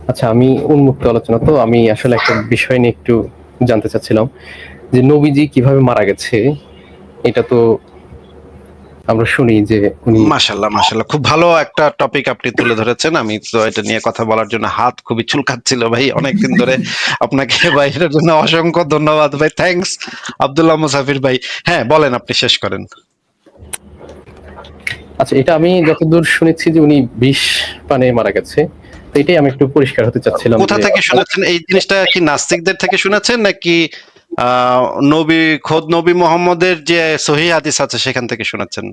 আচ্ছা, আমি উন্মুক্ত আলোচনা, তো আমি আসলে একটা বিষয় নিয়ে একটু জানতে চাচ্ছিলাম যে নবীজি কিভাবে মারা গেছে। এটা তো আমরা শুনি যে উনি মাশাল্লাহ মাশাল্লাহ, খুব ভালো একটা টপিক আপনি তুলে ধরেছেন। আমি তো এটা নিয়ে কথা বলার জন্য হাত খুবই চুলকাচ্ছিল ভাই অনেকদিন ধরে। আপনাকে ভাই এটার জন্য অসংখ্য ধন্যবাদ ভাই, থ্যাঙ্কস আব্দুল্লাহ মুসাফির ভাই। হ্যাঁ বলেন, আপনি শেষ করেন। আচ্ছা, এটা আমি যতদূর শুনেছি যে উনি বিষ পানে মারা গেছে। তো এটাই আমি একটু পরিষ্কার হতে চাচ্ছিলাম কোথা যে থেকে শুনেছেন এই জিনিসটা? কি নাস্তিকদের থেকে শুনেছেন নাকি আহ খোদ নবী মোহাম্মদের যে সহিহ হাদিস আছে সেখান থেকে শুনেছেন?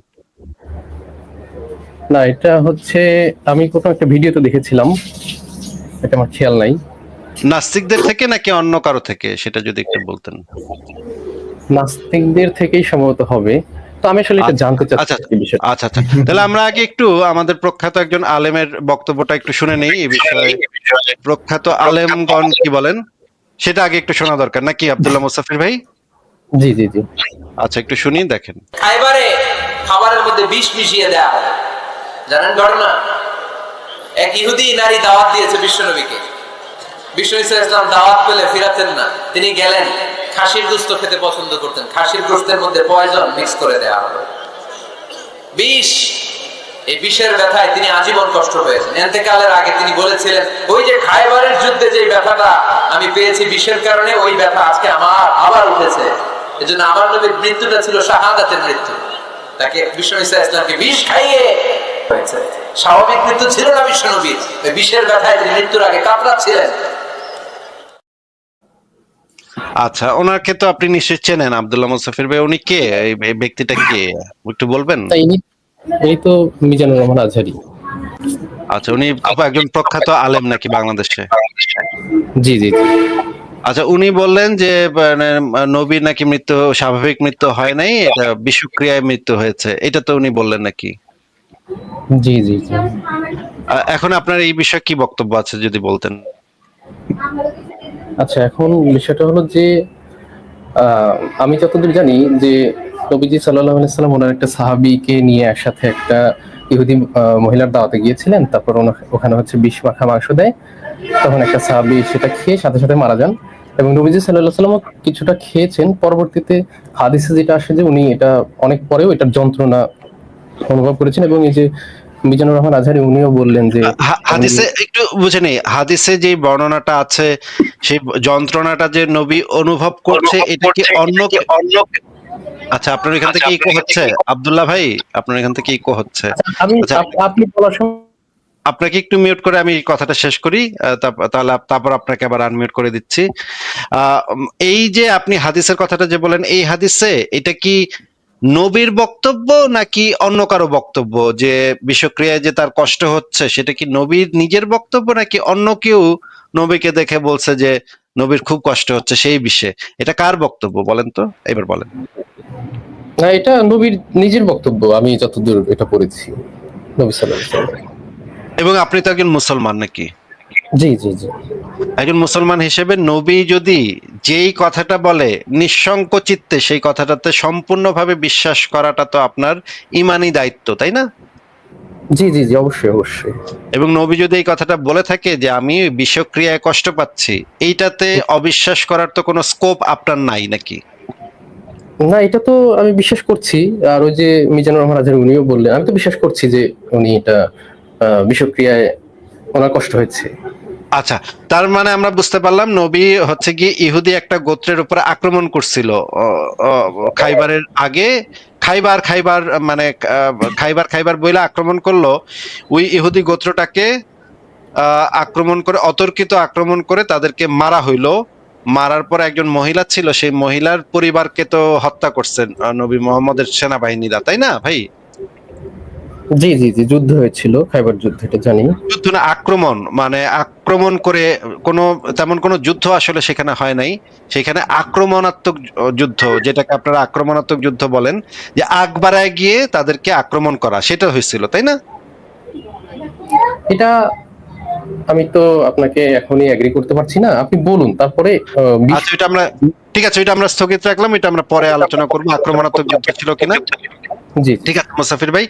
না, এটা হচ্ছে আমি কোথাও একটা ভিডিওতে দেখেছিলাম, এটা আমার খেয়াল নাই। নাস্তিকদের থেকে নাকি অন্য কারো থেকে, সেটা যদি একটু বলতেন। নাস্তিকদের থেকেই সম্ভবত হবে। তো আমি আসলে এটা আচ্ছা জানতে চাচ্ছি আচ্ছা এই বিষয়টা। আচ্ছা আচ্ছা, তাহলে আমরা আগে একটু আমাদের প্রখ্যাত একজন আলেমের বক্তব্যটা একটু শুনে নেই এই বিষয়ে। প্রখ্যাত আলেমগণ কি বলেন সেটা আগে একটু শোনা দরকার নাকি আব্দুল্লাহ মুসাফির ভাই? জি জি জি। আচ্ছা একটু শুনি, দেখেন। খাইবারে খাবারের মধ্যে বিষ মিশিয়ে দেয়া হয়, জানেন ঘটনা? এক ইহুদি নারী দাওয়াত দিয়েছে বিশ্বনবীকে। বিশ্বনবী ইসলাম দাওয়াত পেলে ফিরাতেন না, তিনি গেলেন। খাসির গোশত খেতে পছন্দ করতেন, খাসির গোশতের মধ্যে পয়জন মিক্স করে দেওয়া হলো, বিষ। এই বিষের ব্যথায় তিনি আজীবন কষ্ট পেয়েছেন। ইন্তেকালের আগে তিনি বলেছিলেন, ওই যে খাইবারের যুদ্ধে যে ব্যথাটা আমি পেয়েছি বিষের কারণে, ওই ব্যথা আজকে আমার আবার উঠেছে। এজন্য আমার নবীর মৃত্যুটা ছিল শাহাদাতের মৃত্যু। তাকে বিশ্বনবী ইসলামকে বিষ খাইয়ে হয়েছে। স্বাভাবিক মৃত্যু ছিল না বিশ্বনবীর, ওই বিষের ব্যথায় তিনি মৃত্যুর আগে কাতরাচ্ছিলেন। আচ্ছা, ওনাকে তো আপনি নিশ্চয়ই চেনেন আব্দুল্লাহ মুসাফির ভাই, উনি কে? এই ব্যক্তিটা কে একটু বলবেন? তাই এই তো মিজানুর রহমান আজহারি। আচ্ছা, উনি খুব একজন প্রখ্যাত আলেম নাকি বাংলাদেশে? জি জি জি। আচ্ছা, উনি বললেন যে মানে, নবীর নাকি মৃত্যু স্বাভাবিক মৃত্যু হয় নাই, এটা বিষক্রিয়ায় মৃত্যু হয়েছে, এটা তো উনি বললেন নাকি? জি জি জি। এখন আপনার এই বিষয়ে কি বক্তব্য আছে যদি বলতেন। আচ্ছা, এখন বিষয়টা হলো যে আহ, আমি যতদূর জানি যে নবীজি সাল্লাল্লাহু আলাইহি সাল্লাম ওনার একটা সাহাবীকে নিয়ে একসাথে একটা ইহুদি মহিলার দাওয়াতে গিয়েছিলেন। তারপর ওখানে হচ্ছে বিষ মাখা মাংস দেয়। তখন একটা সাহাবী সেটা খেয়ে সাথে সাথে মারা যান। এবং নবীজি সাল্লাল্লাহু আলাইহি সাল্লাম কিছুটা খেয়েছেন। পরবর্তীতে হাদিসে যেটা আসে যে উনি এটা অনেক পরেও এটার যন্ত্রণা অনুভব করেছেন। এবং এই যে মিজানুর রহমান আজহারি উনিও বললেন যে উনি হাদিসে একটু বুঝে নেই, হাদিসে যে বর্ণনাটা আছে সেই যন্ত্রণাটা যে নবী অনুভব করছে, এটা কি অন্য আচ্ছা, আপনার এখান থেকে ইকো হচ্ছে আব্দুল্লাহ ভাই, আপনার এখান থেকে ইকো হচ্ছে। আমি আচ্ছা, আপনি বলার সময় আপনাকে একটু মিউট করে আমি কথাটা শেষ করি, তাহলে তারপর আপনাকে আবার আনমিউট করে দিচ্ছি। এই যে আপনি হাদিসের কথাটা যে বলেন, এই হাদিসে এটা কি নবীর বক্তব্য নাকি অন্য কারো বক্তব্য? যে বিষক্রিয়ায় যে তার কষ্ট হচ্ছে সেটা কি নবীর নিজের বক্তব্য নাকি অন্য কেউ নবীকে দেখে বলছে যে নবীর খুব কষ্ট হচ্ছে সেই বিষয়ে? এটা কার বক্তব্য বলেন তো, এবার বলেন। না, এটা নবীর নিজের বক্তব্য, আমি যতদূর এটা পড়েছি নবী সাল্লাল্লাহু আলাইহি ওয়াসাল্লাম। এবং আপনি তো একজন মুসলমান নাকি? জি জি জি। একজন মুসলমান হিসেবে নবী যদি যেই কথাটা বলে নিঃসংক চিত্তে সেই কথাটাতে সম্পূর্ণভাবে বিশ্বাস করাটা তো আপনার ইমানি দায়িত্ব, তাই না? জি জি জি, অবশ্যই অবশ্যই। এবং নবী যদি এই কথাটা বলে থাকে যে আমি বিষক্রিয়ায় কষ্ট পাচ্ছি, এইটাতে অবিশ্বাস করার তো কোনো স্কোপ আপনার নাই নাকি? না, এটা তো আমি বিশ্বাস করছি। আর ওই যে মিজানুর রহমান আজহারি উনিও বললেন, আমি তো বিশ্বাস করছি যে উনি এটা বিষক্রিয়ায় ওনার কষ্ট হয়েছে। আচ্ছা, তার মানে আমরা বুঝতে পারলাম নবী হচ্ছে কি ইহুদি একটা গোত্রের উপর আক্রমণ করছিল খাইবারের আগে। খাইবার খাইবার মানে খাইবার খাইবার বইলা আক্রমণ করলো ওই ইহুদি গোত্রটাকে। আক্রমণ করে, অতর্কিত আক্রমণ করে তাদেরকে মারা হইলো। মারার পর একজন মহিলা ছিল, সেই মহিলার পরিবারকে তো হত্যা করছেন নবী মোহাম্মদের সেনাবাহিনীরা, তাই না ভাই? জি জি জি, যুদ্ধ হয়েছিল, খাইবার যুদ্ধ, এটা জানি। যুদ্ধ না, আক্রমণ, মানে আক্রমণ করে কোনো তেমন কোনো যুদ্ধ আসলে সেখানে হয় নাই। সেখানে আক্রমণাত্মক যুদ্ধ, যেটাকে আপনারা আক্রমণাত্মক যুদ্ধ বলেন, যে আগ বাড়ায় গিয়ে তাদেরকে আক্রমণ করা, সেটা হয়েছিল, তাই না? এটা আমি তো আপনাকে এখনই এগ্রি করতে পারছি না, আপনি বলুন তারপরে। আচ্ছা, এটা আমরা ঠিক আছে, এটা আমরা স্থগিত রাখলাম, এটা আমরা পরে আলোচনা করবো আক্রমণাত্মক যুদ্ধ ছিল কিনা। জি জি ঠিক আছে মুসাফির ভাই,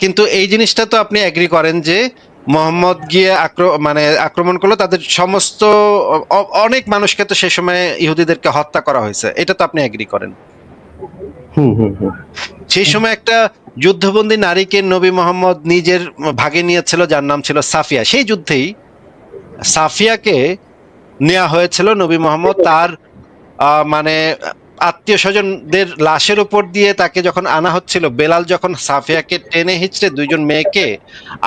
কিন্তু এই জিনিসটা তো আপনি এগ্রি করেন যে মোহাম্মদ গিয়ে মানে আক্রমণ করলো, তাদের সমস্ত অনেক মানুষকে তো সে সময় ইহুদিদেরকে হত্যা করা হয়েছে, এটা তো আপনি এগ্রি করেন? হুম হুম হুম। সেই সময় একটা যুদ্ধবন্দী নারীকে নবী মোহাম্মদ নিজের ভাগে নিয়েছিল, যার নাম ছিল সাফিয়া। সেই যুদ্ধেই সাফিয়াকে নেওয়া হয়েছিল নবী মোহাম্মদ তার মানে আত্মীয় স্বজনদের লাশের উপর দিয়ে তাকে যখন আনা হচ্ছিল, বেলাল যখন সাফিয়াকে টেনে হিচড়ে দুইজন মেয়েকে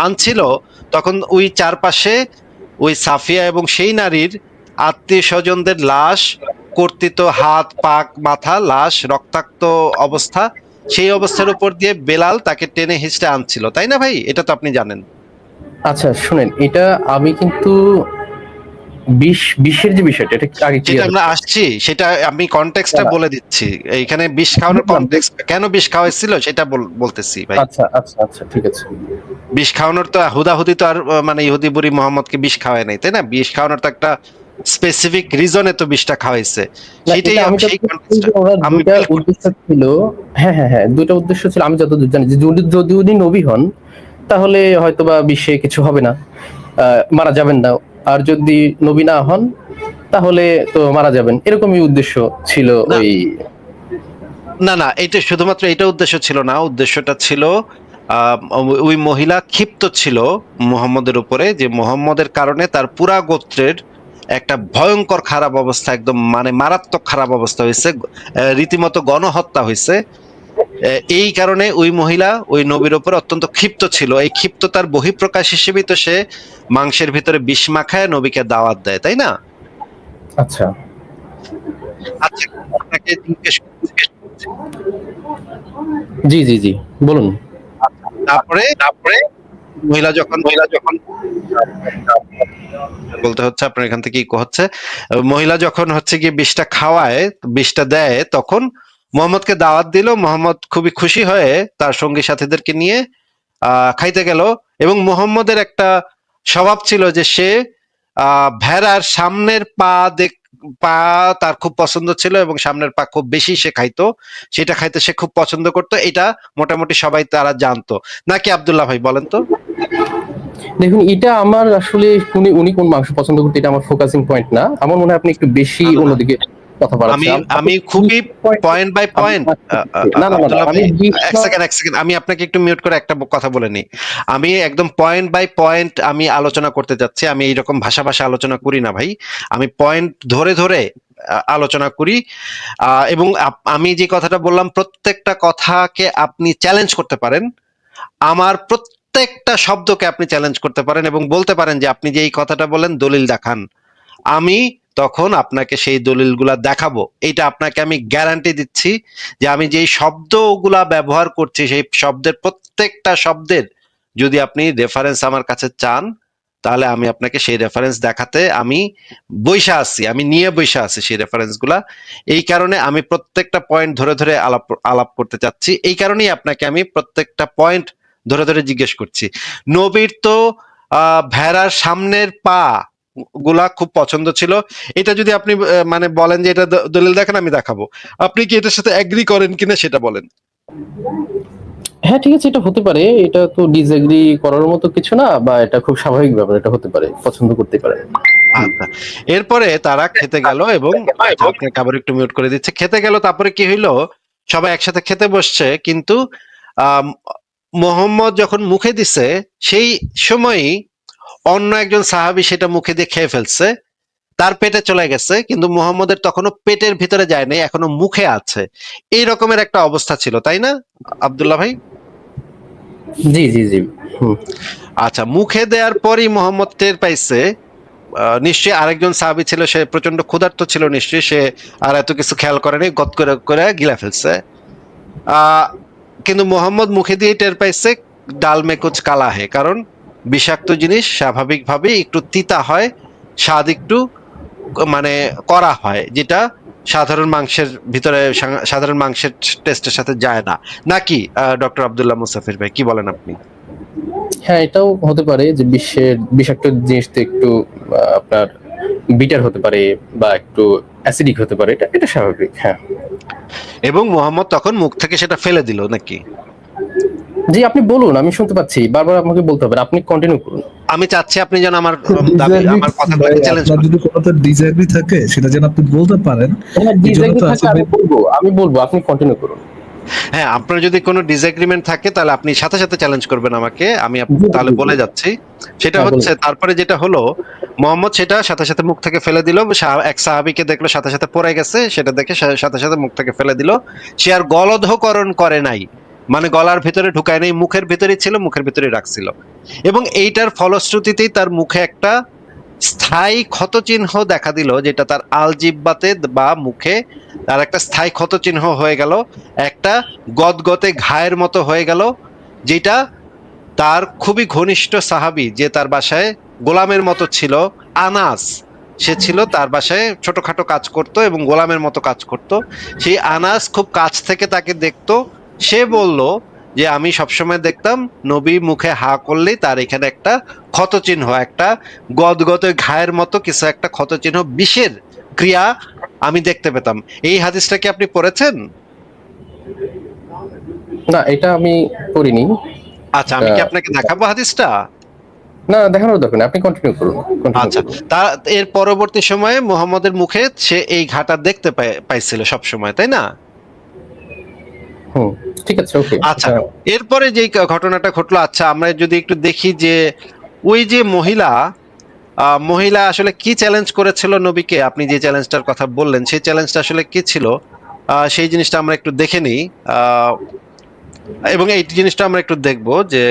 আনছিল, তখন ওই চারপাশে ওই সাফিয়া এবং সেই নারীর আত্মীয় স্বজনদের লাশ, কর্তৃত হাত পাক মাথা লাশ, রক্তাক্ত অবস্থা, সেই অবস্থার উপর দিয়ে বেলাল তাকে টেনে হিচড়ে আনছিল, তাই না ভাই? এটা তো আপনি জানেন। আচ্ছা শুনেন, এটা আমি কিন্তু বিশ্বের যে বিষয়টা এটা আগে যেটা ক্লিয়ার আমরা হচ্ছে। আসছি সেটা আমি কনটেক্সটটা বলে দিচ্ছি। এইখানে বিষ খাওয়ানোর বুঝলাম, কনটেক্সট, কেন বিষ খাওয়াইছিল সেটা বলতেছি ভাই। আচ্ছা আচ্ছা আচ্ছা, ঠিক আছে। বিষ খাওয়ানোর তো হুদাহুদি তো আর মানে ইহুদি বুড়ি মোহাম্মদকে বিষ খাওয়ায় নাই, তাই না? বিষ খাওয়ানোর তো একটা স্পেসিফিক রিজনে তো বিষটা খাওয়াইছে, না, সেটাই এটা আমি সেই যতদূর জানি কনটেক্সটটা যে ওনার আমি দুইটা বিল্ড উদ্দেশ্য করতেছি। ছিল। হ্যাঁ হ্যাঁ হ্যাঁ, দুইটা উদ্দেশ্য ছিল আমি যতদূর জানি, যে যদি উনি নবী হন তাহলে হয়তোবা বিশ্বে কিছু হবে না, মারা যাবেন না। আর যদি নবী না হন তাহলে তো মারা যাবেন, এরকমই উদ্দেশ্য ছিল না ওই। না না, এটা শুধুমাত্র এটা উদ্দেশ্য ছিল না, উদ্দেশ্যটা ছিল ওই মহিলা ক্ষিপ্ত ছিল মুহাম্মদের উপরে, যে মুহাম্মদের কারণে তার পুরা গোত্রের একটা ভয়ঙ্কর খারাপ অবস্থা, একদম মানে মারাত্মক খারাপ অবস্থা হয়েছে, রীতিমতো গণহত্যা হয়েছে। এই কারণে ওই মহিলা ওই নবীর উপর অত্যন্ত ক্ষিপ্ত ছিল। এই ক্ষিপ্ততার বহিঃপ্রকাশ হিসেবেই তো সে মাংসের ভিতরে বিষ মাখায় নবীকে দাওয়াত দেয়, তাই না? আচ্ছা, আচ্ছা, আপনাকে জিজ্ঞেস জি জি জি, বলুন। তারপরে মহিলা যখন বলতে হচ্ছে আপনার এখান থেকে ইকো হচ্ছে, মহিলা যখন হচ্ছে গিয়ে বিষটা খাওয়ায়, বিষটা দেয়, তখন মোহাম্মদকে দাওয়াত দিল। মোহাম্মদ খুবই খুশি হয়ে তার সঙ্গী সাথীদেরকে নিয়ে খাইতে গেল। এবং মোহাম্মদের একটা স্বভাব ছিল যে সে ভেড়ার সামনের পা তার খুব পছন্দ ছিল, এবং সামনের পা খুব বেশি সে খাইতো, সেটা খাইতে সে খুব পছন্দ করতো। এটা মোটামুটি সবাই তারা জানতো, নাকি আব্দুল্লাহ ভাই বলেন তো? দেখুন, এটা আমার আসলে উনি কোন মাংস পছন্দ করতে এটা আমার ফোকাসিং পয়েন্ট না। আমার মনে হয় আপনি একটু বেশি না না না, অন্যদিকে কথা আমি বাড়াচ্ছেন। আমি খুবই পয়েন্ট বাই পয়েন্ট। না না না না, আব্দুল্লাহ আমি ভাই, এক বিশ্ব- সেকেন্ড এক সেকেন্ড, আমি আপনাকে একটু মিউট করে একটা কথা বলে নিই। আমি একদম পয়েন্ট বাই পয়েন্ট আমি আলোচনা করতে যাচ্ছি। আমি এইরকম ভাষা ভাষা আলোচনা করি না ভাই, আমি পয়েন্ট ধরে ধরে আলোচনা করি। এবং আমি যে কথাটা বললাম প্রত্যেকটা কথাকে আপনি চ্যালেঞ্জ করতে পারেন, আমার প্রত্যেকটা শব্দকে আপনি চ্যালেঞ্জ করতে পারেন এবং বলতে পারেন যে আপনি যে এই কথাটা বলেন দলিল দেখান, আমি তখন আপনাকে সেই দলিলগুলা দেখাবো। এটা আপনাকে আমি গ্যারান্টি দিচ্ছি যে আমি যেই শব্দগুলা ব্যবহার করছি সেই শব্দের প্রত্যেকটা শব্দের যদি আপনি রেফারেন্স আমার কাছে চান, তাহলে আমি আপনাকে সেই রেফারেন্স দেখাতে আমি আমি নিয়ে বৈশা আছি সেই রেফারেন্স গুলা। এই কারণে আমি প্রত্যেকটা পয়েন্ট ধরে ধরে আলাপ করতে চাচ্ছি, এই কারণেই আপনাকে আমি প্রত্যেকটা পয়েন্ট ধরে ধরে জিজ্ঞেস করছি। নবীর তো ভেড়ার সামনের পা গুলা খুব পছন্দ ছিল, এটা যদি আপনি মানে বলেন যে এটা দলিল দেখেন, আমি দেখাবো। আপনি কি এটার সাথে এগ্রি করেন কিনা সেটা বলেন। হ্যাঁ ঠিক আছে, এটা হতে পারে, এটা তো ডিসএগ্রি করার মতো কিছু না, বা এটা খুব স্বাভাবিক ব্যাপার, এটা হতে পারে, পছন্দ করতে পারে। আচ্ছা, এরপরে তারা খেতে গেল, এবং আপনাকে আবার একটু মিউট করে দিচ্ছে। খেতে গেল, তারপরে কি হইলো, সবাই একসাথে খেতে বসছে, কিন্তু আহ মোহাম্মদ যখন মুখে দিছে সেই সময়ই অন্য একজন সাহাবী সেটা মুখে দিয়ে খেয়ে ফেলছে, তার পেটে চলে গেছে, কিন্তু মুহাম্মদের তখনো পেটের ভিতরে যায় নাই, এখনো মুখে আছে। এই রকমের একটা অবস্থা ছিল, তাই না আব্দুল্লাহ ভাই? জি জি জি। হুম। আচ্ছা, মুখে দেওয়ার পরই মোহাম্মদ টের পাইছে, নিশ্চয়ই আরেকজন সাহাবী ছিল, সে প্রচন্ড ক্ষুধার্ত ছিল, নিশ্চয়ই সে আর এত কিছু খেয়াল করেনি, গত করে করে গিলা ফেলছে। আহ কিন্তু মোহাম্মদ মুখে দিয়ে টের পাইছে ডাল মে কুছ কালা হে, কারণ বিষাক্ত জিনিস স্বাভাবিকভাবেই একটু তিতা হয়, স্বাদ একটু মানে করা হয়, যেটা সাধারণ মাংসের ভিতরে সাধারণ মাংসের টেস্টের সাথে যায় না, নাকি ডক্টর আব্দুল্লাহ মুসাফির ভাই, কি বলেন আপনি? হ্যাঁ, এটাও হতে পারে যে বিশ্বের বিষাক্ত জিনিস তো একটু আপনার বিটার হতে পারে বা একটু অ্যাসিডিক হতে পারে, এটা এটা স্বাভাবিক। হ্যাঁ এবং মোহাম্মদ তখন মুখ থেকে সেটা ফেলে দিল নাকি? জি, আপনি বলুন, আমি শুনতে পাচ্ছি, বারবার আপনাকে বলতে হবে না, আপনি কন্টিনিউ করুন। আমি চাচ্ছি আপনি যেন আমার ডিসঅ্যাগ্রি আমার ভাই, কথাগুলোকে চ্যালেঞ্জ আপনার করেন। যদি কোনোটা ডিসঅ্যাগ্রি থাকে সেটা যেন আপনি বলতে পারেন। হ্যাঁ, এই জন্য ডিসএগ্রি তো থাকলে আসিফ ভাই আমি বলবো, আপনি কন্টিনিউ করুন। হ্যাঁ, আপনার যদি কোনো ডিসএগ্রিমেন্ট থাকে তাহলে আপনি সাথে সাথে চ্যালেঞ্জ করবেন আমাকে, আমি জি, তাহলে জি, জি। বলে যাচ্ছি। সেটা হ্যাঁ, বলুন। হচ্ছে তারপরে যেটা হলো, মোহাম্মদ সেটা সাথে সাথে মুখ থেকে ফেলে দিল, এক সাহাবীকে দেখলো সাথে সাথে পড়ে গেছে, সেটা দেখে সাথে সাথে মুখ থেকে ফেলে দিল। সে আর গলধকরণ করে নাই, মানে গলার ভিতরে ঢুকায় নাই, মুখের ভিতরেই ছিল, মুখের ভিতরেই রাখছিল। এবং এইটার ফলশ্রুতিতেই তার মুখে একটা স্থায়ী ক্ষতচিহ্ন দেখা দিল, যেটা তার আলজিব্বাতে বা মুখে তার একটা স্থায়ী ক্ষতচিহ্ন হয়ে গেল, একটা গদগদে ঘায়ের মতো হয়ে গেল, যেটা তার খুবই ঘনিষ্ঠ সাহাবী, যে তার বাসায় গোলামের মতো ছিল, আনাস। সে ছিল তার বাসায় ছোটখাটো কাজ করত এবং গোলামের মতো কাজ করত। সেই আনাস খুব কাছ থেকে তাকে দেখতো। সে বলল যে আমি সবসময় দেখতাম নবী মুখে হা করলেই তার এখানে একটা ক্ষতচিহ্ন, একটা গদগদে ঘায়ের মতো কিছু একটা ক্ষতচিহ্ন, বিষের ক্রিয়া আমি দেখতে পেতাম। এই হাদিসটা কি আপনি পড়েছেন? না, এটা আমি পড়িনি। আচ্ছা, আমি কি আপনাকে দেখাবো হাদিসটা? না, দেখানোর দরকার নেই, আপনি কন্টিনিউ করুন, কন্টিনিউ আচ্ছা, করুন। তা এর পরবর্তী সময়ে মুহাম্মদের মুখে সে এই ঘাটা দেখতে পাইছিল সব সময়, তাই না? হুম, ঠিক আছে, ওকে। আচ্ছা, এরপরে যে ঘটনাটা ঘটলো, আচ্ছা আমরা যদি একটু দেখি যে ওই যে মহিলা আসলে কি চ্যালেঞ্জ করেছিল নবীকে, আপনি যে চ্যালেঞ্জটার কথা বললেন সেই চ্যালেঞ্জটা আসলে কি ছিল, সেই জিনিসটা আমরা একটু দেখে নিই। এবং এই জিনিসটা আমরা একটু দেখবো যে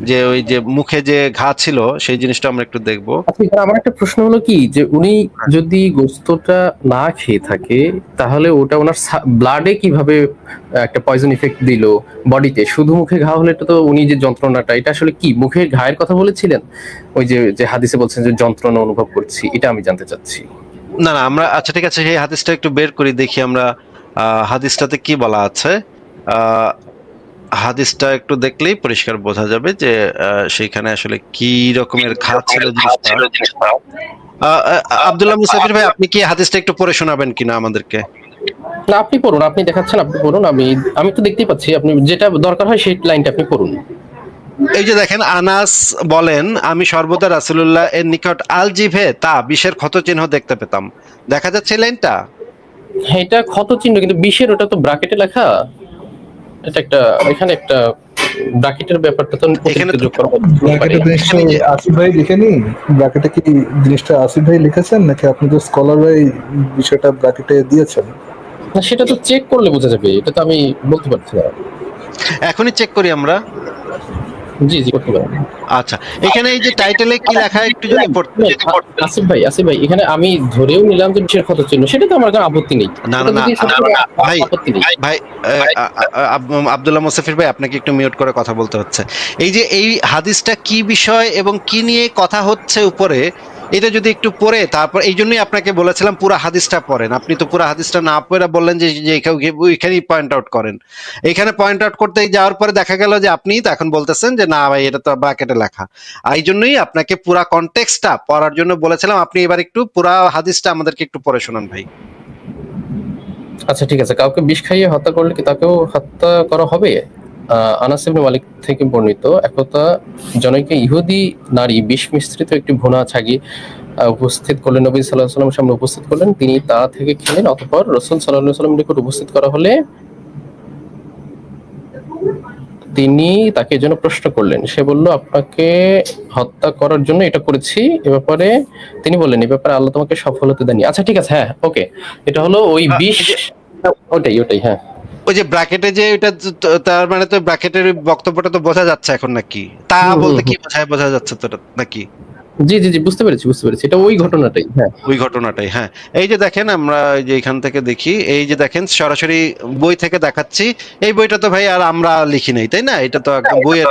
যে ওই যে মুখে যে ঘা ছিল সেই জিনিসটা আমরা একটু দেখবো। আচ্ছা, এখানে আমার একটা প্রশ্ন হলো কি, যে উনি যদি গোস্তটা না খেয়ে থাকে, তাহলে ওটা ওনার ব্লাডে কিভাবে একটা পয়জন ইফেক্ট দিল বডিতে? শুধু মুখে ঘা হলে এটা তো, উনি যে যন্ত্রণাটা, এটা আসলে কি মুখের ঘায়ের কথা বলেছিলেন? ওই যে যে হাদিসে বলছেন যে যন্ত্রণা অনুভব করছি, এটা আমি জানতে চাচ্ছি। না না, আমরা আচ্ছা ঠিক আছে, সেই হাদিসটা একটু বের করি, দেখি আমরা হাদিসটাতে কি বলা আছে। আহ হাদিসটা একটু দেখলেই পরিষ্কার বোঝা যাবে যে সেইখানে আসলে কি রকমের ঘা ছিল জিনিসটা। আব্দুল্লাহ মুসাফির ভাই, আপনি কি হাদিসটা একটু পড়ে শোনাবেন কিনা আমাদেরকে? না, আপনি পড়ুন, আপনি দেখাচ্ছেন, আপনি পড়ুন। আমি তো দেখতেই পাচ্ছি, আপনি যেটা দরকার হয় সেই লাইনটা আপনি পড়ুন। এই যে দেখেন, আনাস বলেন আমি সর্বদা রাসূলুল্লাহ এর নিকট আলজিভে তা বিষের ক্ষতচিহ্ন দেখতে পেতাম। দেখা যাচ্ছে এই লাইনটা? হ্যাঁ, এটা ক্ষত চিহ্ন, কিন্তু বিশের ওটা তো ব্র্যাকেটে লেখা। এটা একটা, এখানে একটা ব্র্যাকেটের ব্যাপারটা তো এখানে অতিরিক্ত তো যোগ করা হতে পারে। ব্র্যাকেটে জিনিসটা এখানে যে আসিফ ভাই লিখেনি? ব্র্যাকেটে কি জিনিসটা আসিফ ভাই লিখেছেন নাকি আপনি তো স্কলার ভাই বিষয়টা ব্র্যাকেটে দিয়েছেন? না, সেটা তো চেক করলে বোঝা যাবে, এটা তো আমি বলতে পারছি না। এখনই চেক করি আমরা। জি, জি, করতে পারেন। আচ্ছা, এখানে এই যে টাইটেলে কি লেখা একটু যদি পড়তেন। আসিফ ভাই, এখানে আমি ধরেও নিলাম যে বিশের ক্ষত চিহ্ন, সেটা তো আমার কোনো আপত্তি নেই। না এটা না না, যদি সত্যি ভাই আপত্তি নেই। ভাই আব্দুল্লাহ মুসাফির ভাই, আপনাকে একটু মিউট করে কথা বলতে হচ্ছে। এই যে এই হাদিসটা কি বিষয় এবং কি নিয়ে কথা হচ্ছে উপরে, এটা যদি একটু পড়ে, তারপর এই জন্যই আপনাকে বলেছিলাম পুরো হাদিসটা পড়েন। আপনি তো পুরো হাদিসটা না পড়ে বললেন যে যে ওইখানেই পয়েন্ট আউট করেন। এখানে পয়েন্ট আউট করতে যাওয়ার পরে দেখা গেল যে আপনি তো এখন বলতেছেন যে না ভাই, এটা তো ব্র্যাকেটে লেখা। এই জন্যই আপনাকে পুরো কনটেক্সটটা পড়ার জন্য বলেছিলাম। আপনি এবার একটু পুরো হাদিসটা আমাদেরকে একটু পড়ে শোনান ভাই। আচ্ছা, ঠিক আছে। কাউকে বিষ খাইয়ে হত্যা করলে কি তাকেও হত্যা করা হবে? আনাস ইবনে মালিক থেকে বর্ণিত, একদা জনৈক ইহুদি নারী বিষ মিশ্রিত একটি ভুনা ছাগি উপস্থিত করলেন, নবী সাল্লাল্লাহু আলাইহি ওয়াসাল্লামের সামনে উপস্থিত করলেন। তিনি তা থেকে খেলেন। অতঃপর রাসূল সাল্লাল্লাহু আলাইহি ওয়াসাল্লামের নিকট উপস্থিত করা হলে তিনি তাকে এর জন্য প্রশ্ন করলেন। সে বলল, আপনাকে হত্যা করার জন্য এটা করেছি। এ ব্যাপারে তিনি বললেন, এ ব্যাপারে আল্লাহ তোমাকে সফলতা দেননি। আচ্ছা, ঠিক আছে, হ্যাঁ, ওকে। এটা হলো ওই বিষ, ওটাই, হ্যাঁ। ওই যে ব্র্যাকেটে যে এটা তার মানে তো ব্র্যাকেটের বক্তব্যটা তো বোঝা যাচ্ছে এখন নাকি? তা হুম, বলতে হুম, কি হুম। বোঝায়, বোঝা যাচ্ছে তো নাকি? জি, জি, জি, বুঝতে পেরেছি। এটা ওই আচ্ছা, ঘটনাটাই, হ্যাঁ। ওই ঘটনাটাই, হ্যাঁ। এই যে দেখেন, আমরা এই যে এখান থেকে দেখি, এই যে দেখেন সরাসরি বই থেকে দেখাচ্ছি। এই বইটা তো ভাই আর আমরা লিখি নাই, তাই না? এটা তো একদম বইয়ের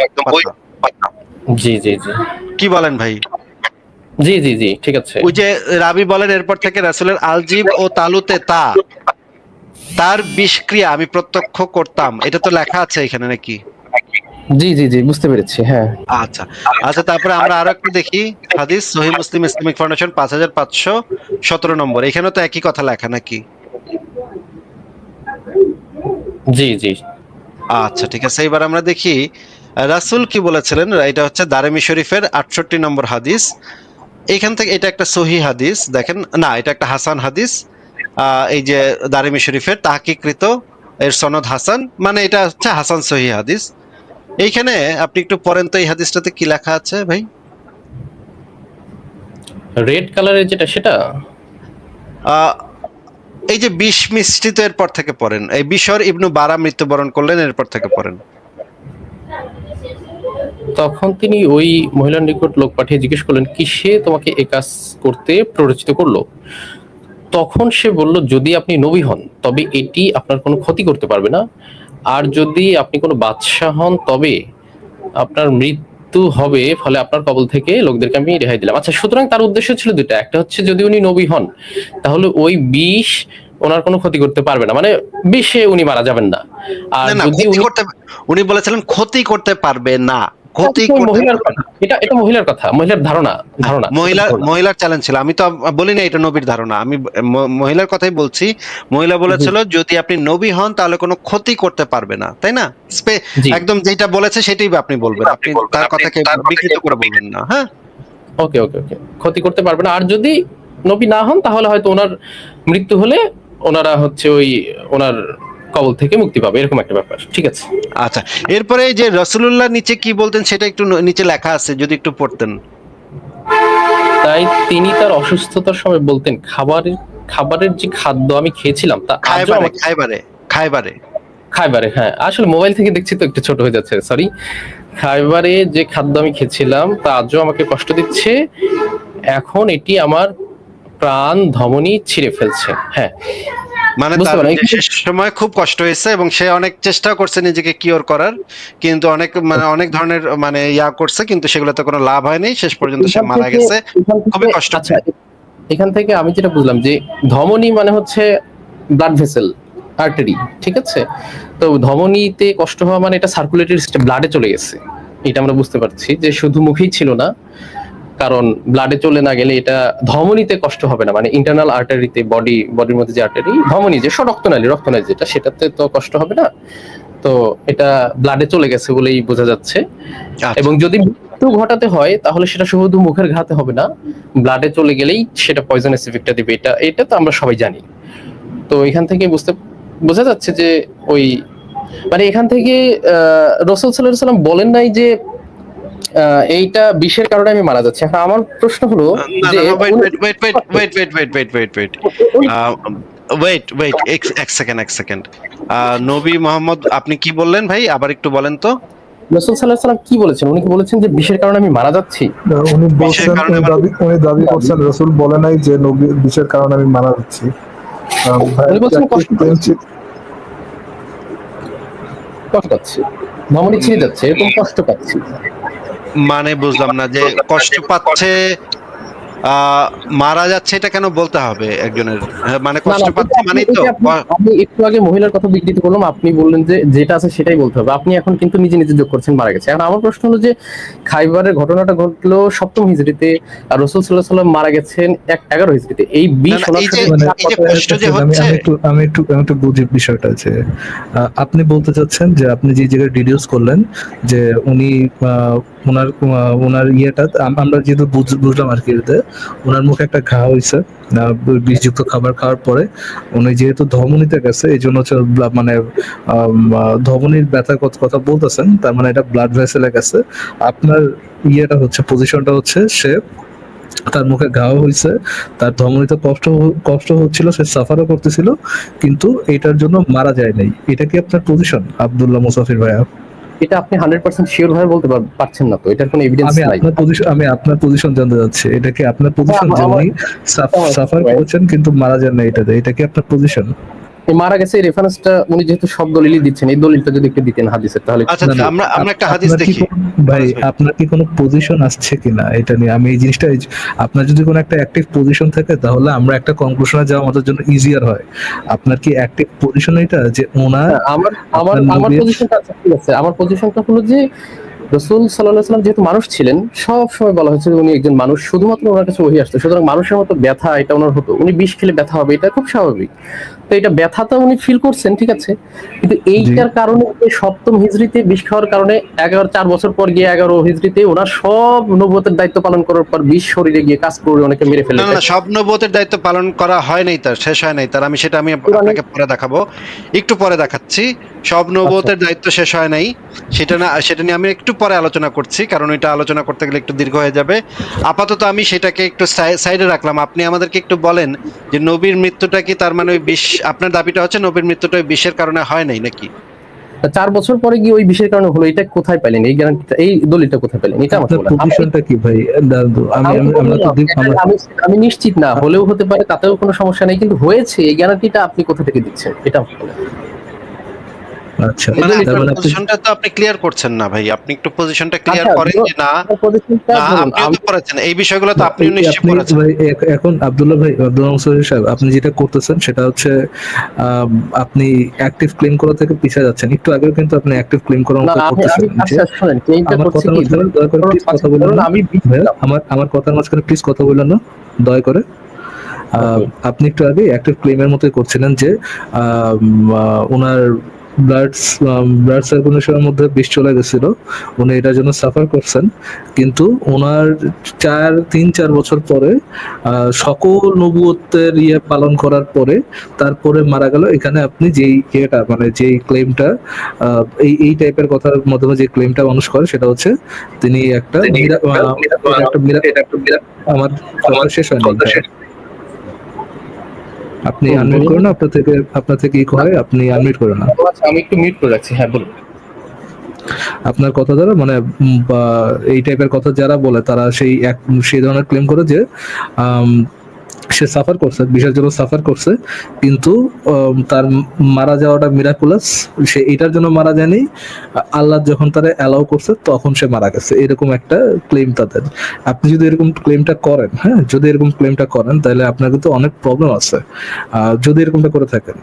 পাতা। জি, জি, জি, কি বলেন ভাই? জি, ঠিক আছে। ওই যে রাবি বলেন এরপর থেকে রাসূলের আলজিব ও তালুতে তার বিষক্রিয়া আমি প্রত্যক্ষ করতাম, এটা তো লেখা আছে এখানে নাকি? জি, বুঝতে পেরেছি, হ্যাঁ। আচ্ছা আচ্ছা, তারপরে আমরা আরো একটু দেখি হাদিস, সহিহ মুসলিম ইসলামিক ফাউন্ডেশন 5517 নম্বর। এখানেও তো একই কথা লেখা নাকি? জি। আচ্ছা ঠিক আছে, এবার আমরা দেখি রাসূল কি বলেছিলেন, এটা হচ্ছে দারিমি শরীফের 68 নম্বর হাদিস। এইখান থেকে এটা একটা সহিহ হাদিস, দেখেন না এটা একটা হাসান হাদিস। এই যে দারিমি শরীফের তাহকিকৃত, এর সনদ হাসান, মানে এটা হচ্ছে হাসান সহিহ হাদিস। এইখানে আপনি একটু পড়েন তো এই হাদিসটাতে কি লেখা আছে ভাই। রেড কালারের যেটা সেটা আহ, এই যে বিষ মিশ্রিত, এরপর থেকে পড়েন, এই বিশর ইবনু বারা মৃত্যুবরণ করলেন, এরপর থেকে পড়েন। তখন তিনি ওই মহিলার নিকট লোক পাঠিয়ে জিজ্ঞেস করলেন কি সে তোমাকে এই কাজ করতে প্ররোচিত করলো। তখন সে বলল যদি আপনি নবী হন তবে এটি আপনার কোনো ক্ষতি করতে পারবে না, আর যদি আপনি কোনো বাদশাহ হন তবে আপনার মৃত্যু হবে, ফলে আপনার কবল থেকে লোকদেরকে আমি রেহাই দিলাম। আচ্ছা, সুতরাং তার উদ্দেশ্য ছিল দুটা, একটা হচ্ছে যদি উনি নবী হন তাহলে ওই বিষ ওনার কোনো ক্ষতি করতে পারবে না, মানে বিষে উনি মারা যাবেন না। আর না না, যদি ক্ষতি উনি করতে, উনি বলেছিলেন ক্ষতি করতে পারবে না, ক্ষতি এটা করতে মহিলার পারবে কথা, না। এটা মহিলার কথা, মহিলার ধারণা, ধারণা মহিলার চ্যালেঞ্জ ছিল, আমি তো বলি না এটা নবীর ধারণা, আমি মহিলার কথাই বলছি। মহিলা বলেছিল যদি আপনি নবী হন তাহলে কোনো ক্ষতি করতে পারবে না, তাই না? জি। একদম যেটা বলেছে সেটাই আপনি বলবেন, আপনি তার কথাকে বিকৃত করে বলবেন না। হ্যাঁ, ওকে ওকে ওকে, ক্ষতি করতে পারবে না। আর যদি নবী না হন তাহলে হয়তো ওনার মৃত্যু হলে ওনারা হচ্ছে ওই ওনার কবল থেকে মুক্তি পাবে, এরকম একটা ব্যাপার। ঠিক আছে। আচ্ছা, এরপরে এই যে রাসূলুল্লাহ নিচে কি বলতেন সেটা একটু নিচে লেখা আছে, যদি একটু পড়তেন। তাই তিনি তার অসুস্থতার সময় বলতেন খাবারের খাবারের যে খাদ্য আমি খেয়েছিলাম তা আজও খায়বারে আমাকে খায়বারে খায়বারে খাইবারে, হ্যাঁ আসলে মোবাইল থেকে দেখছি তো একটু ছোট হয়ে যাচ্ছে, সরি। খাইবারে যে খাদ্য আমি খেয়েছিলাম তা আজও আমাকে কষ্ট দিচ্ছে, এখন এটি আমার প্রাণ ধমনী ছিঁড়ে ফেলছে। হ্যাঁ, মানে বুঝতে তার পারলাম। যে শেষ সময় খুব কষ্ট হয়েছে এবং সে অনেক চেষ্টা করছে নিজেকে কিওর করার, কিন্তু অনেক মানে অনেক ধরনের মানে করছে, কিন্তু সেগুলোতে কোনো লাভ হয়নি, শেষ পর্যন্ত সে মারা গেছে খুবই কষ্ট আচ্ছা, পেয়ে। এখান থেকে আমি যেটা বুঝলাম যে ধমনী মানে হচ্ছে ব্লাড ভেসেল, আর্টারি, ঠিক আছে। তো ধমনীতে কষ্ট হওয়া মানে এটা সার্কুলেটরি সিস্টেম, ব্লাডে চলে গেছে, এটা আমরা বুঝতে পারছি যে শুধু মুখেই ছিল না, কারণ ব্লাডে চলে না গেলে এটা ধমনীতে কষ্ট হবে না, মানে ইন্টারনাল আর্টারিতে, বডির মধ্যে যে আর্টারি, ধমনী যে রক্তনালী যেটা, সেটাতে তো কষ্ট হবে না। তো এটা ব্লাডে চলে গেছে বলেই বোঝা যাচ্ছে। আচ্ছা। এবং যদি মৃত্যু ঘটাতে হয় তাহলে সেটা শুধু মুখের ঘাতে হবে না, ব্লাডে চলে গেলেই সেটা পয়জনাস এফেক্টটা দিবে, এটা তো আমরা সবাই জানি। তো এখান থেকে বোঝা যাচ্ছে যে ওই মানে এখান থেকে রাসূল সাল্লাল্লাহু আলাইহি ওয়াসাল্লাম বলেন নাই যে এইটা বিষের কারণে আমি মারা যাচ্ছি। এখন আমার প্রশ্ন হলো যে ওয়েট এক সেকেন্ড। নবী মোহাম্মদ আপনি কি বললেন ভাই, আবার একটু বলেন তো। রাসূল সাল্লাল্লাহু আলাইহি ওয়াসাল্লাম কি বলেছেন? উনি কি বলেছেন যে বিষের কারণে আমি মারা যাচ্ছি? উনি বিষের বলছেন, কারণে উনি দাবি করছেন রসুল বলে নাই যে নবী বিষের কারণে আমি মারা যাচ্ছি। উনি বলছেন কষ্ট পাচ্ছি, ধমনী ছিঁড়ে যাচ্ছে, এরকম কষ্ট পাচ্ছি। মানে বুঝলাম না যে কষ্ট পাচ্ছে, মারা যাচ্ছে এটা কেন বলতে হবে একজনের? মানে না কষ্ট না, পাচ্ছে মানে তো আমি একটু আগে মহিলার কথা বিকৃত করলাম, আপনি বললেন যে যেটা আছে সেটাই বলতে হবে, আপনি এখন কিন্তু নিজে নিজে যোগ করছেন মারা গেছে। এখন আমার প্রশ্ন হলো যে খাইবারের ঘটনাটা ঘটলো 7ম হিজরিতে, আর রাসূল সাল্লাল্লাহু আলাইহি ওয়াসাল্লাম মারা গেছেন 11 হিজরিতে। এই 20 এই যে কষ্ট যে হচ্ছে, আমি একটু বুঝি বিষয়টা যে আপনি বলতে চাচ্ছেন যে আপনি যে জায়গায় ডিডিউস করলেন যে উনি ওনার ইয়েটা আমরা যেহেতু বুঝলাম আর কি, ওনার মুখে একটা ঘা হয়েছে বিষযুক্ত খাবার খাওয়ার পরে, উনি যেহেতু ধমনীতে গেছে এই জন্য হচ্ছে মানে ধমনীর ব্যথার কথা বলতেছেন, তার মানে এটা ব্লাড ভেসেলে গেছে। আপনার ইয়েটা হচ্ছে, পজিশনটা হচ্ছে সে তার মুখে ঘা হয়েছে, তার ধমনীতে কষ্ট হচ্ছিল, সে সাফারও করতেছিল, কিন্তু এটার জন্য মারা যায় নাই। এটা কি আপনার পজিশন আব্দুল্লাহ মুসাফির ভাইয়া? এটা আপনি 100% শিওর ভাবে বলতে পারছেন না তো, এটার কোনো এভিডেন্স নাই। আমি আপনার পজিশন জানতে চাচ্ছি, এটা কি আপনার পজিশন যে উনি সাফার করেছেন কিন্তু মারা যান না, এটা কি আপনার পজিশন? মারা গেছে এই রেফারেন্সটা উনি যেহেতু সব দলিলই দিচ্ছেন, এই দলিলটা যদি একটু দিতেন হাদিসের তাহলে। আচ্ছা আমরা একটা হাদিস দেখি ভাই, আপনার কি কোনো পজিশন আসছে কিনা এটা নিয়ে, আমি এই জিনিসটা, আপনার যদি কোনো একটা অ্যাক্টিভ পজিশন থাকে তাহলে আমরা একটা কনক্লুশনে যাওয়া আমাদের জন্য ইজিয়ার হয়। আপনার কি অ্যাক্টিভ পজিশন এটা যে ওনার? আমার পজিশনটা ঠিক আছে, আমার পজিশনটা হলো যে রাসূল সাল্লাল্লাহু আলাইহি ওয়াসাল্লাম যেহেতু মানুষ ছিলেন, সব সময় বলা হয়েছে উনি একজন মানুষ, শুধুমাত্র ওনার কাছে ওহী আসতো, সুতরাং মানুষের মতো ব্যথা এটা ওনার হতো, উনি বিষ খেলে ব্যথা হবে এটা খুব স্বাভাবিক। তো এটা ব্যথাটা উনি ফিল করছেন, ঠিক আছে, কিন্তু এইটার কারণে যে সপ্তম হিজরিতে বিষ খাওয়ার কারণে 4 বছর পর গিয়ে 11 হিজরিতে ওনার সব নবুয়তের দায়িত্ব পালন করার পর বিষ শরীরে গিয়ে কাজ করে অনেকে মেরে ফেলে। না না, সব নবুয়তের দায়িত্ব পালন করা হয় নাই, তার শেষ হয় নাই তার, আমি সেটা আপনাকে পরে দেখাবো, একটু পরে দেখাচ্ছি। সব নবুয়তের দায়িত্ব শেষ হয় নাই, সেটা নিয়ে আমি একটু পরে আলোচনা করছি, কারণ এটা আলোচনা করতে গেলে একটু দীর্ঘ হয়ে যাবে। আপাতত আমি সেটাকে একটু সাইডে রাখলাম। আপনি আমাদেরকে একটু বলেন যে নবীর মৃত্যুটা কি, তার মানে ওই বিষ, আপনার দাবিটা হচ্ছে নবীর মৃত্যুটা ওই বিষের কারণে হয় নাই নাকি? 4 বছর পরে গিয়ে ওই বিষের কারণে হলো, এটা কোথায় পেলেন? এই গ্যারান্টিটা, এই দলিলটা কোথায় পেলেন? এটা আমাকে বলেন। পজিশনটা কি ভাই দাদু? আমি নিশ্চিত না, হলেও হতে পারে, তাতেও কোনো সমস্যা নেই, কিন্তু হয়েছে এই গ্যারান্টিটা আপনি কোথা থেকে দিচ্ছেন এটা আমাকে বলেন। আচ্ছা, মানে আপনার পজিশনটা তো আপনি ক্লিয়ার করছেন না ভাই, আপনি একটু পজিশনটা ক্লিয়ার করেন যে না আপনিও তো পড়েছেন এই বিষয়গুলো, তো আপনিও নিশ্চয়ই পড়েছেন। এখন আব্দুল্লাহ মুসাফির সাহেব, আপনি যেটা করতেছেন সেটা হচ্ছে আপনি অ্যাক্টিভ ক্লেম করা থেকে পিছিয়ে যাচ্ছেন। একটু আগেও কিন্তু আপনি অ্যাক্টিভ ক্লেম করার মতো করতেছেন। শুনেন, ক্লেমটা করছি কি, দয়া করে প্লিজ কথা বলুন না। আমার কথার মাঝখানে প্লিজ কথা বললেন না, দয়া করে। আপনি একটু আগে অ্যাক্টিভ ক্লেমের মতোই করছিলেন যে ওনার ব্লাড সার্কুলেশনের মধ্যে বিষ চলে গেছিল, উনি এটার জন্য সাফার করছেন, কিন্তু ওনার 3-4 বছর পরে সকল নবুয়তের পালন করার পরে তারপরে মারা গেল। এখানে আপনি যেই মানে যেই ক্লেমটা এই টাইপের কথার মাধ্যমে যে ক্লেমটা মানুষ করে সেটা হচ্ছে তিনি একটা আমার কথা শেষ হয়নি। আপনি আনমিউট করুন, আপনার থেকে ইকো হয়, আপনি আনমিউট করেন না। আচ্ছা, আমি একটু মিউট করে রাখছি। হ্যাঁ বলুন। আপনার কথা দ্বারা মানে এই টাইপের কথা যারা বলে তারা সেই ধরনের ক্লেম করে যে সে সাফার করছে, বিষের জন্য সাফার করছে, কিন্তু তার মারা যাওয়াটা মিরাকুলাস, সে এটার জন্য মারা যায়নি, আল্লাহ যখন তারা অ্যালাউ করছে তখন সে মারা গেছে, এরকম একটা ক্লেম তাদের। আপনি যদি এরকম ক্লেমটা করেন, হ্যাঁ, যদি এরকম ক্লেমটা করেন তাহলে আপনার কিন্তু অনেক প্রবলেম আছে। যদি এরকমটা করে থাকেন,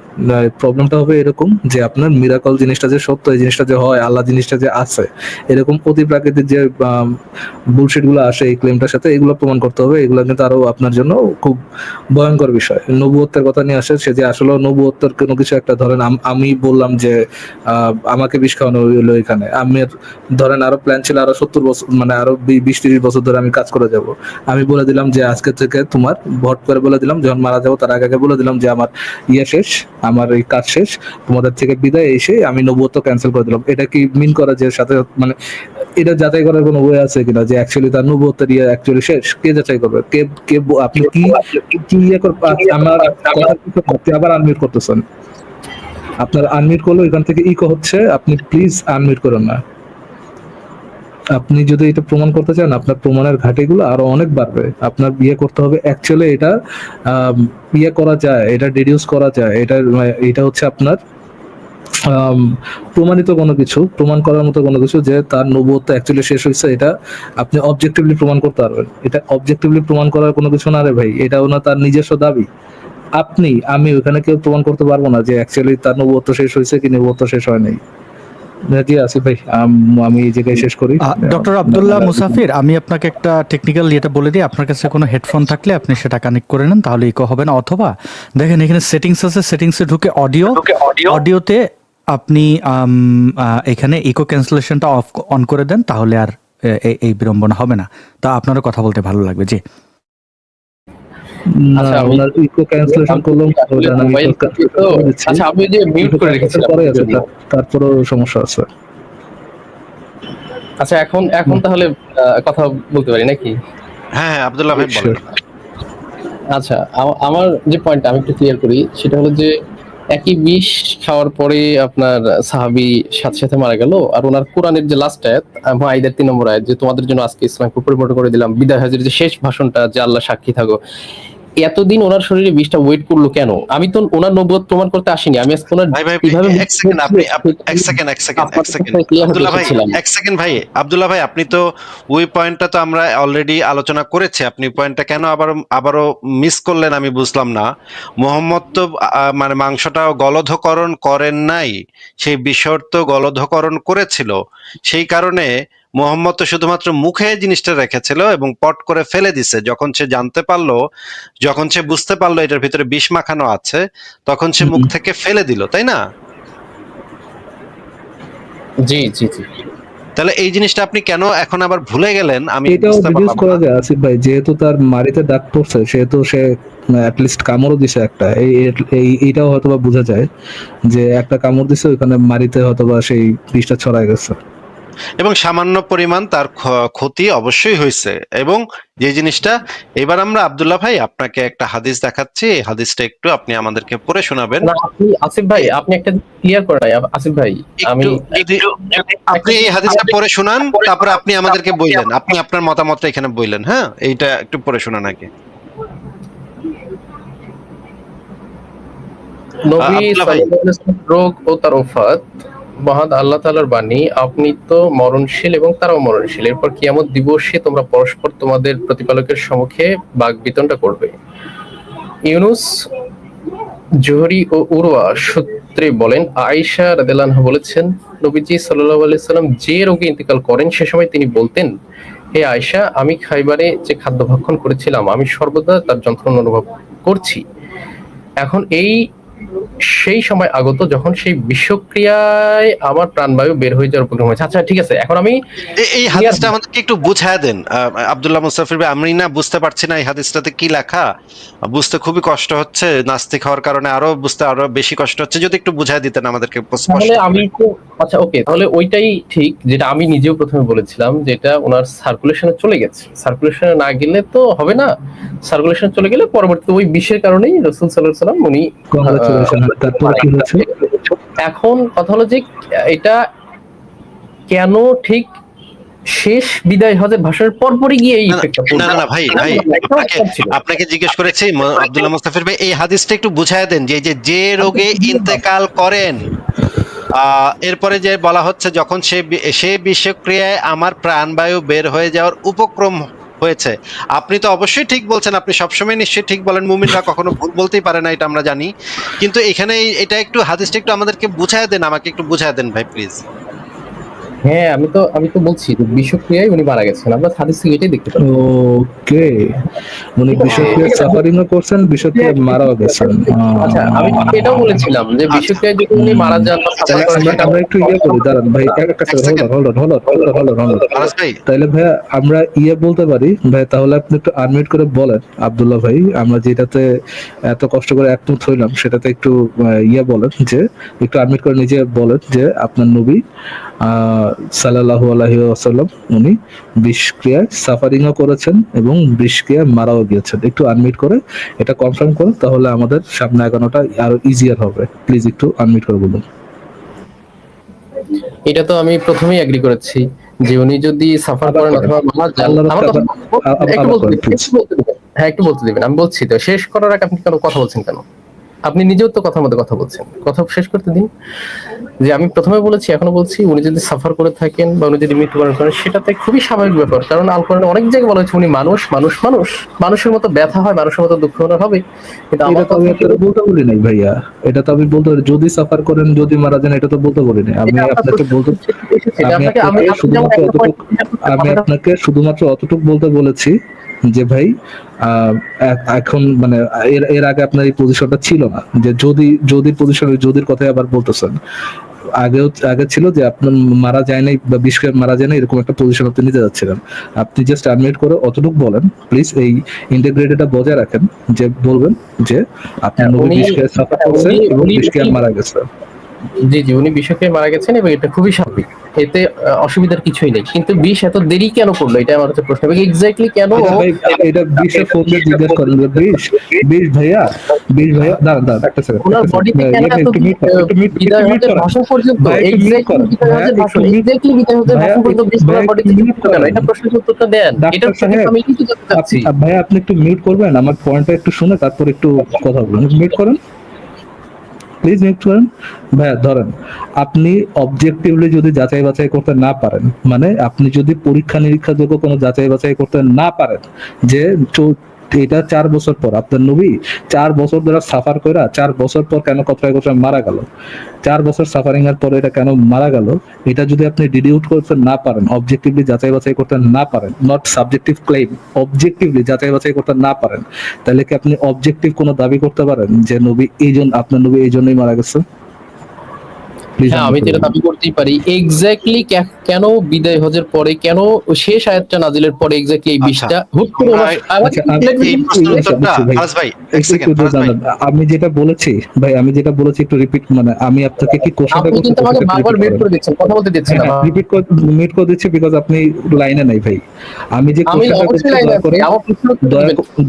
প্রবলেমটা হবে এরকম যে আপনার মিরাকল জিনিসটা যে সত্য, এই জিনিসটা যে হয়, আল্লাহ জিনিসটা যে আছে, এরকম অতি প্রাকৃতিক যে বুলশিট গুলো আসে এই ক্লেমটার সাথে, এগুলো প্রমাণ করতে হবে। এগুলো কিন্তু আরো আপনার জন্য খুব ভয়ঙ্কর বিষয়। নবুয়তের কথা নিয়ে আসে, সে যে আসলে নবুয়তের কোনো কিছু একটা, ধরেন আমি বললাম যে আমাকে বিষ খাওয়ানো হইলো, এখানে আমি ধরেন আরো প্ল্যান ছিল আরো 70 বছর, মানে আরো 20-30 বছর ধরে আমি কাজ করে যাব। আমি বলে দিলাম যে আজকে থেকে তোমার ভট করে বলে দিলাম, যখন মারা যাবো তার আগে বলে দিলাম যে আমার শেষ, আমার এই কাজ শেষ, তোমাদের থেকে বিদায়, এসে আমি নবুয়ত ক্যান্সেল করে দিলাম। এটা কি মিন করা যে সাথে, মানে এটা যাচাই করার কোনো ওয়ে আছে কিনা যে অ্যাকচুয়ালি তার নবুয়তের অ্যাকচুয়ালি শেষ? কে যাচাই করবে? কে আপনি কি আমার কথা আবার আনমিউট করতেছেন? আপনার আনমিউট করলে এখান থেকে ইকো হচ্ছে, আপনি প্লিজ আনমিউট করেন না। আপনি যদি এটা প্রমাণ করতে চান, আপনার প্রমাণের ঘাটিগুলো আরো অনেক বাড়বে। আপনার করতে হবে অ্যাকচুয়ালি এটা করা যায়, এটা ডিডিউস করা যায়, এটা হচ্ছে আপনার প্রমাণিত কোনো কিছু, প্রমাণ করার মতো কোনো কিছু যে তার নবুয়ত অ্যাকচুয়ালি শেষ হয়েছে, এটা আপনি অবজেক্টিভলি প্রমাণ করতে পারবেন। এটা অবজেক্টিভলি প্রমাণ করার কোনো কিছু না রে ভাই, এটা ওনার তার নিজস্ব দাবি। আমি ওখানে কেউ প্রমাণ করতে পারবো না যে অ্যাকচুয়ালি তার নবুয়ত শেষ হয়েছে কি নবুয়ত শেষ হয় নাই। জি আসিফ ভাই, আমি এই জায়গায় শেষ করি। ডক্টর আব্দুল্লাহ মুসাফির, আমি আপনাকে একটা টেকনিক্যাল ইয়েটা বলে দিই। আপনার কাছে কোনো হেডফোন থাকলে আপনি সেটা কানেক্ট করে নেন, তাহলে ইকো হবে না। অথবা দেখেন এখানে সেটিংস আছে, সেটিংসে ঢুকে অডিওতে আপনি এখানে ইকো ক্যান্সেলেশনটা অন করে দেন, তাহলে আর এই বিড়ম্বনা হবে না। তা আপনারও কথা বলতে ভালো লাগবে। জি আচ্ছা, আমি ইকো ক্যান্সেলেশন করলাম, আচ্ছা আমি যে মিউট করে রেখেছিলাম, তারপরেও সমস্যা আছে। আচ্ছা এখন তাহলে কথা বলতে পারি নাকি? হ্যাঁ আব্দুল্লাহ ভাই বলেন। আচ্ছা, আমার যে পয়েন্টটা আমি একটু ক্লিয়ার করি, সেটা হলো যে একই বিষ খাওয়ার পরে আপনার সাহাবী সাথে সাথে মারা গেল, আর ওনার কোরআনের যে লাস্ট আয়াত, মাইদার 3 নম্বর আয়াত, যে তোমাদের জন্য আজকে ইসলামকে পরিবর্তন করে দিলাম, বিদায় হাজির, যে শেষ ভাষণটা, যে আল্লাহ সাক্ষী থাকো, এতদিন ওনার শরীরে বিষটা ওয়েট করলো কেন? আমি তো ওনার নবুয়ত প্রমাণ করতে আসিনি, আমি আজকে ওনার কিভাবে এক সেকেন্ড ভাই, আব্দুল্লাহ ভাই, আপনি তো ওই পয়েন্টটা তো আমরা অলরেডি আলোচনা করেছি, আপনি পয়েন্টটা কেন আবারও মিস করলেন আমি বুঝলাম না। মুহাম্মদ তো মানে মাংসটা গলধকরণ করেন নাই, সেই বিষয় তো গলধকরণ করেছিল, সেই কারণে মোহাম্মদ তো শুধুমাত্র মুখে জিনিসটা রেখেছিল এবং পট করে ফেলে দিছে। যখন সে জানতে পারলো, যখন সে বুঝতে পারলো এটার ভিতরে বিষ মাখানো আছে, তখন সে মুখ থেকে ফেলে দিল, তাই না? জি জি জি। তাহলে এই জিনিসটা আপনি কেন এখন আবার ভুলে গেলেন আমি এটাও বুঝতে ডিডিউস পারলাম করা না। যায় আসিফ ভাই, যেহেতু তার মারিতে দাগ পড়ছে সেহেতু সে অ্যাটলিস্ট কামড়ও দিছে একটা, এইটাও হয়তোবা বোঝা যায় যে একটা কামড় দিছে ওখানে মারিতে হয়তোবা সেই বিষটা ছড়ায় গেছে। এবং সামান্য পরিমাণ তার ক্ষতি অবশ্যই হয়েছে। এবং যে জিনিসটা, এবার আমরা আব্দুল্লাহ ভাই আপনাকে একটা হাদিস দেখাচ্ছি, এই হাদিসটা একটু আপনি আমাদেরকে পড়ে শোনাবেন। না আপনি আসিফ ভাই, আপনি একটা ক্লিয়ার করে নাই আসিফ ভাই। আমি একটু যদি আপনি এই হাদিসটা পড়ে শোনান, তারপরে আপনি আমাদেরকে বললেন, আপনি আপনার মতামতটা এখানে বললেন। হ্যাঁ, এইটা একটু পড়ে শোনান আগে। নবী আব্দুল্লাহ ভাই, সাল্লাল্লাহু আলাইহি ওয়াসাল্লাম রোগ ও তার ওফাত, মহান আল্লাহ তাআলার বাণী, আপনি তো মরণশীল এবং তারাও মরণশীল। এরপর কিয়ামত দিবসে তোমরা পরস্পর তোমাদের প্রতিপালকের সম্মুখে বাগবিতণ্ডা করবে। ইউনুস, জুহরি ও উরওয়া সূত্রে বলেন, আয়েশা রাদিয়াল্লাহু আনহা বলেছেন, নবীজি সাল্লাল্লাহু আলাইহি ওয়াসাল্লাম যে রোগে ইন্তেকাল করেন সে সময় তিনি বলতেন, হে আয়েশা, আমি খাইবারে যে খাদ্য ভক্ষণ করেছিলাম আমি সর্বদা তার যন্ত্রণা অনুভব করছি। এখন সেই সময় আগত যখন সেই বিষক্রিয়ায় আমার প্রাণবায়ু বের হয়ে যাওয়ার উপক্রম হয়েছে। আচ্ছা ঠিক আছে, এখন আমি এই হাদিসটা আমাদেরকে একটু বুঝায় দেন আব্দুল্লাহ মুস্তাফির ভাই। আমি না বুঝতে পারছি না এই হাদিসটাতে কি লেখা, বুঝতে খুবই কষ্ট হচ্ছে। নাস্তিক হওয়ার কারণে আরো বুঝতে আরো বেশি কষ্ট হচ্ছে। যদি একটু বুঝায় দিতেন আমাদেরকে স্পষ্ট তাহলে করে। আমি তো আচ্ছা ওকে, তাহলে ওইটাই ঠিক যেটা আমি নিজেও প্রথমে বলেছিলাম, যেটা ওনার সার্কুলেশনে চলে গেছে। সার্কুলেশনে না গেলে তো হবে না, সার্কুলেশনে চলে গেলে পরবর্তীতে ওই বিষের কারণেই রাসূল সাল্লাল্লাহু আলাইহি ওয়াসাল্লাম উনি কংগ্রাচুলেশন। তারপরে কি হয়েছে? এখন কথা হলো যে এটা কেন ঠিক শেষ বিদায় হজের ভাষণের পরপরই গিয়ে এই ইফেক্টটা না না না ভাই ভাই, আপনাকে জিজ্ঞেস করেছি আব্দুল্লাহ মুস্তাফির ভাই, এই হাদিসটা একটু বুঝায় দেন যে যে রোগে ইন্তেকাল করেন, এরপরে যে বলা হচ্ছে যখন সে বিষক্রিয়ায় আমার প্রাণবায়ু বের হয়ে যাওয়ার উপক্রম হয়েছে। আপনি তো অবশ্যই ঠিক বলছেন, আপনি সবসময় নিশ্চয়ই ঠিক বলেন, মুমিনরা কখনো ভুল বলতেই পারে না, এটা আমরা জানি। কিন্তু এখানে এটা একটু হাদিসটা একটু আমাদেরকে বুঝায় দেন, আমাকে একটু বুঝায় দেন ভাই প্লিজ। হ্যাঁ, আমি তো বলছি যে বিষক্রিয়ায় উনি মারা গেছেন, আমরা হাদিসে এটাই দেখতে পাই। ওকে, উনি বিষক্রিয়া সাফারিংও করছেন, বিষক্রিয়া মারাও গেছেন। আচ্ছা, আমি এটাও বলেছিলাম যে বিষক্রিয়ায় যদি উনি মারা যান বা সাফার তাহলে করেন আমরা একটু করি, দাঁড়ান ভাই, একটা সেকেন্ড, হোল্ড অন। ভাই তাইলে ভাইয়া আমরা বলতে পারি ভাই, তাহলে আপনি একটু আনমিউট করে বলেন আব্দুল্লাহ ভাই, আমরা যেটাতে এত কষ্ট করে একমত হইলাম সেটাতে একটু বলেন, যে একটু আনমিউট করে নিজে বলেন যে আপনার নবী সাল্লাল্লাহু আলাইহি ওয়াসাল্লাম উনি বিষক্রিয়ায় সাফারিংও করেছেন এবং বিষক্রিয়ায় মারাও গিয়েছেন। একটু আনমিউট করে এটা কনফার্ম করুন, তাহলে আমাদের সামনে এগোনোটা আরো ইজিয়ার হবে। প্লিজ একটু আনমিউট করে বলুন। এটা তো আমি প্রথমেই এগ্রি করেছি যে উনি যদি সাফার করেন অথবা মারা যান, আমার কথা একটু বলতে দিবেন। হ্যাঁ, একটু বলতে দিবেন, আমি বলছি তো। শেষ করার আগে আপনি কেন কথা বলছেন কেন? আপনি নিজেও তো কথার মধ্যে কথা বলছেন, কথা শেষ করতে দিন। যে আমি প্রথমে বলেছি, এখনো বলছি, উনি যদি সাফার করে থাকেন বা উনি যদি মৃত্যুবরণ করেন সেটাতে খুবই স্বাভাবিক ব্যাপার। কারণ আল কোরআনে অনেক জায়গায় বলা হয়েছে উনি মানুষের মতো ব্যথা হয়, মানুষের মতো দুঃখ ওনার হবে। কিন্তু আমার এটা তো আমি আপনাকে বলতে বলি নাই ভাইয়া, এটা তো আমি বলতে পারি যদি সাফার করেন, যদি মারা যান, এটা তো বলতে বলি নাই। আমি আপনাকে শুধুমাত্র অতটুকু বলতে বলেছি যে ভাই এখন মানে এর আগে আপনার এই পজিশনটা ছিল না, যে যদি পজিশনের যদির কথাই আবার বলতেছেন। আগে ছিল যে আপনার মারা যায় নাই বা বিষক্রিয়া মারা যায় না, এরকম একটা পজিশন আপনি নিতে যাচ্ছিলেন। আপনি জাস্ট আনমিউট করে অতটুকু বলেন প্লিজ, এই ইন্টিগ্রিটিটা বজায় রাখেন, যে বলবেন যে আপনার নবী বিষক্রিয়া সাফার করছেন এবং বিষক্রিয়া মারা গেছে। জি জি, উনি বিষক্রিয়ায় মারা গেছেন এবং এটা খুবই স্বাভাবিক, এতে অসুবিধার কিছুই নেই। কিন্তু বিষ এত দেরি কেন করলো, এটা আমার হচ্ছে প্রশ্ন। এক্স্যাক্টলি কেন এটা বিষের ফোন দিয়ে জিজ্ঞেস করেন যে বিষ ভাইয়া দাঁড়ান একটা সেকেন্ড, ওনার বডিতে কেন এত বিদায় হতে ভাষণ পর্যন্ত, এক্স্যাক্টলি বিদায় হতে ভাষণ, এক্স্যাক্টলি বিদায় হতে ভাষণ পর্যন্ত বিষ ওনার বডিতে কেন? এটা প্রশ্নের উত্তরটা দেন। এটা আমি কিছু জানতে চাচ্ছি। ভাইয়া আপনি একটু মিউট করবেন, আমার পয়েন্টটা একটু শুনে তারপর একটু কথা বলুন। মিউট করেন প্লিজ, মিউট করেন। ভাইয়া ধরেন, আপনি অবজেক্টিভলি যদি যাচাই বাছাই করতে না পারেন, মানে আপনি যদি পরীক্ষা নিরীক্ষা যোগ্য কোনো যাচাই বাছাই করতে না পারেন যে এটা 4 বছর পর আপনার নবী 4 বছর ধরে সাফার কইরা 4 বছর পর কেন কথায় কথায় মারা গেল, 4 বছর সাফারিং এর পরে এটা কেন মারা গেল, এটা যদি আপনি ডিডিউট করতে না পারেন, অবজেক্টিভলি যাচাই বাছাই করতে না পারেন, নট সাবজেক্টিভ ক্লেম, অবজেক্টিভলি যাচাই বাছাই করতে না পারেন, তাহলে কি আপনি অবজেক্টিভ কোনো দাবি করতে পারেন যে নবী আপনার নবী এই জন্যই মারা গেছে? Please হ্যাঁ, আমি answer যেটা করুন। দাবি করতেই পারি এক্স্যাক্টলি কেন বিদায় হজের পরে, কেন শেষ আয়াতটা নাজিলের পরে এক্স্যাক্টলি এই আচ্ছা, বিষটা হুট করে আচ্ছা, এই প্রশ্নের উত্তরটা ভাই, ফারাজ ভাই, এক একটু সেকেন্ড ফারাজ ভাই, জানান। আমি যেটা বলেছি ভাই, আমি যেটা বলেছি একটু রিপিট, মানে আমি আপনাকে কি কোশ্চেনটা আপনি কিন্তু আমাকে বারবার মিউট করে দিচ্ছেন, কথা বলতে দিচ্ছেন না। রিপিট করে দিচ্ছি বিকজ আপনি লাইনে নাই ভাই। আমি যে আমি কোশ্চেনটা অবশ্যই করছি, লাইনে দয়া আছি, করে আমার প্রশ্ন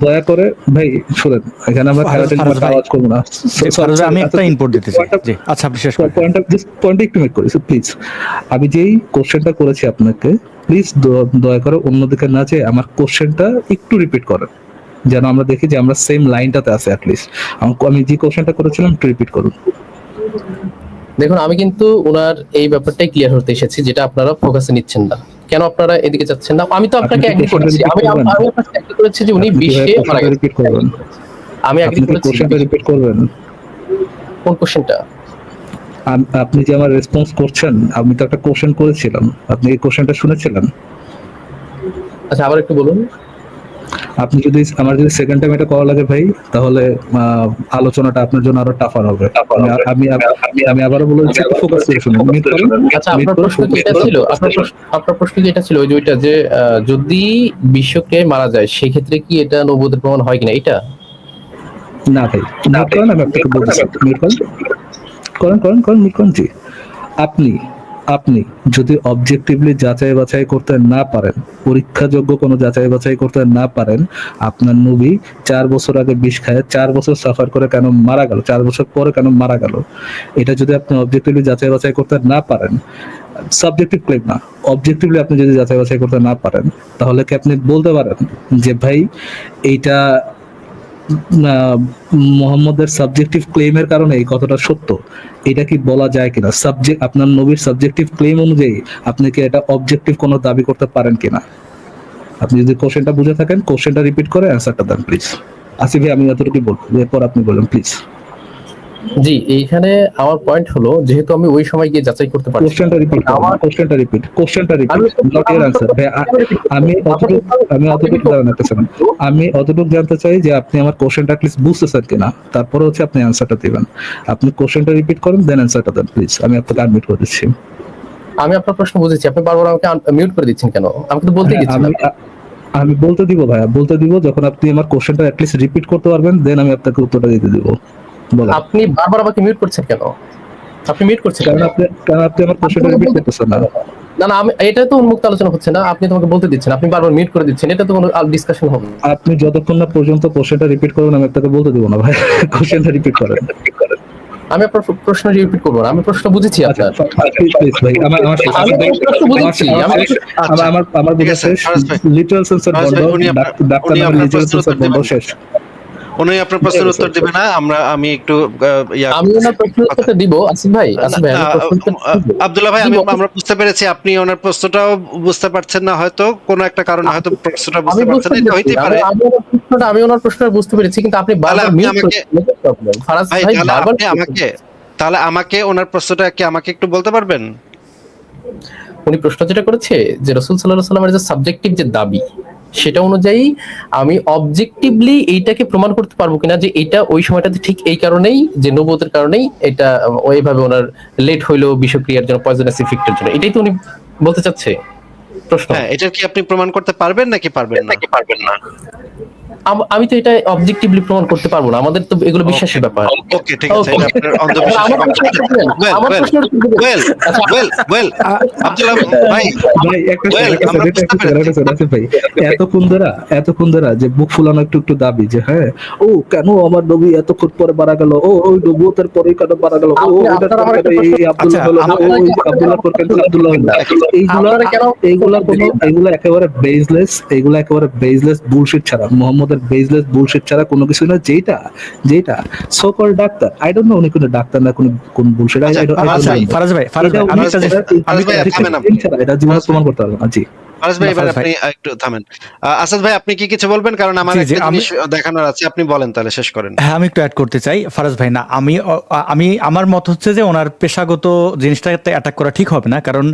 দয়া করে ভাই শুনেন, এখানে আমরা খেলাটি ফারাজ ভাই, আওয়াজ করবো না। জি, ফারাজ ভাই, আমি একটা ইনপুট দিতে চাই। জি, আচ্ছা, আপনি শেষ করেন। পয়েন্টটা একটু মেক করেছি প্লিজ। আমি যেই কোশ্চেনটা করেছি আপনাকে, প্লিজ দয়া করে অন্যদিকে না যে আমার কোশ্চেনটা একটু রিপিট করেন, যেন আমরা দেখি যে আমরা সেম লাইনটাতে আছি। অ্যাটলিস্ট আমি যে কোশ্চেনটা করেছিলাম একটু রিপিট করুন। দেখুন, আমি কিন্তু ওনার এই ব্যাপারটাই ক্লিয়ার হতে এসেছি, যেটা আপনারা ফোকাসে নিচ্ছেন না। কেন আপনারা এদিকে যাচ্ছেন না? আমি তো আপনাকে আপনি কি এগ্রি করেছি, কোশ্চেনটা আমি repeat করবেন? আমি আপনাকে এগ্রি করেছি যে উনি বিশ্বে মারা গেছেন। রিপিট করবেন। আমি এগ্রি আপনি কি করেছি। কোশ্চেনটা রিপিট করবেন? কোন কোশ্চেনটা? আপনি যে আমার রেসপন্স করছেন, আমি তো একটা কোশ্চেন করেছিলাম, আপনি এই কোশ্চেনটা শুনেছিলেন? আচ্ছা, আবার একটু বলুন। আপনি যদি আমার যদি সেকেন্ড টাইম এটা করা লাগে ভাই, তাহলে আলোচনাটা আপনার জন্য আরো টাফার হবে। আমি আবারও বলে দিচ্ছি, ফোকাস করে শুনুন। মিউট করেন। আচ্ছা, আপনার প্রশ্ন কি এটা ছিল? আপনার প্রশ্ন কি এটা ছিল যে ওইটা যে যদি বিশ্বকে মারা যায় সেক্ষেত্রে কি এটা নবুয়তের প্রমাণ হয় কিনা, এটা? না ভাই, মিউট করেন। আমি আপনাকে বলতেছি, মিউট করেন মিউট করেন। জি, আপনি যদি অবজেক্টিভলি যাচাই বাছাই করতে না পারেন, পরীক্ষাযোগ্য কোনো যাচাই বাছাই করতে না পারেন, আপনার নবী 4 বছর আগে বিষ খায় 4 বছর সাফার করে কেন মারা গেল, 4 বছর পরে কেন মারা গেল, এটা যদি আপনি অবজেক্টিভলি যাচাই বাছাই করতে না পারেন, সাবজেক্টিভ ক্লেম না, অবজেক্টিভলি আপনি যদি যাচাই বাছাই করতে না পারেন, তাহলে কি আপনি বলতে পারেন যে ভাই এইটা মোহাম্মদের সাবজেক্টিভ ক্লেমের কারণে এই কথাটা সত্য, এটা কি বলা যায় কিনা? আপনার নবীর সাবজেক্টিভ ক্লেম অনুযায়ী আপনি কি এটা অবজেক্টিভ কোনো দাবি করতে পারেন কিনা? আপনি যদি কোশ্চেনটা বুঝে থাকেন, কোশ্চেনটা রিপিট করে অ্যান্সারটা দেন প্লিজ। আসিফ ভাই, আমি এতটুকু বলবো, এরপর আপনি বলেন প্লিজ। জি, এইখানে আমার পয়েন্ট হলো, যেহেতু আমি ওই সময় গিয়ে যাচাই করতে পারছি না। কোশ্চেনটা রিপিট নট ইয়ার আনসার। আমি অতটুকু জানতে চাই যে আপনি আমার কোশ্চেনটা অ্যাটলিস্ট বুঝতেছেন কিনা, তারপরে হচ্ছে আপনি অ্যান্সারটা দিবেন। আপনি কোশ্চেনটা রিপিট করেন, দেন অ্যান্সারটা দেন প্লিজ। আমি আপনাকে আনমিউট করে দিচ্ছি। আমি আপনার প্রশ্ন বুঝেছি, আপনি বারবার আমাকে মিউট করে দিচ্ছেন কেন? আমাকে তো বলতেই দিচ্ছেন না। আমি বলতে দিব ভাইয়া, বলতে দিব, যখন আপনি আমার কোশ্চেনটা অ্যাটলিস্ট রিপিট করতে পারবেন, দেন আমি আপনাকে উত্তরটা দিতে দিব। বলেন। আপনি বারবার আমাকে মিউট করছেন কেন? আপনি মিউট করছেন কেন? কারণ আপনি আমার কোশ্চেনটা রিপিট করতেছেন না। না না, আমি এটা তো উন্মুক্ত আলোচনা হচ্ছে না, আপনি তোমাকে বলতে দিচ্ছেন, আপনি বারবার মিউট করে দিচ্ছেন, এটা তো কোনো ডিসকাশন হবে না। আপনি যতক্ষণ না পর্যন্ত কোশ্চেনটা রিপিট করবেন, আমি আপনাকে বলতে দিব না ভাই। কোশ্চেনটা রিপিট করেন। আমি আপনার প্রশ্ন রিপিট করবো না, আমি প্রশ্ন বুঝেছি আপনার। প্লিজ ভাই, আমার প্রশ্ন বুঝেছি, আমার বুঝা শেষ। লিটারাল সেন্সর বন্ধ, ডাক্তার নামের লিটারাল সেন্সর বন্ধ, শেষ। উনি আপনার প্রশ্নের উত্তর দিবে না, আমি একটু আমি ওনার প্রশ্নের উত্তরটা দিব। আসিফ ভাই, আমি প্রশ্নের উত্তর দিব। আব্দুল্লাহ ভাই, আমরা বুঝতে পেরেছি আপনি ওনার প্রশ্নটাও বুঝতে পারছেন না, হয়তো কোনো একটা কারণে হয়তো প্রশ্নটা বুঝতে পারছেন না, এটা হইতেই পারে। আমি ওনার প্রশ্নটা বুঝতে পেরেছি, কিন্তু আপনি বারবার মিউট করছেন। ফারাজ ভাই, বারবার তাহলে আমাকে ওনার প্রশ্নটা কি আমাকে একটু বলতে পারবেন? উনি প্রশ্ন যেটা করেছে যে রাসূল সাল্লাল্লাহু আলাইহি ওয়াসাল্লামের যে সাবজেক্টিভ যে দাবি, সেটা অনুযায়ী আমি অবজেক্টিভলি এইটাকে প্রমাণ করতে পারবো কিনা যে এটা ওই সময়টাতে ঠিক এই কারণেই, যে নবুয়তের কারণেই এটা ওইভাবে ওনার লেট হইলো বিষক্রিয়ার জন্য, পয়জনাস ইফেক্টের জন্য, এটাই তো উনি বলতে চাচ্ছে প্রশ্ন। হ্যাঁ, এটা কি আপনি প্রমাণ করতে পারবেন নাকি পারবেন না? আমি তো এটা অবজেক্টিভলি প্রমাণ করতে পারবো না, আমাদের তো এগুলো বিশ্বাসের ব্যাপার। ওকে, ঠিক আছে, এটা আপনার অন্ধবিশ্বাস। ওয়েল আব্দুল্লাহ ভাই, ভাই, এতক্ষণ ধরে যে বুক ফুলানো একটু দাবি যে হ্যাঁ, ও কেন আমার নবী এতক্ষণ পরে মারা গেল, ও ওই নবুয়তের পরেই কেন মারা গেল, ও আব্দুল্লাহ হলো, আব্দুল্লাহ পর কেন আব্দুল্লাহ হলো, এইগুলা একেবারে বেসলেস বুলশিট ছাড়া, মোহাম্মদের বেসলেস বুলশিট ছাড়া কোনো কিছু না। যেটা so call doctor, I don't know উনি কোন ডাক্তার না কোন বুলশিট, ফারাজ ভাই, আমি একটা এটা জীবনে প্রমাণ করতে পারবো না। জি ফারাজ ভাই না, এবার ফারাজ ভাই। আপনি একটু থামেন। আসাদ ভাই আপনি কি কিছু বলবেন? কারণ আমার জি, জি, একটা জিনিস দেখানোর আছে, আপনি বলেন তাহলে শেষ করেন। হ্যাঁ, আমি একটু অ্যাড করতে চাই ফারাজ ভাই। না, আমি আমার মত হচ্ছে যে ওনার পেশাগত জিনিসটাতে অ্যাটাক করা ঠিক হবে না, কারণ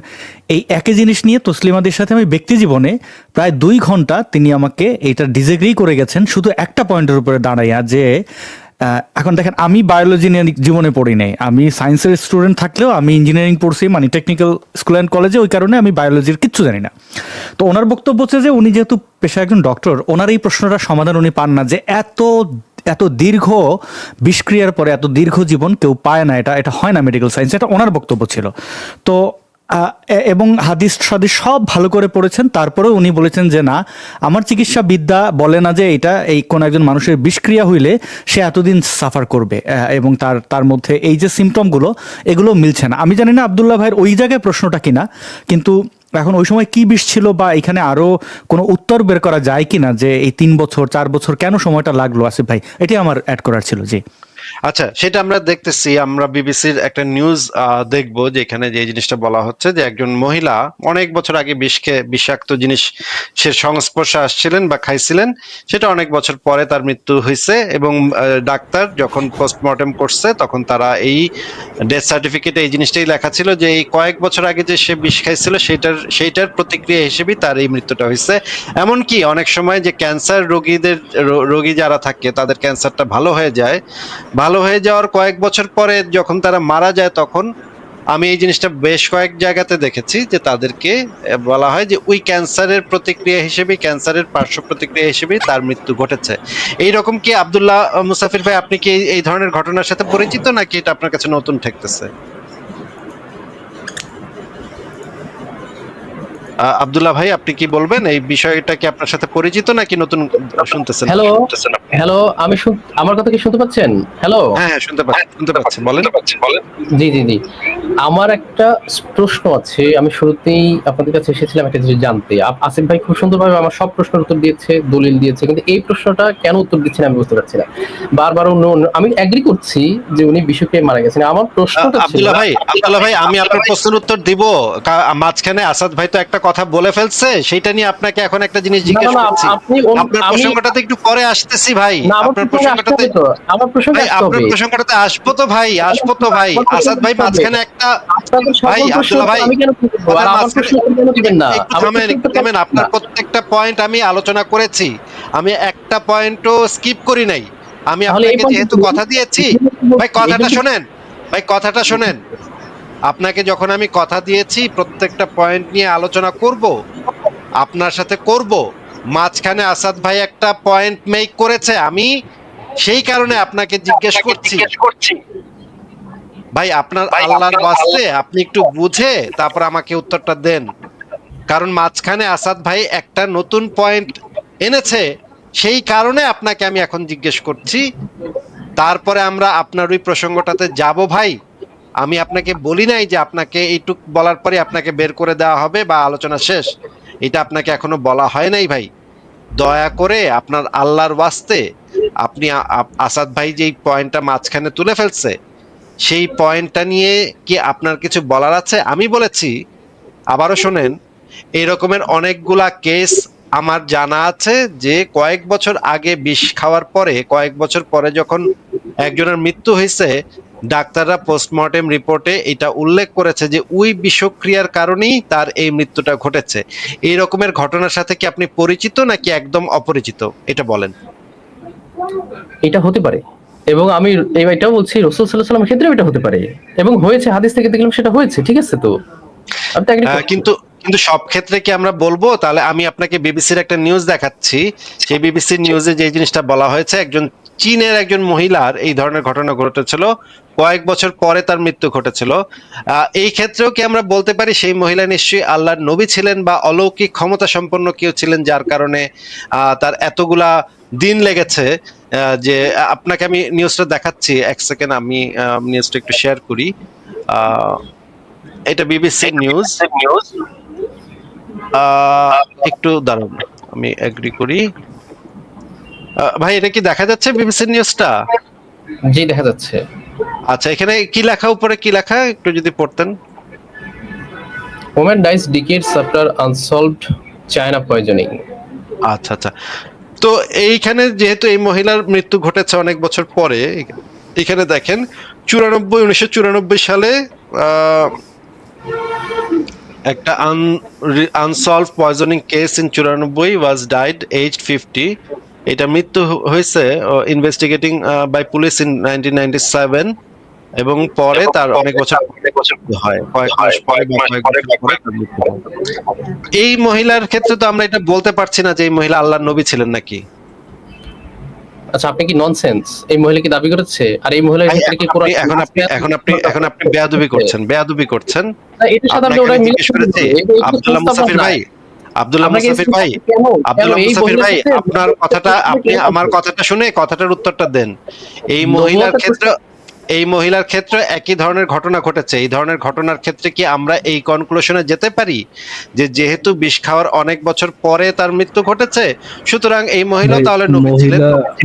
এই একই জিনিস নিয়ে তসলিমাদের সাথে আমি ব্যক্তি জীবনে প্রায় 2 ঘন্টা তিনি আমাকে এইটা ডিসএগ্রি করে গেছেন শুধু একটা পয়েন্টের উপরে দাঁড়াইয়া যে এখন দেখেন, আমি বায়োলজি নিয়ে জীবনে পড়ি নাই, আমি সায়েন্সের স্টুডেন্ট থাকলেও আমি ইঞ্জিনিয়ারিং পড়ছি, মানে টেকনিক্যাল স্কুল অ্যান্ড কলেজে, ওই কারণে আমি বায়োলজির কিচ্ছু জানি না। তো ওনার বক্তব্য হচ্ছে যে উনি যেহেতু পেশা একজন ডক্টর, ওনার এই প্রশ্নটার সমাধান উনি পান না, যে এত দীর্ঘ বিষক্রিয়ার পরে এত দীর্ঘ জীবন কেউ পায় না, এটা হয় না মেডিকেল সায়েন্স, এটা ওনার বক্তব্য ছিল। তো এবং হাদিস সাদিস সব ভালো করে পড়েছেন, তারপরেও উনি বলেছেন যে না, আমার চিকিৎসা বিদ্যা বলে না যে এই কোন একজন মানুষের বিষক্রিয়া হইলে সে এতদিন সাফার করবে, এবং তার মধ্যে এই যে সিমটমগুলো, এগুলো মিলছে না। আমি জানি না আব্দুল্লাহ ভাইয়ের ওই জায়গায় প্রশ্নটা কিনা, কিন্তু এখন ওই সময় কি বিষ ছিল, বা এখানে আরো কোনো উত্তর বের করা যায় কিনা, যে এই 3 বছর 4 বছর কেন সময়টা লাগলো আসিফ ভাই, এটি আমার অ্যাড করার ছিল। জি, আচ্ছা, সেটা আমরা দেখতেছি। আমরা বিবিসির একটা নিউজ দেখবো, যেখানে যে জিনিসটা বলা হচ্ছে যে একজন মহিলা অনেক বছর আগে বিষাক্ত জিনিস সে সংস্পর্শে আসছিলেন বা খাইছিলেন, সেটা অনেক বছর পরে তার মৃত্যু হয়েছে, এবং ডাক্তার যখন পোস্টমর্টেম করছে তখন তারা এই ডেথ সার্টিফিকেটে এই জিনিসটাই লেখা ছিল যে এই কয়েক বছর আগে যে সে বিষ খাইছিল সেইটার প্রতিক্রিয়া হিসেবেই তার এই মৃত্যুটা হয়েছে। এমনকি অনেক সময় যে ক্যান্সার রোগী যারা থাকে তাদের ক্যান্সারটা ভালো হয়ে যায়, ভালো হয়ে যাওয়ার কয়েক বছর পরে যখন তারা মারা যায়, তখন আমি এই জিনিসটা বেশ কয়েক জায়গাতে দেখেছি যে তাদেরকে বলা হয় যে ওই ক্যান্সারের প্রতিক্রিয়া হিসেবে, ক্যান্সারের পার্শ্ব প্রতিক্রিয়া হিসেবে তার মৃত্যু ঘটেছে। এইরকম কি আব্দুল্লাহ মুসাফির ভাই, আপনি কি এই ধরনের ঘটনার সাথে পরিচিত, নাকি এটা আপনার কাছে নতুন ঠেকতেছে? আব্দুল্লাহ ভাই, আপনি কি বলবেন? এই বিষয়টা কি আপনার সাথে পরিচিত নাকি নতুন শুনতেছেন? হ্যালো, আমার কথা কি শুনতে পাচ্ছেন? হ্যালো, হ্যাঁ হ্যাঁ, শুনতে পাচ্ছি, বলেন। জি জি জি, আমার একটা প্রশ্ন আছে। আমি শুরুতেই আপনাদের কাছে এসেছিলাম একটা জিনিস জানতে। আসিফ ভাই খুব সুন্দরভাবে আমার সব প্রশ্নের উত্তর দিয়েছে, দলিল দিয়েছে, কিন্তু এই প্রশ্নটা কেন উত্তর দিচ্ছেন আমি বুঝতে পারছি না। বারবার আমি এগ্রি করছি যে উনি বিষক্রিয়ায় মারা গেছেন, আমার প্রশ্নটা ছিল আব্দুল্লাহ ভাই, আমি আপনার প্রশ্নের উত্তর দিব। মাঝখানে আসাদ ভাই তো একটা কথা বলে ফেলছে, সেটা নিয়ে আপনাকে এখন একটা জিনিস জিজ্ঞেস করছি। আপনার প্রসঙ্গটাতে একটু পরে আসতেছি ভাই। আপনার প্রসঙ্গটাতে আপনার প্রসঙ্গটাতে আসবো তো ভাই, আসাদ ভাই মাঝখানে একটা, ভাই আব্দুল্লাহ ভাই, একটু থামেন। আপনার প্রত্যেকটা পয়েন্ট আমি আলোচনা করেছি, আমি একটা পয়েন্টও স্কিপ করি নাই। আমি আপনাকে যেহেতু কথা দিয়েছি, ভাই কথাটা শোনেন। আপনাকে যখন আমি কথা দিয়েছি প্রত্যেকটা পয়েন্ট নিয়ে আলোচনা করব, আপনার সাথে করব, মাঝখানে আসাদ ভাই একটা পয়েন্ট মেক করেছে, আমি সেই কারণে আপনাকে জিজ্ঞেস করছি। ভাই আপনার আল্লাহর ওয়াস্তে আপনি একটু বুঝে তারপর আমাকে উত্তরটা দেন, কারণ মাঝখানে আসাদ ভাই একটা নতুন পয়েন্ট এনেছে, সেই কারণে আপনাকে আমি এখন জিজ্ঞেস করছি। তারপরে আমরা আপনার ওই প্রসঙ্গটাতে যাব ভাই। আমি আপনাকে বলি নাই যে আপনাকে এইটুক বলার পরে আপনাকে বের করে দেওয়া হবে বা আলোচনা শেষ, এটা আপনাকে এখনো বলা হয় নাই ভাই। দয়া করে আপনার আল্লাহর ওয়াস্তে আপনি আসাদ ভাই যেই পয়েন্টটা মাঝখানে তুলে ফেলছে, সেই পয়েন্টটা নিয়ে কি আপনার কিছু বলার আছে? আমি বলেছি, আবারও শোনেন, এই রকমের অনেকগুলা কেস আমার জানা আছে যে কয়েক বছর আগে বিষ খাওয়ার পরে, কয়েক বছর পরে যখন একজনের মৃত্যু হয়েছে, ডাক্তাররা পোস্টমর্টেম রিপোর্টে এটা উল্লেখ করেছে যে ওই বিষক্রিয়ার কারণেই তার এই মৃত্যুটা ঘটেছে। এই রকমের ঘটনার সাথে কি আপনি পরিচিত নাকি একদম অপরিচিত, এটা বলেন। এটা হতে পারে, এবং আমি এটাও বলছি রাসূল সাল্লাল্লাহু আলাইহি ওয়াসাল্লামের ক্ষেত্রেও এটা হতে পারে, এবং হয়েছে, হাদিস থেকে দেখলাম সেটা হয়েছে, ঠিক আছে? তো আমি তো agree করছি। কিন্তু সব ক্ষেত্রে কি আমরা বলবো? তাহলে আমি আপনাকে বিবিসির একটা নিউজ দেখাচ্ছি। সেই বিবিসির নিউজে যে জিনিসটা বলা হয়েছে, চীনের একজন মহিলার এই ধরনের ঘটনা ঘটেছিল, কয়েক বছর পরে তার মৃত্যু ঘটেছিল। এই ক্ষেত্রেও কি আমরা বলতে পারি সেই মহিলা নিশ্চয়ই আল্লাহর নবী ছিলেন বা অলৌকিক ক্ষমতা সম্পন্ন কেউ ছিলেন, যার কারণে তার এতগুলা দিন লেগেছে? যে আপনাকে আমি নিউজটা দেখাচ্ছি, এক সেকেন্ড আমি নিউজটা একটু শেয়ার করি। এটা বিবিসি নিউজ, একটু দাঁড়ান আমি এগ্রি করি। ভাই এটা কি দেখা যাচ্ছে বিবিসি নিউজটা? জি, দেখা যাচ্ছে। আচ্ছা, এখানে কি লেখা, উপরে কি লেখা একটু যদি পড়তেন। Woman dies decades after unsolved China poisoning. আচ্ছা আচ্ছা। তো এইখানে যেহেতু এই মহিলার মৃত্যু ঘটেছে অনেক বছর পরে, এখানে দেখেন 1994 সালে আহ, একটা unsolved poisoning case in 94 was died aged 50। এটা মৃত্যু হয়েছে ইনভেস্টিগেটিং বাই পুলিশ ইন 1997, এবং পরে তার অনেক বছর হয়, কয়েক মাস পরে বা কয়েক বছর পরে তার মৃত্যু হয়। এই মহিলার ক্ষেত্রে তো আমরা এটা বলতে পারছি না যে এই মহিলা আল্লাহর নবী ছিলেন নাকি। আচ্ছা, আপনি কি ননসেন্স? এই মহিলা কি দাবি করেছে? আর এই মহিলার ভাই, ক্ষেত্রে কি কোরআন এখন আপনি বেয়াদবি করছেন। না, এটার সাথে আপনি আপনাকে ওটা আমি মিলে জিজ্ঞেস করেছি, আব্দুল্লাহ মুসাফির ভাই, আপনাকে আব্দুল্লাহ এই মুসাফির ভাই, মহিলার ক্ষেত্রে আপনি আমার কথাটা শুনে কথাটার উত্তরটা দেন। এই মহিলার ক্ষেত্রে একই ধরনের ঘটনা ঘটেছে। এই ধরনের ঘটনার ক্ষেত্রে কি আমরা এই কনক্লুশনে যেতে পারি যে যেহেতু বিষ খাওয়ার অনেক বছর পরে তার মৃত্যু ঘটেছে, সুতরাং এই মহিলা ভাই, তাহলে নবী ছিলেন?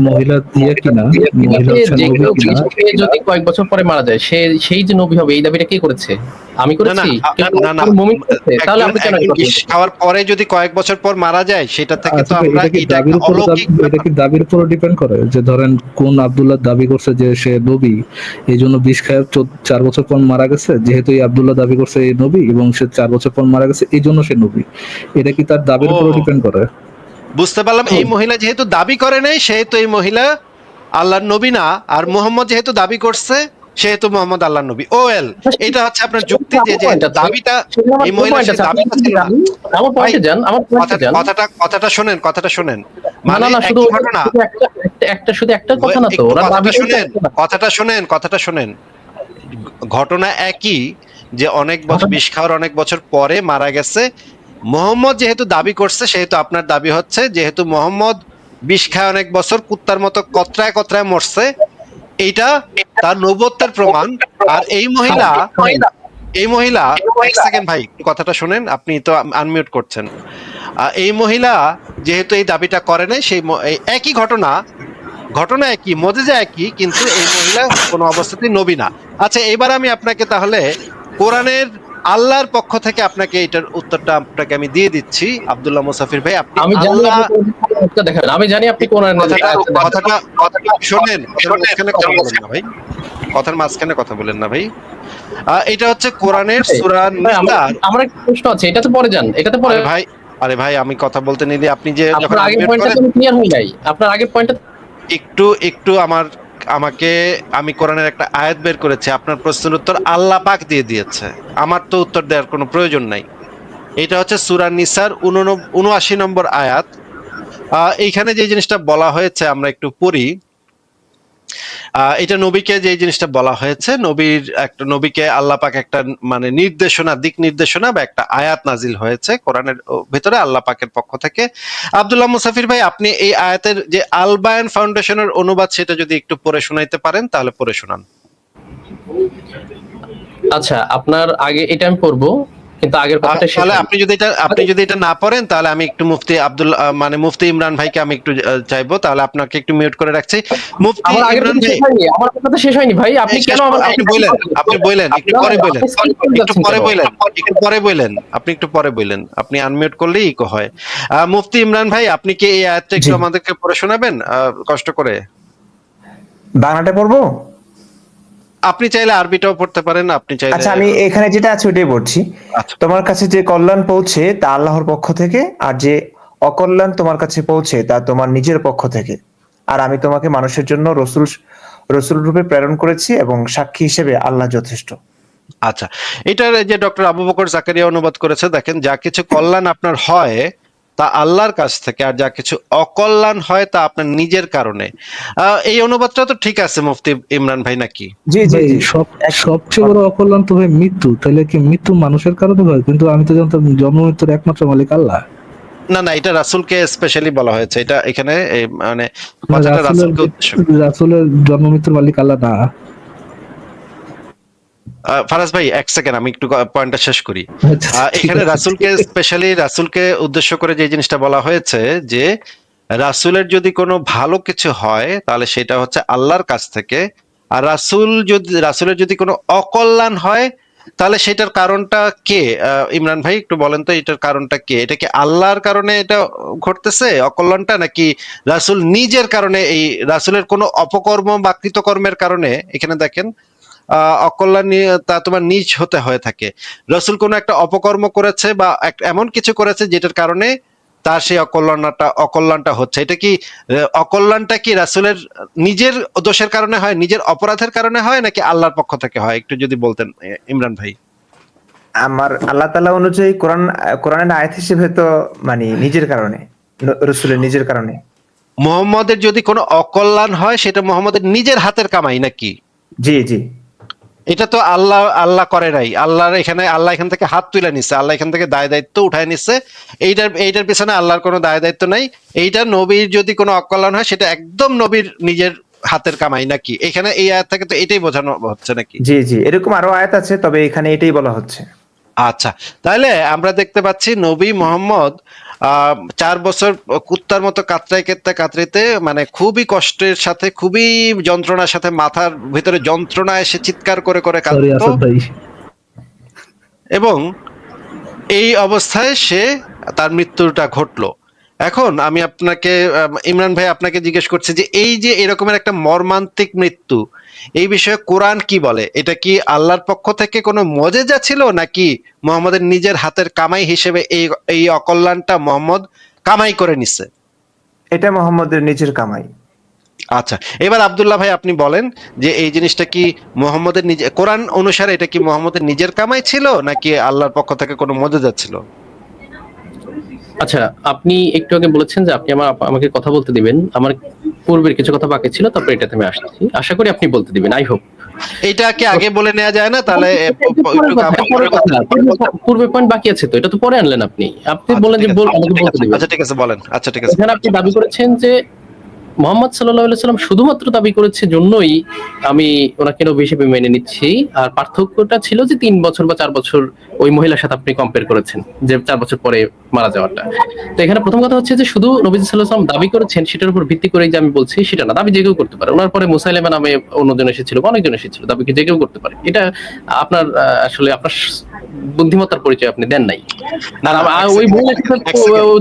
মহিলা ইয়ে কিনা, মহিলা হচ্ছে যে নবী কেউ কিনা? বিষ খেয়ে যদি কয়েক বছর পরে মারা যায়, সেই যে নবী হবে, এই দাবিটা কে করেছে? আমি করেছি? না, মুমিন করেছে? তাহলে আপনি কেন একজন বিষ খাওয়ার পরে যদি কয়েক বছর পর মারা যায়, সেটা থেকে তো আচ্ছা, আমরা এটা কি এটা দাবির একটা উপর অলৌকিক এটা কি দাবির উপর ডিপেন্ড করে? যে ধরেন কোন আব্দুল্লাহ দাবি করছে যে সে নবী, এই জন্য বিষ খায় 4 বছর পর মারা গেছে, যেহেতু এই আব্দুল্লাহ দাবি করছে এই নবী এবং সে 4 বছর পর মারা গেছে, এই জন্য সে নবী। এটা কি তার দাবির উপর ও, ডিপেন্ড করে? বুঝতে পারলাম। এই মহিলা যেহেতু দাবি করে নাই, সেহেতু এই মহিলা আল্লাহর নবী না, আর মুহাম্মদ যেহেতু দাবি করছে সেহেতু মুহাম্মদ আল্লাহর নবী। এটা হচ্ছে আপনার যুক্তি যে যেহেতু দাবিটা এই মহিলা সে দাবিটা ছিল না। আমার ভাই, পয়েন্টে যান, আমার পয়েন্টে যান। কথাটা শুনেন। না না মানে না, শুধু একই ঘটনা। শুধু একটা কথা না তো, একটু ওরা দাবি কথাটা শুনেন। ঘটনা একই, যে অনেক বছর বিষ খাওয়ার অনেক বছর পরে মারা গেছে। মোহাম্মদ যেহেতু দাবি করছে, সেহেতু আপনার দাবি হচ্ছে যেহেতু মোহাম্মদ বিষ খায় অনেক বছর, কুত্তার মতো কতরায় কতরায় মরছে, এইটা তার নবুয়তের প্রমাণ। আর এই মহিলা এক সেকেন্ড ভাই, একটু কথাটা শুনেন, আপনি তো আনমিউট করছেন। এই মহিলা যেহেতু এই দাবিটা করে নাই, এই একই ঘটনা একই, মজেজা একই, কিন্তু এই মহিলা কোনো অবস্থাতেই নবী না। আচ্ছা, এবার আমি আপনাকে তাহলে কোরআনের আল্লাহর পক্ষ থেকে আপনাকে এটার উত্তরটা আপনাকে আমি দিয়ে দিচ্ছি। আব্দুল্লাহ মুসাফির ভাই, আপনি আল্লাহ দেখেন, আমি জানি আপনি কোন কথাটা শোনেন, মাঝখানে কথা বলেন না ভাই, কথার মাঝখানে কথা বলেন না ভাই। এটা হচ্ছে কোরআনের সূরা নিসার। আমার একটা প্রশ্ন আছে, এটা তো পরে যান, এটাতে পরে। আরে ভাই, আমি কথা বলতে নিলে আপনি যে যখন আপনার আগের unmute পয়েন্টটা করেন, ক্লিয়ার হয় নাই, আপনার আগের পয়েন্টটা একটু আমি কোরআনের একটা আয়াত বের করেছি, আপনার প্রশ্নের উত্তর আল্লাহ পাক দিয়ে দিয়েছে, আমার তো উত্তর দেওয়ার কোনো প্রয়োজন নাই। এটা হচ্ছে সূরা নিসার 79 নম্বর আয়াত। এইখানে যে জিনিসটা বলা হয়েছে আমরা একটু পড়ি। এটা নবীকে যে জিনিসটা বলা হয়েছে, নবীকে আল্লাহ পাক একটা মানে দিক নির্দেশনা বা একটা আয়াত নাজিল হয়েছে কোরআনের ভিতরে আল্লাহ পাকের পক্ষ থেকে। আব্দুল্লাহ মুসাফির ভাই, আপনি এই আয়াতের যে আল বায়ান ফাউন্ডেশনের অনুবাদ, সেটা যদি একটু পড়ে শোনাইতে পারেন তাহলে পড়ে শোনান। আচ্ছা, আপনার আগে এটা আমি পড়বো, কিন্তু আগের কথাটা শেষ তাহলে হয়নি। আপনি যদি এটা না পড়েন, তাহলে আমি একটু মুফতি ইমরান ভাইকে আমি একটু চাইবো, তাহলে আপনাকে একটু মিউট করে রাখছি। মুফতি আমার আগের ইমরান কথা ভাই, শেষ হয়নি, আমার কথা শেষ হয়নি ভাই, আপনি কেন আপনি বলেন, একটু পরে বলেন, আপনি আনমিউট করলেই ইকো হয়। মুফতি ইমরান ভাই, আপনি কি এই আয়াতটা একটু আমাদেরকে পড়ে শোনাবেন কষ্ট করে? বাংলাটা পড়বো? আপনি চাইলে আরবিটাও পড়তে পারেন, আপনি চাইলে। আচ্ছা, আমি এখানে যেটা আছে ওইটাই পড়ছি। আচ্ছা। তোমার কাছে যে কল্যাণ পৌঁছে তা আল্লাহর পক্ষ থেকে, আর যে অকল্যাণ তোমার কাছে পৌঁছে তা তোমার নিজের পক্ষ থেকে। আর আমি তোমাকে মানুষের জন্য রসুল রূপে প্রেরণ করেছি এবং সাক্ষী হিসেবে আল্লাহ যথেষ্ট। আচ্ছা, এটার যে ডক্টর আবু বকর জাকারিয়া অনুবাদ করেছে, দেখেন, যা কিছু কল্যাণ আপনার হয় তা আল্লাহর কাছ থেকে, আর যা কিছু অকল্যাণ হয় তা আপনার নিজের কারণে। এই অনুবাদটা তো ঠিক আছে মুফতি ইমরান ভাই, নাকি? জি জি ভাই, জি। সবচেয়ে বড় অকল্যাণ তো ভাই মৃত্যু। তাহলে কি মৃত্যু মানুষের কারণে হয়? কিন্তু আমি তো জানতাম জন্ম মৃত্যুর একমাত্র মালিক আল্লাহ। না, এটা রাসূলকে স্পেশালি বলা হয়েছে। এটা এখানে মানে কথাটা রাসূলকে উদ্দেশ্য। রাসূলের জন্ম মৃত্যুর মালিক আল্লাহ না। ফারাজ ভাই, এক সেকেন্ড, আমি একটু পয়েন্টটা শেষ করি। আচ্ছা, ঠিক এখানে আছে। রাসূলকে উদ্দেশ্য করে যে জিনিসটা বলা হয়েছে, যে রাসূলের যদি কোনো ভালো কিছু হয় তাহলে সেটা হচ্ছে আল্লাহর কাছ থেকে, আর রাসূলের যদি কোনো অকল্যাণ হয় তাহলে সেটার কারণটা কে? ইমরান ভাই একটু বলেন তো, এটার কারণটা কে? এটা কি আল্লাহর কারণে এটা ঘটতেছে অকল্যাণটা, নাকি রাসূল নিজের কারণে, এই রাসূলের কোনো অপকর্ম বা কৃতকর্মের কারণে? এখানে দেখেন অকল্যাণ তা তোমার নিজ হতে হয়ে থাকে। রাসূল কোনো একটা অপকর্ম করেছে বা এমন কিছু করেছে যেটার কারণে তার সেই অকল্যাণটা হচ্ছে। এটা কি অকল্যাণটা কি রাসূলের নিজের দোষের কারণে হয়, নিজের অপরাধের কারণে হয়, নাকি আল্লাহর পক্ষ থেকে হয়? একটু যদি বলতেন ইমরান ভাই। আমার আল্লাহ তাআলা অনুযায়ী কোরআনের আয়াত হিসেবে তো মানে নিজের কারণে, রসুলের নিজের কারণে। মুহাম্মদের যদি কোনো অকল্যাণ হয় সেটা মুহাম্মদের নিজের হাতের কামাই নাকি? জি জি এটা তো আল্লাহ করে নাই। আল্লাহ এখান থেকে হাত তুলে নিচ্ছে, আল্লাহ এখান থেকে দায় দায়িত্ব উঠায় নিচ্ছে। এইটার পিছনে আল্লাহর কোনো দায় দায়িত্ব নাই। এইটা নবীর যদি কোনো অকল্যাণ হয় সেটা একদম নবীর নিজের হাতের কামাই নাকি? এখানে এই আয়াত থেকে তো এটাই বোঝানো হচ্ছে নাকি? জি জি এরকম আরো আয়াত আছে, তবে এখানে এটাই বলা হচ্ছে। আচ্ছা, তাহলে আমরা দেখতে পাচ্ছি নবী মোহাম্মদ 4 বছর কুত্তার মতো কাতরাইতে মানে খুবই কষ্টের সাথে, খুবই যন্ত্রণার সাথে, মাথার ভিতরে যন্ত্রণা এসে চিৎকার করে করে সরি কাঁদতো, আসাদ ভাই। এবং এই অবস্থায় সে তার মৃত্যুটা ঘটলো। এখন আমি আপনাকে ইমরান ভাই আপনাকে জিজ্ঞেস করছি যে এই যে এরকমের একটা মর্মান্তিক মৃত্যু, এই বিষয়ে কোরআন কি বলে? এটা কি আল্লাহর পক্ষ থেকে কোনো মুজিজা ছিল, নাকি মুহাম্মদের নিজের হাতের কামাই হিসেবে এই অকল্যাণটা মুহাম্মদ কামাই করে নিছে? এটা মোহাম্মদের নিজের কামাই। আচ্ছা, এবার আব্দুল্লাহ ভাই আপনি বলেন যে এই জিনিসটা কি মুহাম্মদের নিজে, কোরআন অনুসারে এটা কি মুহাম্মদের নিজের কামাই ছিল, নাকি আল্লাহর পক্ষ থেকে কোনো মুজিজা ছিল? আচ্ছা, আপনি একটু আগে বলেছেন যে আপনি আমাকে কথা বলতে দিবেন, আমার পূর্বের কিছু কথা বাকি ছিল, তারপর এটাতে আমি আসছি। আশা করি আপনি বলতে দিবেন, আই হোপ। এইটা কি আগে বলে নেওয়া যায় না? তাহলে পূর্বে পয়েন্ট বাকি আছে তো, এটা তো পরে আনলেন আপনি। আপনি বলেন যে আমাকে বলতে দিবেন। আচ্ছা ঠিক আছে, বলেন। আচ্ছা ঠিক আছে। এখানে আপনি দাবি করেছেন যে মোহাম্মদ সাল্লাল্লাহু আলাইহি সাল্লাম শুধুমাত্র দাবি করেছে জন্যই আমি ওনাকে নবী হিসেবে মেনে নিচ্ছি, আর পার্থক্যটা ছিল যে 3 বছর বা 4 বছর ওই মহিলার সাথে আপনি কম্পেয়ার করেছেন, যে 4 বছর পরে মারা যাওয়াটা। তো এখানে প্রথম কথা হচ্ছে যে শুধু নবী সাল্লাল্লাহু আলাইহি সাল্লাম দাবি করেছেন সেটার উপর ভিত্তি করে যে আমি বলছি সেটা না, দাবি যে কেউ করতে পারে। ওনার পরে মুসাইলেমা নামে অন্যজন এসেছিল, অনেকজন এসেছিল, দাবি কি যে কেউ করতে পারে। এটা আপনার আসলে আপনার বুদ্ধিমত্তার পরিচয় আপনি দেন নাই। আর ওই মহিলার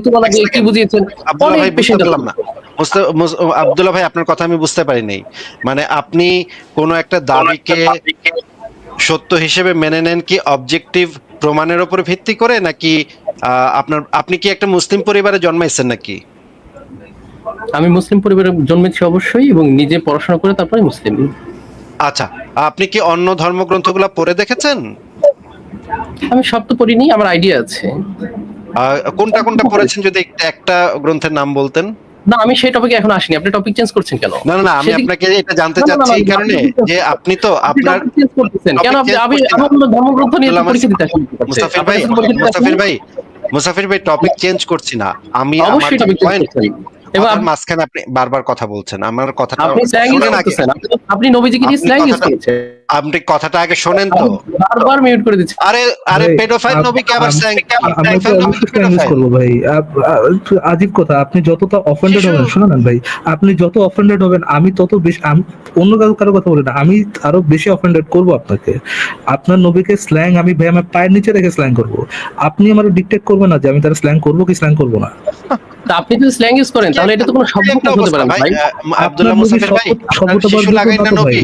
তুলনা দিয়ে কি বুঝিয়েছেন? আব্দুল্লাহ ভাই, অনেক বুঝতে পেশেন্ট পারলাম না। আব্দুল্লাহ ভাই আপনার কথা আমি বুঝতে পারি নাই। মানে আপনি কোন একটা দাবিকে সত্য হিসেবে মেনে নেন কি অবজেক্টিভ প্রমাণের উপর ভিত্তি করে, নাকি আপনি কি একটা মুসলিম পরিবারে জন্মাইছেন নাকি? আমি মুসলিম পরিবারে জন্মেছি অবশ্যই, এবং নিজে পড়াশোনা করে তারপরে মুসলিম। আচ্ছা, আপনি কি অন্য ধর্মগ্রন্থগুলো পড়ে দেখেছেন? আমি সব তো পড়িনি, আমার আইডিয়া আছে। কোনটা কোনটা পড়েছেন যদি একটা গ্রন্থের নাম বলতেন? না, আমি সেই টপিকে এখন আসিনি। আপনি টপিক চেঞ্জ করছেন কেন? না না, আমি আপনাকে এটা জানতে চাচ্ছি এই কারণে যে আপনি তো আপনার টপিক চেঞ্জ করতেছেন কেন? আমি আমার ধর্মগ্রন্থ নিয়ে পরীক্ষা দিতে আসেন। মুসাফির ভাই টপিক চেঞ্জ করছি না আমি, আমার অবশ্যই টপিক চেঞ্জ পয়েন্ট করছেন। এবং মাঝখানে আপনি বারবার কথা বলছেন, আমার কথাটা আপনি স্ল্যাং ইউজ করতেছেন। আপনি নবীজিকে নিয়ে স্ল্যাং ইউজ করেছেন। আপনি কথাটা আগে শোনেন তো। বারবার মিউট করে দিচ্ছেন। আরে পেডোফাইল নবীকে আবার স্ল্যাং করবো ভাই? আজীব কথা। আপনি যতটা অফেন্ডেড হবেন, শুনুন ভাই, আপনি যত অফেন্ডেড হবেন আমি তত বেশি, অন্য কারো কথা বলি না, আমি আরো বেশি অফেন্ডেড করবো আপনাকে। আপনার নবীকে স্ল্যাং আমি ভাই আমার পায়ের নিচে রেখে স্ল্যাং করবো। আপনি আমার ডিকটেট করবেন না যে আমি তার স্ল্যাং করবো কি স্ল্যাং করবো না। আপনি যদি স্ল্যাং ইউজ করেন তাহলে এটা তো কোনো শব্দ হতে পারে না ভাই। আব্দুল্লাহ মুসাফির ভাই, শিশু লাগাই না নবী।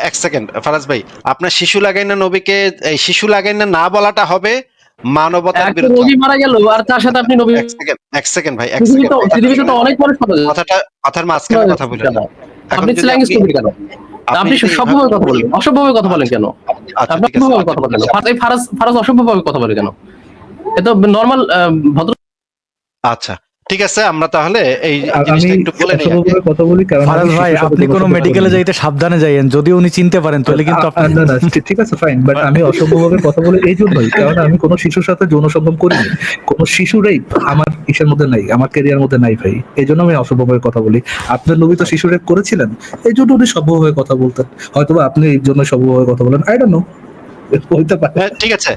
এক সেকেন্ড ফারাজ ভাই, আপনার শিশু লাগাই না নবীকে, এই শিশু লাগাই না না বলাটা হবে মানবতার বিরুদ্ধে। নবী মারা গেল আর তার সাথে আপনি নবী। এক সেকেন্ড ভাই, এক সেকেন্ড। পৃথিবীতে তো অনেক মানুষ পাওয়া যায়। কথার মাঝখানে কথা বলেন। আপনি স্ল্যাং ইউজ করবেন কেন? আপনি সভ্যভাবে কথা বলেন, অসভ্যভাবে কথা বলেন কেন? আপনি অসভ্যভাবে কথা বলেন কেন? ফারাজ অসভ্যভাবে কথা বলে কেন? এটা নরমাল ভদ্র। আচ্ছা ঠিক আছে, আমরা তাহলে এই জিনিসটা একটু বলে নেই। কথা বলি কারণ ফারাজ ভাই আপনি কোনো মেডিকেলে যাইতে সাবধানে যাইয়েন, যদি উনি চিনতে পারেন তাহলে কিন্তু না ঠিক আছে ফাইন, বাট আমি অসভ্যভাবে কথা বলি এই জন্যই কারণ আমি কোনো শিশুর সাথে যৌন সঙ্গম করিনি, কোনো শিশু রেপ আমার ইসের মধ্যে নাই, আমার ক্যারিয়ার মধ্যে নাই ভাই, এই জন্য আমি অসভ্যভাবে কথা বলি। আপনার নবী তো শিশু রেপ করেছিলেন, এই জন্য উনি সভ্যভাবে কথা বলতেন, হয়তোবা আপনি এই জন্য সভ্যভাবে কথা বলেন, আই ডোন্ট নো। ঠিক আছে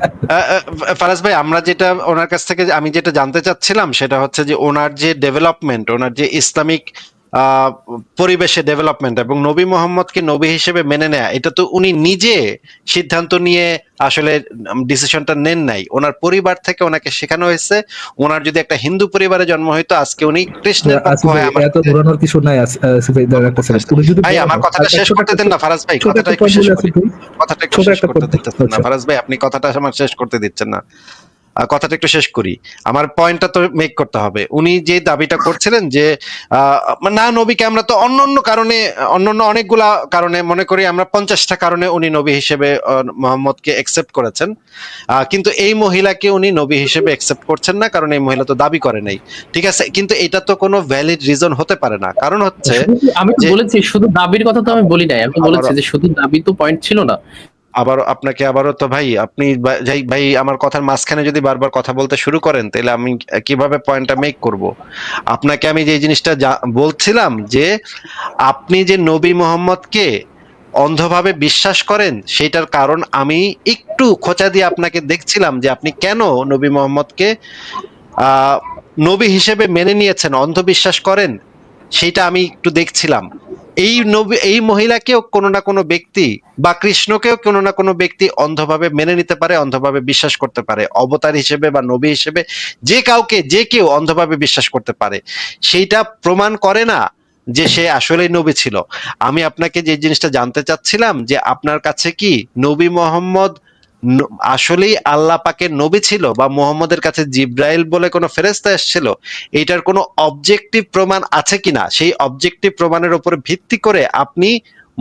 ফারাজ ভাই, আমরা যেটা ওনার কাছ থেকে আমি যেটা জানতে চাচ্ছিলাম সেটা হচ্ছে যে ওনার যে ডেভেলপমেন্ট, ওনার যে ইসলামিক পরিবেশে ডেভেলপমেন্ট এবং নবী মোহাম্মদকে নবী হিসেবে মেনে নেয়া, এটা তো উনি নিজে সিদ্ধান্ত নিয়ে আসলে ডিসিশনটা নেন নাই, ওনার পরিবার থেকে ওনাকে শেখানো হয়েছে। ওনার যদি একটা হিন্দু পরিবারে জন্ম হইতো আজকে উনি কৃষ্ণের পক্ষ আসিফ ভাই, হয়ে আমার এত ঘোরানোর কিছু নাই। আসিফ ভাই, দাঁড়ান একটা সেকেন্ড। উনি যদি ভাই বলেন, আমার কথাটা আর শেষ ছোট করতে একটা দেন না ফারাজ ভাই, ছোট কথাটা একটা একটু পয়েন্ট শেষ বলে করি। আসিফ ভাই, কথাটা একটু ছোট শেষ একটা করতে পয়েন্ট। দিতেছেন না আচ্ছা, ফারাজ ভাই, আপনি কথাটা আমার শেষ করতে দিচ্ছেন না। কথাটা একটু শেষ করি, আমার পয়েন্টটা তো মেক করতে হবে। উনি যে দাবিটা করছিলেন যে না নবীকে আমরা তো অন্য কারণে, অন্য অনেকগুলা কারণে মনে করি আমরা, 50টা কারণে উনি নবী হিসেবে মোহাম্মদকে একসেপ্ট করেছেন, কিন্তু এই মহিলাকে উনি নবী হিসেবে একসেপ্ট করছেন না, কারণ এই মহিলা তো দাবি করে নাই। ঠিক আছে, কিন্তু এটা তো কোনো ভ্যালিড রিজন হতে পারে না। কারণ হচ্ছে আমি তো যে বলেছি শুধু দাবির কথা তো আমি বলি নাই, আমি তো বলেছি যে শুধু দাবি তো পয়েন্ট ছিল না। আপনাকে আবারও তো ভাই, আপনি ভাই আমার কথার মাঝখানে যদি বারবার কথা বলতে শুরু করেন তাহলে আমি কিভাবে পয়েন্টটা মেক করব? আপনাকে আমি যে জিনিসটা বলছিলাম যে আপনি যে নবী মোহাম্মদকে অন্ধভাবে বিশ্বাস করেন, সেটার কারণ আমি একটু খোঁচা দিয়ে আপনাকে দেখছিলাম যে আপনি কেন নবী মোহাম্মদকে আহ নবী হিসেবে মেনে নিয়েছেন, অন্ধবিশ্বাস করেন, সেটা আমি একটু দেখছিলাম। এই মহিলাকেও কোনো না কোনো ব্যক্তি বা কৃষ্ণকেও কোনো না কোনো ব্যক্তি অন্ধভাবে মেনে নিতে পারে, অন্ধভাবে বিশ্বাস করতে পারে, অবতার হিসেবে বা নবী হিসেবে যে কেউ অন্ধভাবে বিশ্বাস করতে পারে। সেইটা প্রমাণ করে না যে সে আসলেই নবী ছিল। আমি আপনাকে যে জিনিসটা জানতে চাচ্ছিলাম যে আপনার কাছে কি নবী মোহাম্মদ আসলেই আল্লাহ পাকের নবী ছিল, বা মুহাম্মদের কাছে জিব্রাইল বলে কোনো ফেরেশতা এসেছিল, এইটার কোনো অবজেক্টিভ প্রমাণ আছে কিনা, সেই অবজেক্টিভ প্রমাণের উপর ভিত্তি করে আপনি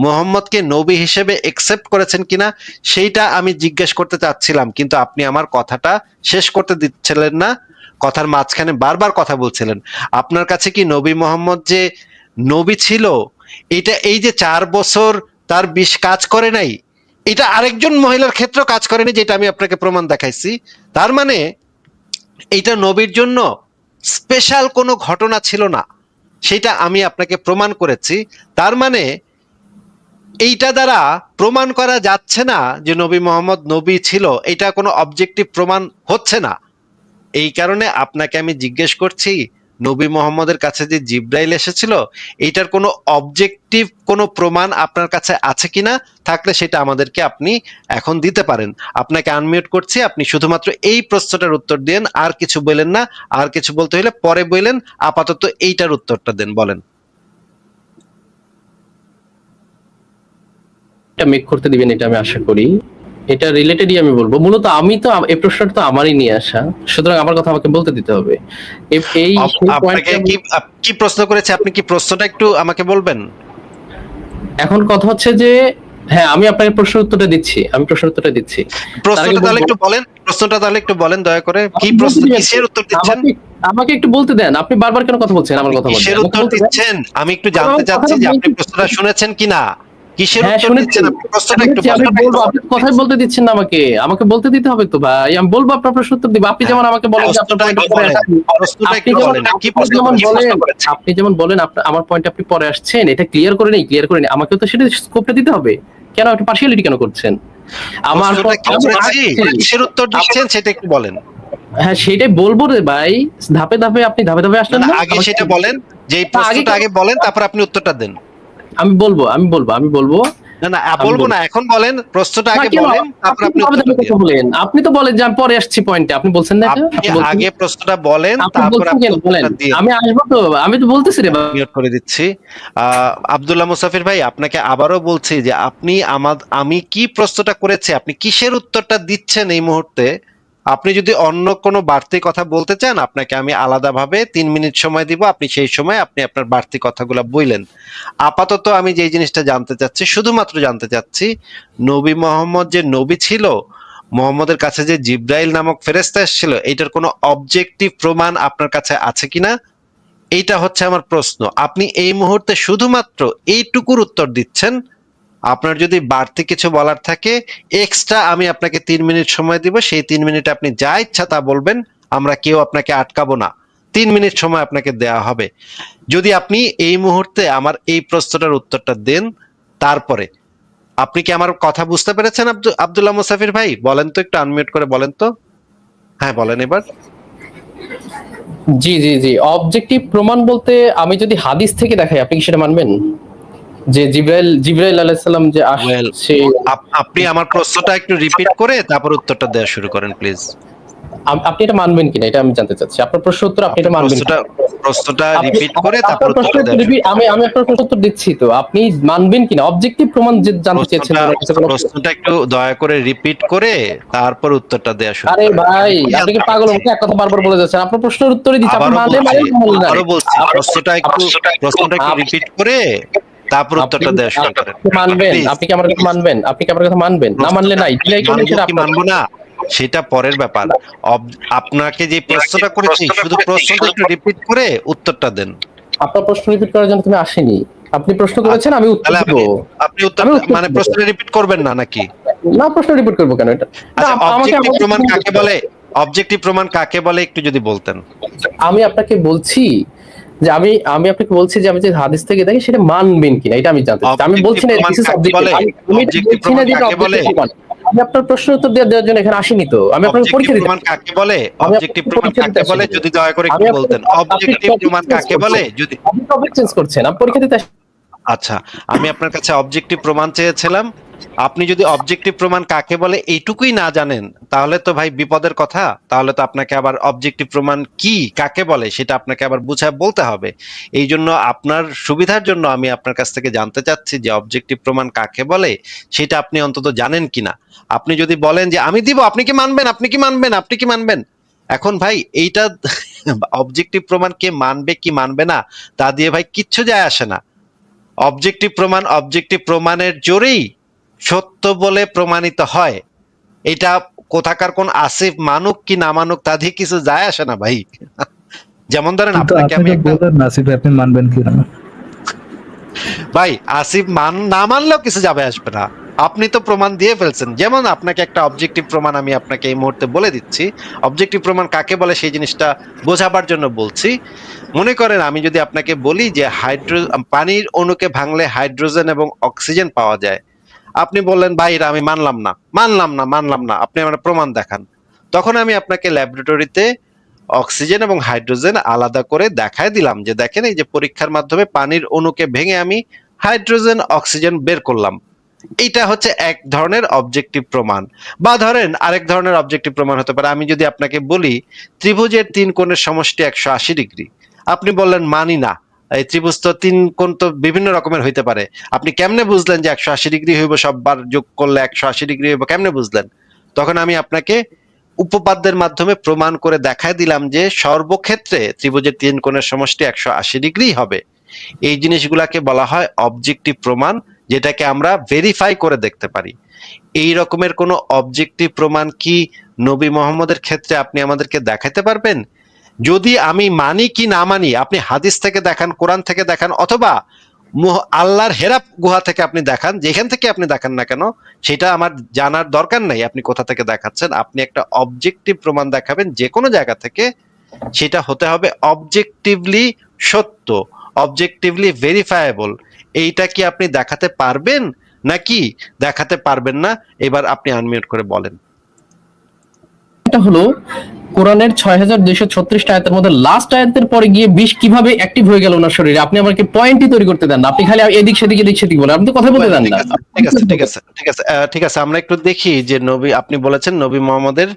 মুহাম্মদকে নবী হিসেবে একসেপ্ট করেছেন কিনা সেইটা আমি জিজ্ঞেস করতে চাচ্ছিলাম, কিন্তু আপনি আমার কথাটা শেষ করতে দিচ্ছিলেন না, কথার মাঝখানে বারবার কথা বলছিলেন। আপনার কাছে কি নবী মোহাম্মদ যে নবী ছিল, এটা এই যে 4 বছর তার বিষ কাজ করে নাই, এটা আরেকজন মহিলার ক্ষেত্রেও কাজ করেনি, যেটা আমি আপনাকে প্রমাণ দেখাইছি। তার মানে এইটা নবীর জন্য স্পেশাল কোনো ঘটনা ছিল না, সেটা আমি আপনাকে প্রমাণ করেছি। তার মানে এইটা দ্বারা প্রমাণ করা যাচ্ছে না যে নবী মোহাম্মদ নবী ছিল, এটা কোনো অবজেক্টিভ প্রমাণ হচ্ছে না। এই কারণে আপনাকে আমি জিজ্ঞেস করছি, নবী মোহাম্মদের কাছে যে জিব্রাইল এসেছিল, এইটার কোনো অবজেক্টিভ কোনো প্রমাণ আপনার কাছে আছে কিনা, থাকলে সেটা আমাদেরকে আপনি এখন দিতে পারেন। আপনাকে আনমিউট করছি, আপনি শুধুমাত্র এই প্রশ্নটার উত্তর দেন, আর কিছু বলেন না। আর কিছু বলতে হলে পরে বলেন, আপাতত এইটার উত্তরটা দেন, বলেন। এটা মেক করতে দিবেন এটা আমি আশা করি। এটা রিলেটেডই আমি বলবো। মূলত আমি তো এই প্রশ্নটা তো আমারই নিয়ে আসা, সুতরাং আমার কথা আমাকে বলতে দিতে হবে। এই আপনাকে কি প্রশ্ন করেছে, আপনি কি প্রশ্নটা একটু আমাকে বলবেন? এখন কথা হচ্ছে যে হ্যাঁ, আমি আপনাকে প্রশ্নের উত্তরটা দিচ্ছি, প্রশ্নটা তাহলে একটু বলেন, প্রশ্নটা তাহলে একটু বলেন দয়া করে, কি প্রশ্ন, কিসের উত্তর দিচ্ছেন? আমাকে একটু বলতে দেন। আপনি বারবার কেন কথা বলছেন আমার কথা বলতে? কিসের উত্তর দিচ্ছেন আমি একটু জানতে চাচ্ছি যে আপনি প্রশ্নটা শুনেছেন কিনা, কিসের উত্তর দিচ্ছেন আপনি, প্রশ্নটা একটু বলুন। আপনি কথাই বলতে দিচ্ছেন না আমাকে বলতে দিতে হবে তো ভাই। আমি বলবো আপনার প্রশ্ন উত্তর দিব। আপনি যেমন আমাকে বলেন যে আপনার পয়েন্ট পরে আপনি যেমন বলেন আমার পয়েন্ট আপনি পরে আসছেন, এটা ক্লিয়ার করে নেই, আমাকেও তো সেটা স্কোপটা দিতে হবে। কেন আপনি পার্সিয়ালিটি কেন করছেন? আমার কিসের উত্তর দিচ্ছেন সেটা একটু বলেন। হ্যাঁ, সেটাই বলবো রে ভাই। ধাপে ধাপে আপনি ধাপে ধাপে আসলেন না। আগে সেটা বলেন, যে এই প্রশ্নটা আগে বলেন, তারপর আপনি উত্তরটা দেন। আমি বলবো না বলবো না, এখন বলেন, প্রশ্নটা আগে বলেন, তারপর আপনি উত্তরটা বলেন। আপনি তো বলেন যে আমি পরে আসছি পয়েন্টে, আপনি বলছেন না এটা? আপনি আগে প্রশ্নটা বলেন, তারপর আপনি উত্তরটা দিন। আমি আসবো তো, আমি তো বলতেছি রে ভাই। মিউট করে দিচ্ছি। আব্দুল্লাহ মুসাফির ভাই, আপনাকে আবারও বলছি যে আপনি আমি কি প্রশ্নটা করেছি, আপনি কিসের উত্তরটা দিচ্ছেন এই মুহূর্তে। আপনি যদি অন্য কোনো বাড়তি কথা বলতে চান, আপনাকে আমি আলাদাভাবে 3 মিনিট সময় দিব, আপনি সেই সময় আপনি আপনার বাড়তি কথাগুলো বললেন। আপাতত আমি যে জিনিসটা জানতে চাচ্ছি, শুধুমাত্র জানতে চাচ্ছি, নবী মোহাম্মদ যে নবী ছিল, মোহাম্মদের কাছে যে জিব্রাইল নামক ফেরেশতা এসেছিল, এইটার কোনো অবজেক্টিভ প্রমাণ আপনার কাছে আছে কিনা, এইটা হচ্ছে আমার প্রশ্ন। আপনি এই মুহূর্তে শুধুমাত্র এইটুকুর উত্তর দিচ্ছেন। আপনার যদি বাড়তি কিছু বলার থাকে এক্সট্রা, আমি আপনাকে 3 মিনিট সময় দিব, সেই 3 মিনিটে আপনি যা ইচ্ছা তা বলবেন, আমরা কেউ আপনাকে আটকাবো না। 3 মিনিট সময় আপনাকে দেয়া হবে। যদি আপনি এই মুহূর্তে আমার এই প্রশ্নটার উত্তরটা দেন, তারপরে। আপনি কি আমার কথা বুঝতে পেরেছেন আব্দুল্লাহ মুসাফির ভাই? বলেন তো, একটু আনমিউট করে বলেন তো। হ্যাঁ বলেন এবার। জি জি জি, অবজেক্টিভ প্রমাণ বলতে আমি যদি হাদিস থেকে দেখাই, আপনি কি সেটা মানবেন? যে জিব্রাইল আলাইহিস সালাম যে ওয়েল, আসছে, আপনি আমার প্রশ্নটা একটু রিপিট করে তারপর উত্তরটা দেওয়া শুরু করেন প্লিজ। আপনি এটা মানবেন কিনা এটা আমি জানতে চাচ্ছি। আপনার প্রশ্ন উত্তর আপনি আপনি এটা মানবেন প্রশ্নটা কিনা? প্রশ্নটা আপনি রিপিট করে তারপর আপনার উত্তরটা প্রশ্নের দেওয়া শুরু করেন। আমি আপনার প্রশ্ন উত্তর দিচ্ছি তো, আপনি মানবেন কিনা অবজেক্টিভ প্রমাণ যে জানতে চেয়েছেন প্রশ্নটা ওনার কাছে কোনো। প্রশ্নটা একটু দয়া করে রিপিট করে তারপর উত্তরটা দেওয়া শুরু আরে করেন। ভাই, আমি কি আপনি কি জানতে পাগল চাচ্ছি? মতো এক কথা বারবার বলে যাচ্ছেন? আপনার প্রশ্নের উত্তরই দিচ্ছি, আপনি আবারও মানে বলছি, মানে বললেন না। আবারও বলছি, প্রশ্নটা একটু রিপিট করে তারপর আপনি উত্তরটা দেওয়া শুরু করেন মানবেন? প্লিজ। আপনি কি আমার কথা মানবেন? আপনি কি আমার কথা মানবেন? না মানলে প্রশ্নটা নাই, ডিলাই করলে মানবো সেটা কি আপনার। মানবো না সেটা পরের ব্যাপার। আপনাকে যে প্রশ্নটা করেছি শুধু প্রশ্নটা একটু রিপিট করে উত্তরটা দেন। আপনার প্রশ্ন রিপিট করার জন্য তুমি আসেনি। আপনি প্রশ্ন করেছেন, আচ্ছা, আমি উত্তর তাহলে দেব। আপনি উত্তর আমি উত্তর মানে দেব। প্রশ্নটা রিপিট করবেন না নাকি? না, প্রশ্ন রিপিট করবো কেন? এটা না, আচ্ছা, আমাকে অবজেক্টিভ প্রমাণ কাকে বলে? অবজেক্টিভ প্রমাণ কাকে বলে একটু যদি বলতেন। আমি আপনাকে বলছি যে আমি আপনাকে বলছি যে আমি যে হাদিস থেকে দেখি সেটা মানবেন কিনা এটা আমি জানতে চাচ্ছি। আমি অবজেক্টিভ বলছি না প্রমাণ দিস ইজ কাকে অবজেক্টিভ, বলে? আমি এটা অবজেক্টিভ বলছি না প্রমাণ যে এটা কাকে বলে? অবজেক্টিভ প্রমাণ। আমি আপনার প্রশ্ন উত্তর দেওয়ার জন্য এখানে আসিনি তো, আমি আপনাকে অবজেক্টিভ পরীক্ষা দিতে প্রমাণ কাকে বলে? আমি অবজেক্টিভ আপনাকে প্রমাণ পরীক্ষা দিতে কাকে বলে আসিনি। যদি দয়া করে আমি একটু আপনাকে, বলতেন। আপনি অবজেক্টিভ টপিক প্রমাণ চেঞ্জ কাকে বলে করছেন, যদি আপনি টপিক চেঞ্জ করছেন, আমি পরীক্ষা দিতে আসিনি। আচ্ছা, আমি আপনার কাছে অবজেক্টিভ প্রমাণ চেয়েছিলাম। আপনি যদি অবজেক্টিভ প্রমাণ কাকে বলে এইটুকুই না জানেন তাহলে তো ভাই বিপদের কথা। তাহলে তো আপনাকে আবার অবজেক্টিভ প্রমাণ কি কাকে বলে সেটা আপনাকে আবার বুঝায় বলতে হবে। এই জন্য আপনার সুবিধার জন্য আমি আপনার কাছ থেকে জানতে চাচ্ছি যে অবজেক্টিভ প্রমাণ কাকে বলে সেটা আপনি অন্তত জানেন কিনা। আপনি যদি বলেন যে আমি দিব, আপনি কি মানবেন, আপনি কি মানবেন, আপনি কি মানবেন, এখন ভাই এইটা অবজেক্টিভ প্রমাণ কে মানবে কি মানবে না তা দিয়ে ভাই কিচ্ছু যায় আসে না। অবজেক্টিভ প্রমাণের জোরেই সত্য বলে প্রমাণিত হয়। এটা কোথাকার কোন আসিফ মানুক কি না মানুক তা দিয়ে কিছু যায় আসে না ভাই। যেমন ধরেন কিন্তু আপনাকে আপনি আমি তো একটা বললেন না আসিফ ভাই, আপনি মানবেন কিনা। ভাই আসিফ না মানলেও কিছু যাবে আসবে না। আপনি তো প্রমাণ দিয়ে ফেলছেন। যেমন আপনাকে একটা অবজেক্টিভ প্রমাণ আমি আপনাকে এই মুহূর্তে বলে দিচ্ছি। অবজেক্টিভ প্রমাণ কাকে বলে সেই জিনিসটা বোঝাবার জন্য বলছি। মনে করেন আমি যদি আপনাকে বলি যে পানির অণুকে ভাঙলে হাইড্রোজেন এবং অক্সিজেন পাওয়া যায়। আপনি বললেন ভাই এটা আমি মানলাম না, আপনি আমার প্রমাণ দেখান। তখন আমি আপনাকে ল্যাবরেটরিতে অক্সিজেন এবং হাইড্রোজেন আলাদা করে দেখায় দিলাম যে দেখেন এই যে পরীক্ষার মাধ্যমে পানির অণুকে ভেঙে আমি হাইড্রোজেন অক্সিজেন বের করলাম। এইটা হচ্ছে এক ধরনের অবজেক্টিভ প্রমাণ। বা ধরেন আরেক ধরনের অবজেক্টিভ প্রমাণ হতে পারে আমি যদি আপনাকে বলি ত্রিভুজের ৩ কোণের সমষ্টি ১৮০ ডিগ্রি। আপনি বললেন মানি না, এই ত্রিভুজ তো ৩ কোণ তো বিভিন্ন রকমের হইতে পারে। আপনি কেমনে বুঝলেন যে ১৮০ ডিগ্রি হইব, সববার যোগ করলে ১৮০ ডিগ্রি হইব, কেমনে বুঝলেন? তখন আমি আপনাকে উপপাদ্যের মাধ্যমে প্রমাণ করে দেখায় দিলাম যে সর্বক্ষেত্রে ত্রিভুজের ৩ কোণের সমষ্টি ১৮০ ডিগ্রি হবে। এই জিনিসগুলাকে বলা হয় অবজেক্টিভ প্রমাণ, যেটাকে আমরা ভেরিফাই করে দেখতে পারি। এই রকমের কোনো অবজেক্টিভ প্রমাণ কি নবী মোহাম্মদের ক্ষেত্রে আপনি আমাদেরকে দেখাতে পারবেন? যদি আমি মানি কি না মানি আপনি হাদিস থেকে দেখান, কোরআন থেকে দেখান, অথবা আল্লাহর হেরা গুহা থেকে আপনি দেখান, যেখান থেকে আপনি দেখান না কেন সেটা আমার জানার দরকার নাই আপনি কোথা থেকে দেখাচ্ছেন। আপনি একটা অবজেক্টিভ প্রমাণ দেখাবেন যে কোনো জায়গা থেকে, সেটা হতে হবে অবজেক্টিভলি সত্য, অবজেক্টিভলি ভেরিফায়েবল। এইটা কি আপনি দেখাতে পারবেন নাকি দেখাতে পারবেন না? এবার আপনি আনমিউট করে বলেন। এটা হলো কোরআনের ৬২৩৬ আয়াতের মধ্যে লাস্ট আয়াতের পরে গিয়ে বিষ কিভাবে অ্যাক্টিভ হয়ে গেল ওনার শরীরে। আপনি আমাকে পয়েন্টই তৈরি করতে দেন না, আপনি খালি এদিক সেদিক বলেন, আপনি তো কথা বলতে দেন না। ঠিক আছে, আমরা একটু দেখি যে নবী, আপনি বলেছেন নবী মোহাম্মদের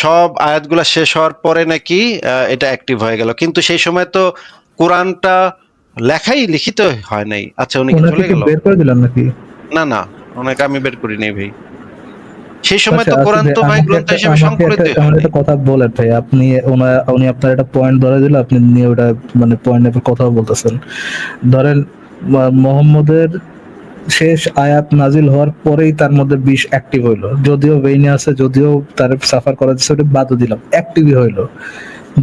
সব আয়াতগুলা শেষ হওয়ার পরে নাকি এটা অ্যাক্টিভ হয়ে গেল, কিন্তু সেই সময় তো কোরআনটা লিখিত হয় নাই। আচ্ছা, উনি কি ওনাকে চলে কি গেল? বের করে দিলাম নাকি? না, ওনাকে আমি বের করি নাই ভাই। সেই সময় আচ্ছা তো আচ্ছা কোরআন ভাই, তো ভাই গ্রন্থ হিসেবে সংকলিত হয় আমার নাই। একটা কথা বলেন ভাই, উনি আপনার একটা পয়েন্ট ধরে দিল, আপনি নিয়ে ওটা মানে পয়েন্ট নিয়ে কথা বলতেছেন। ধরেন মোহাম্মদের শেষ আয়াত নাজিল হওয়ার পরেই তার মধ্যে বিষ অ্যাক্টিভ হইলো, যদিও ভেইনে আছে, যদিও তার সাফার করা যাচ্ছে, ওটা বাদও দিলাম, অ্যাক্টিভই হইলো।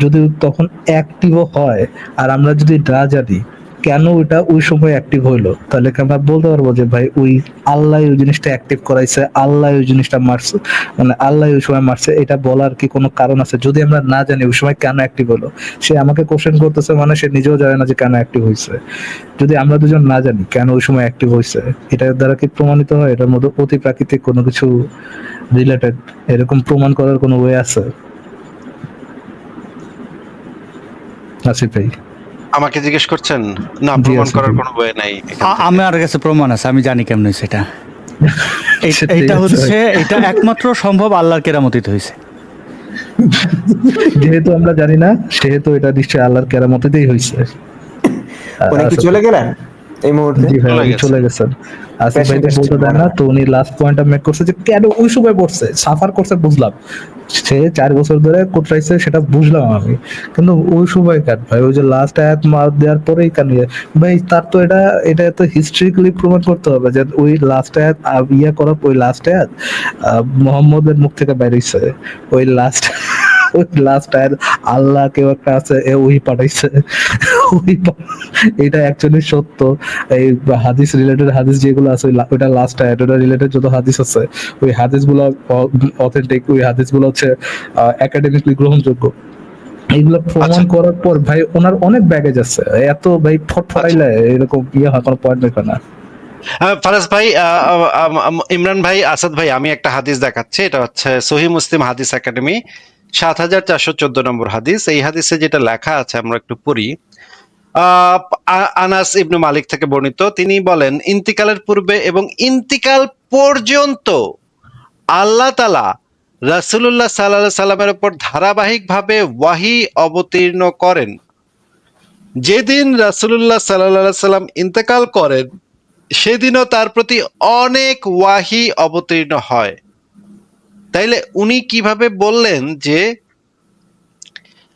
যদি তখন অ্যাক্টিভও হয় আর আমরা যদি না জানি কেন ওইটা ওই সময় অ্যাক্টিভ হইলো, তাহলে কি আমরা বলতে পারবো যে ভাই ওই আল্লাহ ওই জিনিসটা অ্যাক্টিভ করাইছে, আল্লাহ ওই জিনিসটা মারছে, মানে আল্লাহ ওই সময় মারছে, এটা বলার কি কোনো কারণ আছে? যদি আমরা না জানি ওই সময় কেন অ্যাক্টিভ হলো, সে আমাকে কোশ্চেন করতেছে, মানে সে নিজেও জানে না যে কেন অ্যাক্টিভ হয়েছে। যদি আমরা দুজন না জানি কেন ওই সময় অ্যাক্টিভ হয়েছে, এটার দ্বারা কি প্রমাণিত হয় এটার মধ্যে অতি প্রাকৃতিক কোনো কিছু রিলেটেড? এরকম প্রমাণ করার কোনো ওয়ে আছে? আসিফ ভাই। আমাকে জিজ্ঞেস করছেন? না, জি, প্রমাণ আছে করার ভাই। কোনো বই নাই এখান থেকে। আমার কাছে প্রমাণ আছে, আমি জানি কেমন হয়েছে এটা। সেটাই এটা আছে হচ্ছে, এটা একমাত্র সম্ভব আল্লাহর কেরামতিতে হয়েছে। যেহেতু আমরা জানি না, সেহেতু এটা নিশ্চয়ই আল্লাহর কেরামতেই হয়েছে। উনি কি চলে গেলেন এই মুহূর্তে? জি ভাই, চলে উনি গেছে। চলে গেছেন। আসিফ ভাই তো Patient বলতে দেয় মনে না, হয়। তো উনি লাস্ট পয়েন্টটা মেক করছে যে কেন ওই সময় পড়ছে, সাফার করছে বুঝলাম, সে 4 বছর ধরে কোটরাইছে সেটা বুঝলাম আমি, কিন্তু ওই সময় কেন ভাই, ওই যে লাস্ট আয়াত মার দেওয়ার পরেই কেন ভাই, তার তো এটা তো হিস্ট্রিক্যালি প্রমাণ করতে হবে যে ওই লাস্ট আয়াত ইয়া করার, ওই লাস্ট আয়াত মুহাম্মদের মুখ থেকে বেরিয়েছে, ওই লাস্ট ওই লাস্ট আয়াত আল্লাহ কেউ একটা আছে ওই পাঠাইছে, ওই এটা অ্যাকচুয়ালি সত্য। এই হাদিস রিলেটেড হাদিস যেগুলো আছে ওইটা লাস্ট আয়াত, ওটা রিলেটেড যত হাদিস আছে ওই হাদিসগুলো অথেন্টিক, ওই হাদিসগুলো হচ্ছে একাডেমিকলি গ্রহণযোগ্য। এইগুলো প্রমাণ আচ্ছা। করার পর ভাই ওনার অনেক ব্যাগেজ আছে, এত ভাই ফটফটাইলে এরকম ইয়ে হয়, কোনো পয়েন্ট দেখবে না। ফারাজ ভাই, ইমরান ভাই, আসাদ ভাই, আমি একটা হাদিস দেখাচ্ছি। এটা হচ্ছে সহিহ মুসলিম হাদিস একাডেমি 7414 নম্বর হাদিস। এই হাদিসে যেটা লেখা আছে আমরা একটু পড়ি। আনাস ইবনু মালিক থেকে বর্ণিত, তিনি বলেন, ইন্তিকালের পূর্বে এবং ইন্তিকাল পর্যন্ত আল্লাহ তাআলা রাসূলুল্লাহ সাল্লাল্লাহু আলাইহি সাল্লামের উপর ধারাবাহিকভাবে ওয়াহি অবতীর্ণ করেন। যেদিন রাসূলুল্লাহ সাল্লাল্লাহু আলাইহি সাল্লাম ইন্তেকাল করেন সেদিনও তার প্রতি অনেক ওয়াহি অবতীর্ণ হয়। তাইলে উনি কিভাবে বললেন যে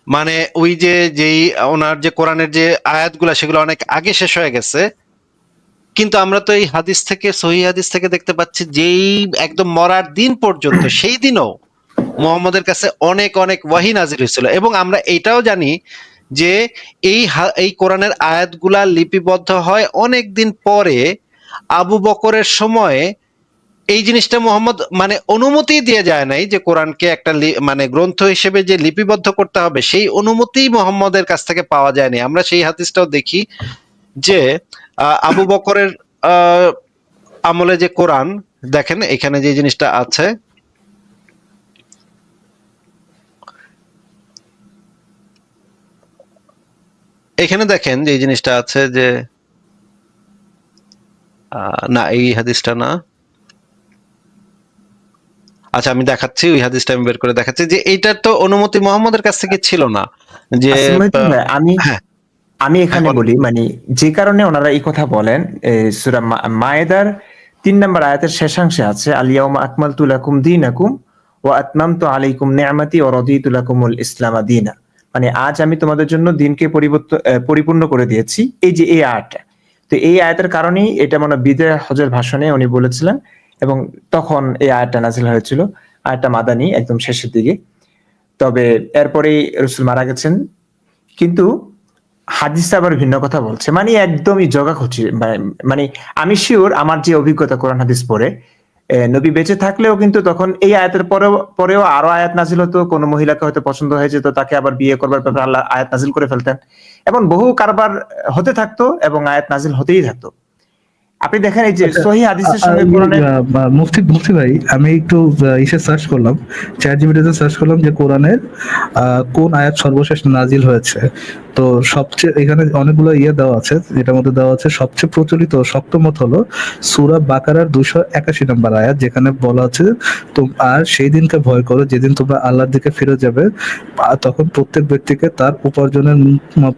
মানে ওই যে যেই ওনার যে কোরআনের যে আয়াতগুলা সেগুলো অনেক আগে শেষ হয়ে গেছে, কিন্তু আমরা তো এই হাদিস থেকে, সহিহ হাদিস থেকে দেখতে পাচ্ছি যেই একদম মরার দিন পর্যন্ত সেই দিনও মুহাম্মদের কাছে অনেক অনেক ওয়াহি নাজিল হয়েছিল। এবং আমরা এটাও জানি যে এই কোরআনের আয়াতগুলা লিপিবদ্ধ হয় অনেক দিন পরে, আবু বকরের সময়ে। এই জিনিসটা মুহাম্মদ মানে অনুমতি দিয়ে যায় নাই যে কোরআনকে একটা মানে গ্রন্থ হিসেবে যে লিপিবদ্ধ করতে হবে, সেই অনুমতি মুহাম্মদের কাছ থেকে পাওয়া যায়নি। আমরা সেই হাদিসটাও দেখি যে আবু বকরের আমলে যে কোরআন, দেখেন এখানে যে জিনিসটা আছে, এখানে দেখেন যে এই জিনিসটা আছে যে না, এই হাদিসটা না। আচ্ছা, আমি দেখাচ্ছি, ওই হাদিসটা আমি বের করে দেখাচ্ছি যে এইটার তো অনুমতি মুহাম্মদের কাছ থেকে ছিল না। যে আসিফ মহিউদ্দিন ভাই, হ্যাঁ, আমি এখানে বলি, মানে যে কারণে ওনারা এই কথা বলেন, সূরা মায়েদার 3 নম্বর আয়াতের শেষাংশে আছে, আল-ইয়াউমা আকমালতু লাকুম দীনাকুম ওয়া আতমামতু আলাইকুম নি'মাতি ওয়া রাদিতু লাকুমুল ইসলামা দীনা। মানে আজ আমি তোমাদের জন্য দিনকে পরিপূর্ণ করে দিয়েছি, এই যে এই আয়াতটা। তো এই আয়াতের কারণেই এটা মানে বিদায় হজের ভাষণে উনি বলেছিলেন, এবং তখন এই আয়াতটা নাযিল হয়েছিল। আয়াতটা মাদানী, একদম শেষের দিকে। তবে এরপরেই রাসূল মারা গেছেন। কিন্তু হাদিস আবার ভিন্ন কথা বলছে, মানে একদমই জগাখুচি। মানে আমি শিওর, আমার যে অভিজ্ঞতা কোরআন হাদিস পড়ে, নবী বেঁচে থাকলেও কিন্তু তখন এই আয়াতের পরেও আরো আয়াত নাজিল হতো, কোনো মহিলাকে হয়তো পছন্দ হয়ে যেত, তাকে আবার বিয়ে করবার ব্যাপারে আল্লাহ আয়াত নাজিল করে ফেলতেন, এবং বহু কারবার হতে থাকতো এবং আয়াত নাজিল হতেই থাকতো। আপনি দেখেন এই যে সহিহ হাদিসের সঙ্গে কোরআনের মুফতি ভাই, আমি একটু ইসে সার্চ করলাম, চ্যাট জিপিটিতে সার্চ করলাম যে কোরআনের কোন আয়াত সর্বশেষ নাজিল হয়েছে। তো সবচেয়ে এখানে অনেকগুলো ইয়ে দেওয়া আছে, এটার মধ্যে দেওয়া আছে সবচেয়ে প্রচলিত সপ্তমত হলো সূরা বাকারার 281 নম্বর আয়াত, যেখানে বলা আছে আর সেই দিনকে ভয় করো যেদিন তোমরা আল্লাহর দিকে ফিরে যাবে, তখন প্রত্যেক ব্যক্তিকে তার উপার্জনের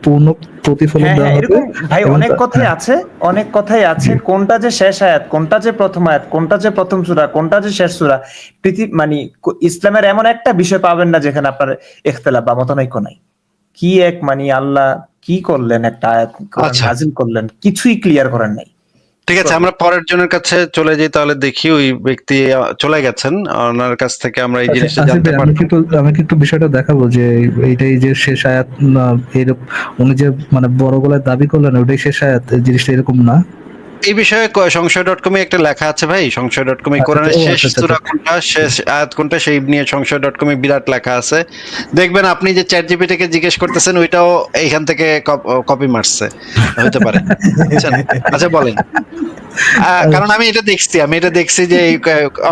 পূর্ণ প্রতিফলন হ্যাঁ দেওয়া হ্যাঁ, হবে। এরকম ভাই এবং অনেক কথাই আছে, অনেক কথাই আছে। কোনটা যে শেষ আয়াত, কোনটা যে প্রথম আয়াত, কোনটা যে প্রথম সূরা, কোনটা যে শেষ সূরা, মানে ইসলামের এমন একটা বিষয় পাবেন না যেখানে আপনার ইখতিলাফ বা মতানৈক্য নাই। কি এক মানে আল্লাহ কি করলেন, একটা আয়াত কোরআন আচ্ছা, নাযিল করলেন, কিছুই ক্লিয়ার করেন নাই। ঠিক আছে, আমরা পরের জনের কাছে চলে যাই তাহলে। দেখি ওই ব্যক্তি চলে গেছেন, ওনার কাছ থেকে আমরা এই জিনিসটা আসিফ জানতে ভাই, পারলাম। আমি কি একটু বিষয়টা দেখাবো যে এইটাই যে শেষ আয়াত না, এরকম উনি যে মানে বড় গলায় দাবি করলেন ওইটাই শেষ আয়াত, এই জিনিসটা এরকম না। এই বিষয়ে সংশয়.com এ একটা লেখা আছে ভাই, সংশয়.com এ কোরআনের শেষ সূরা কোনটা, শেষ আয়াত কোনটা, সেই নিয়ে সংশয়.com এ বিরাট লেখা আছে। দেখবেন আপনি যে চ্যাট জিপিটি কে জিজ্ঞেস করতেছেন ওইটাও এইখান থেকে কপি মারছে, হতে পারে। আচ্ছা বলেন। কারণ আমি এটা দেখছি যে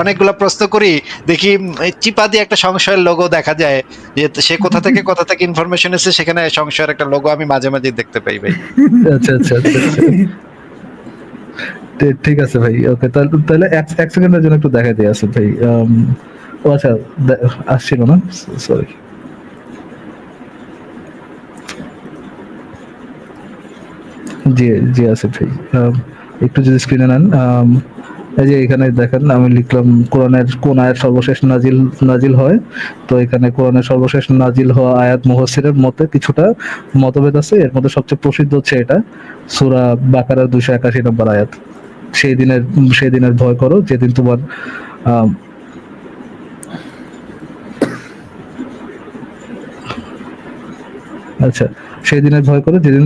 অনেকগুলা প্রশ্ন করি, দেখি এই চিপা দিয়ে একটা সংশয়ের লোগো দেখা যায়, যে সে কোথা থেকে ইনফরমেশন এসেছে, সেখানে সংশয়ের একটা লোগো আমি মাঝে মাঝে দেখতে পাই ভাই। আচ্ছা আচ্ছা আচ্ছা আচ্ছা। ঠিক আছে ভাই, ওকে, তাহলে তাহলে এক সেকেন্ডের জন্য একটু দেখা দিয়ে আসুন ভাই। ও আচ্ছা, আসছিল না, সরি। জি জি আসিফ ভাই, একটু যদি স্ক্রিনে নেন, এই যে এখানে দেখেন আমি লিখলাম কোরআনের কোন আয়াত সর্বশেষ নাজিল হয়। তো এখানে কোরআনের সর্বশেষ নাজিল হওয়া আয়াত মুফাসসিরের মতে কিছুটা মতভেদ আছে। এর মধ্যে সবচেয়ে প্রসিদ্ধ হচ্ছে এটা সূরা বাকারার 281 নম্বর আয়াত। সেই দিনের ভয় করো যেদিন তোমার আহ, আচ্ছা, সেই দিনের ভয় করো যেদিন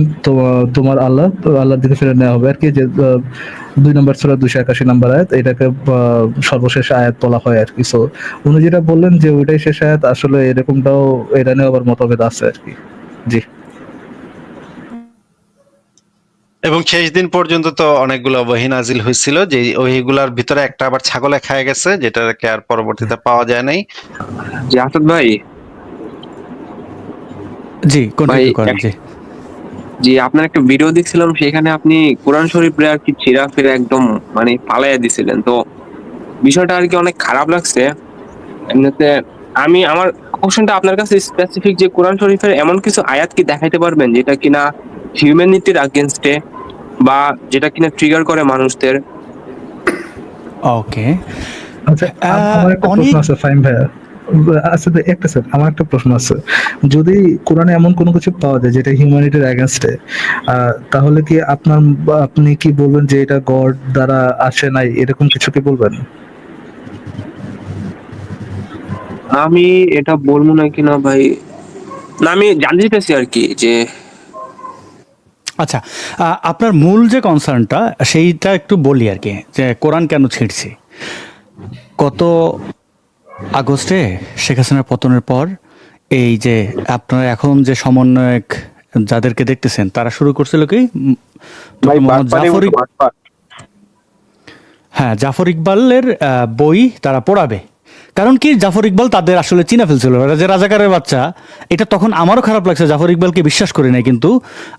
তোমার আল্লাহর দিকে ফিরে নেওয়া হবে আর কি, যে 2 নম্বর সূরা 281 নম্বর আয়াত, এটাকে সর্বশেষ আয়াত বলা হয় আর কি। সো উনি যেটা বললেন যে ওইটাই শেষ আয়াত, আসলে এরকমটাও এটা নিয়ে আবার মতভেদ আছে আর কি। জি এবং শেষ দিন পর্যন্ত তো অনেকগুলো ওহী নাজিল হয়েছিল, যে ওহীগুলার ভিতরে একটা আবার ছাগলে খায় গেছে, যেটাকে আর পরবর্তীতে পাওয়া যায় নাই। জি আসাদ ভাই, জি কন্টিনিউ ভাই, করেন। জি জি আপনার একটা ভিডিও দেখছিলাম, সেখানে আপনি কোরআন শরীফে আর কি ছিঁড়া ফিরে একদম মানে পালাইয়া দিছিলেন। তো বিষয়টা আর কি অনেক খারাপ লাগছে এমনিতে। আমার কোশ্চেনটা আপনার কাছে স্পেসিফিক, যে কোরআন শরীফের এমন কিছু আয়াত কি দেখাইতে পারবেন যেটা কিনা হিউম্যানিটির আগেনস্টে, বা যেটা কিনা ট্রিগার করে মানুষদের? ওকে। আচ্ছা, আমার একটা প্রশ্ন আছে ফাইম ভাইয়া। আচ্ছা একটা স্যার, আমার একটা প্রশ্ন আছে। যদি কোরআনে এমন কোনো কিছু পাওয়া যায় যেটা হিউম্যানিটির এগেনস্টে, তাহলে কি আপনি কি বলবেন যে এটা গড দ্বারা আসে নাই, এরকম কিছু কি বলবেন? আমি এটা বলবো না কিনা ভাই, না আমি জানতে চাইছি আর কি যে আচ্ছা, আপনার মূল যে কনসার্নটা সেইটা একটু বলি আর কি, যে কোরআন কেন ছিঁড়ছি। গত আগস্টে শেখ হাসিনার পতনের পর এই যে আপনারা এখন যে সমন্বয়ক যাদেরকে দেখতেছেন, তারা শুরু করছিল কি ভাই মোহাম্মদ জাফর ইকবালের বই তারা পড়াবে। কারণ কি, জাফর ইকবাল তাদের আসলে চিনা ফেলছিল, ওরা যে রাজাকারের বাচ্চা। এটা তখন আমারও খারাপ লাগছে, জাফর ইকবালকে বিশ্বাস করি নাই, কিন্তু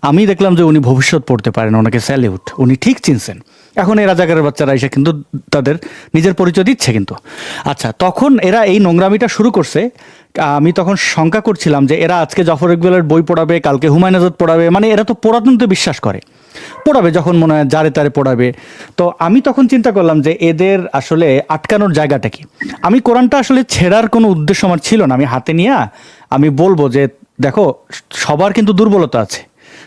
আমি দেখলাম যে উনি ভবিষ্যৎ পড়তে পারেন, ওনাকে স্যালিউট, উনি ঠিক চিনছেন। এখন এই রাজাকারের বাচ্চারা এসে কিন্তু তাদের নিজের পরিচয় দিচ্ছে কিন্তু। আচ্ছা, তখন এরা এই নোংরামিটা শুরু করছে। আমি তখন শঙ্কা করছিলাম যে এরা আজকে জাফর ইকবালের বই পড়াবে, কালকে হুমায়ুন আজাদ পড়াবে, মানে এরা তো পুরাতনতে বিশ্বাস করে, পড়াবে যখন মনে হয় যারে তারে পড়াবে। তো আমি তখন চিন্তা করলাম যে এদের আসলে আটকানোর জায়গাটা কি। আমি কোরআনটা আসলে ছেড়ার কোনো উদ্দেশ্য আমার ছিল না। আমি হাতে নিয়ে আমি বলবো যে দেখো, সবার কিন্তু দুর্বলতা আছে।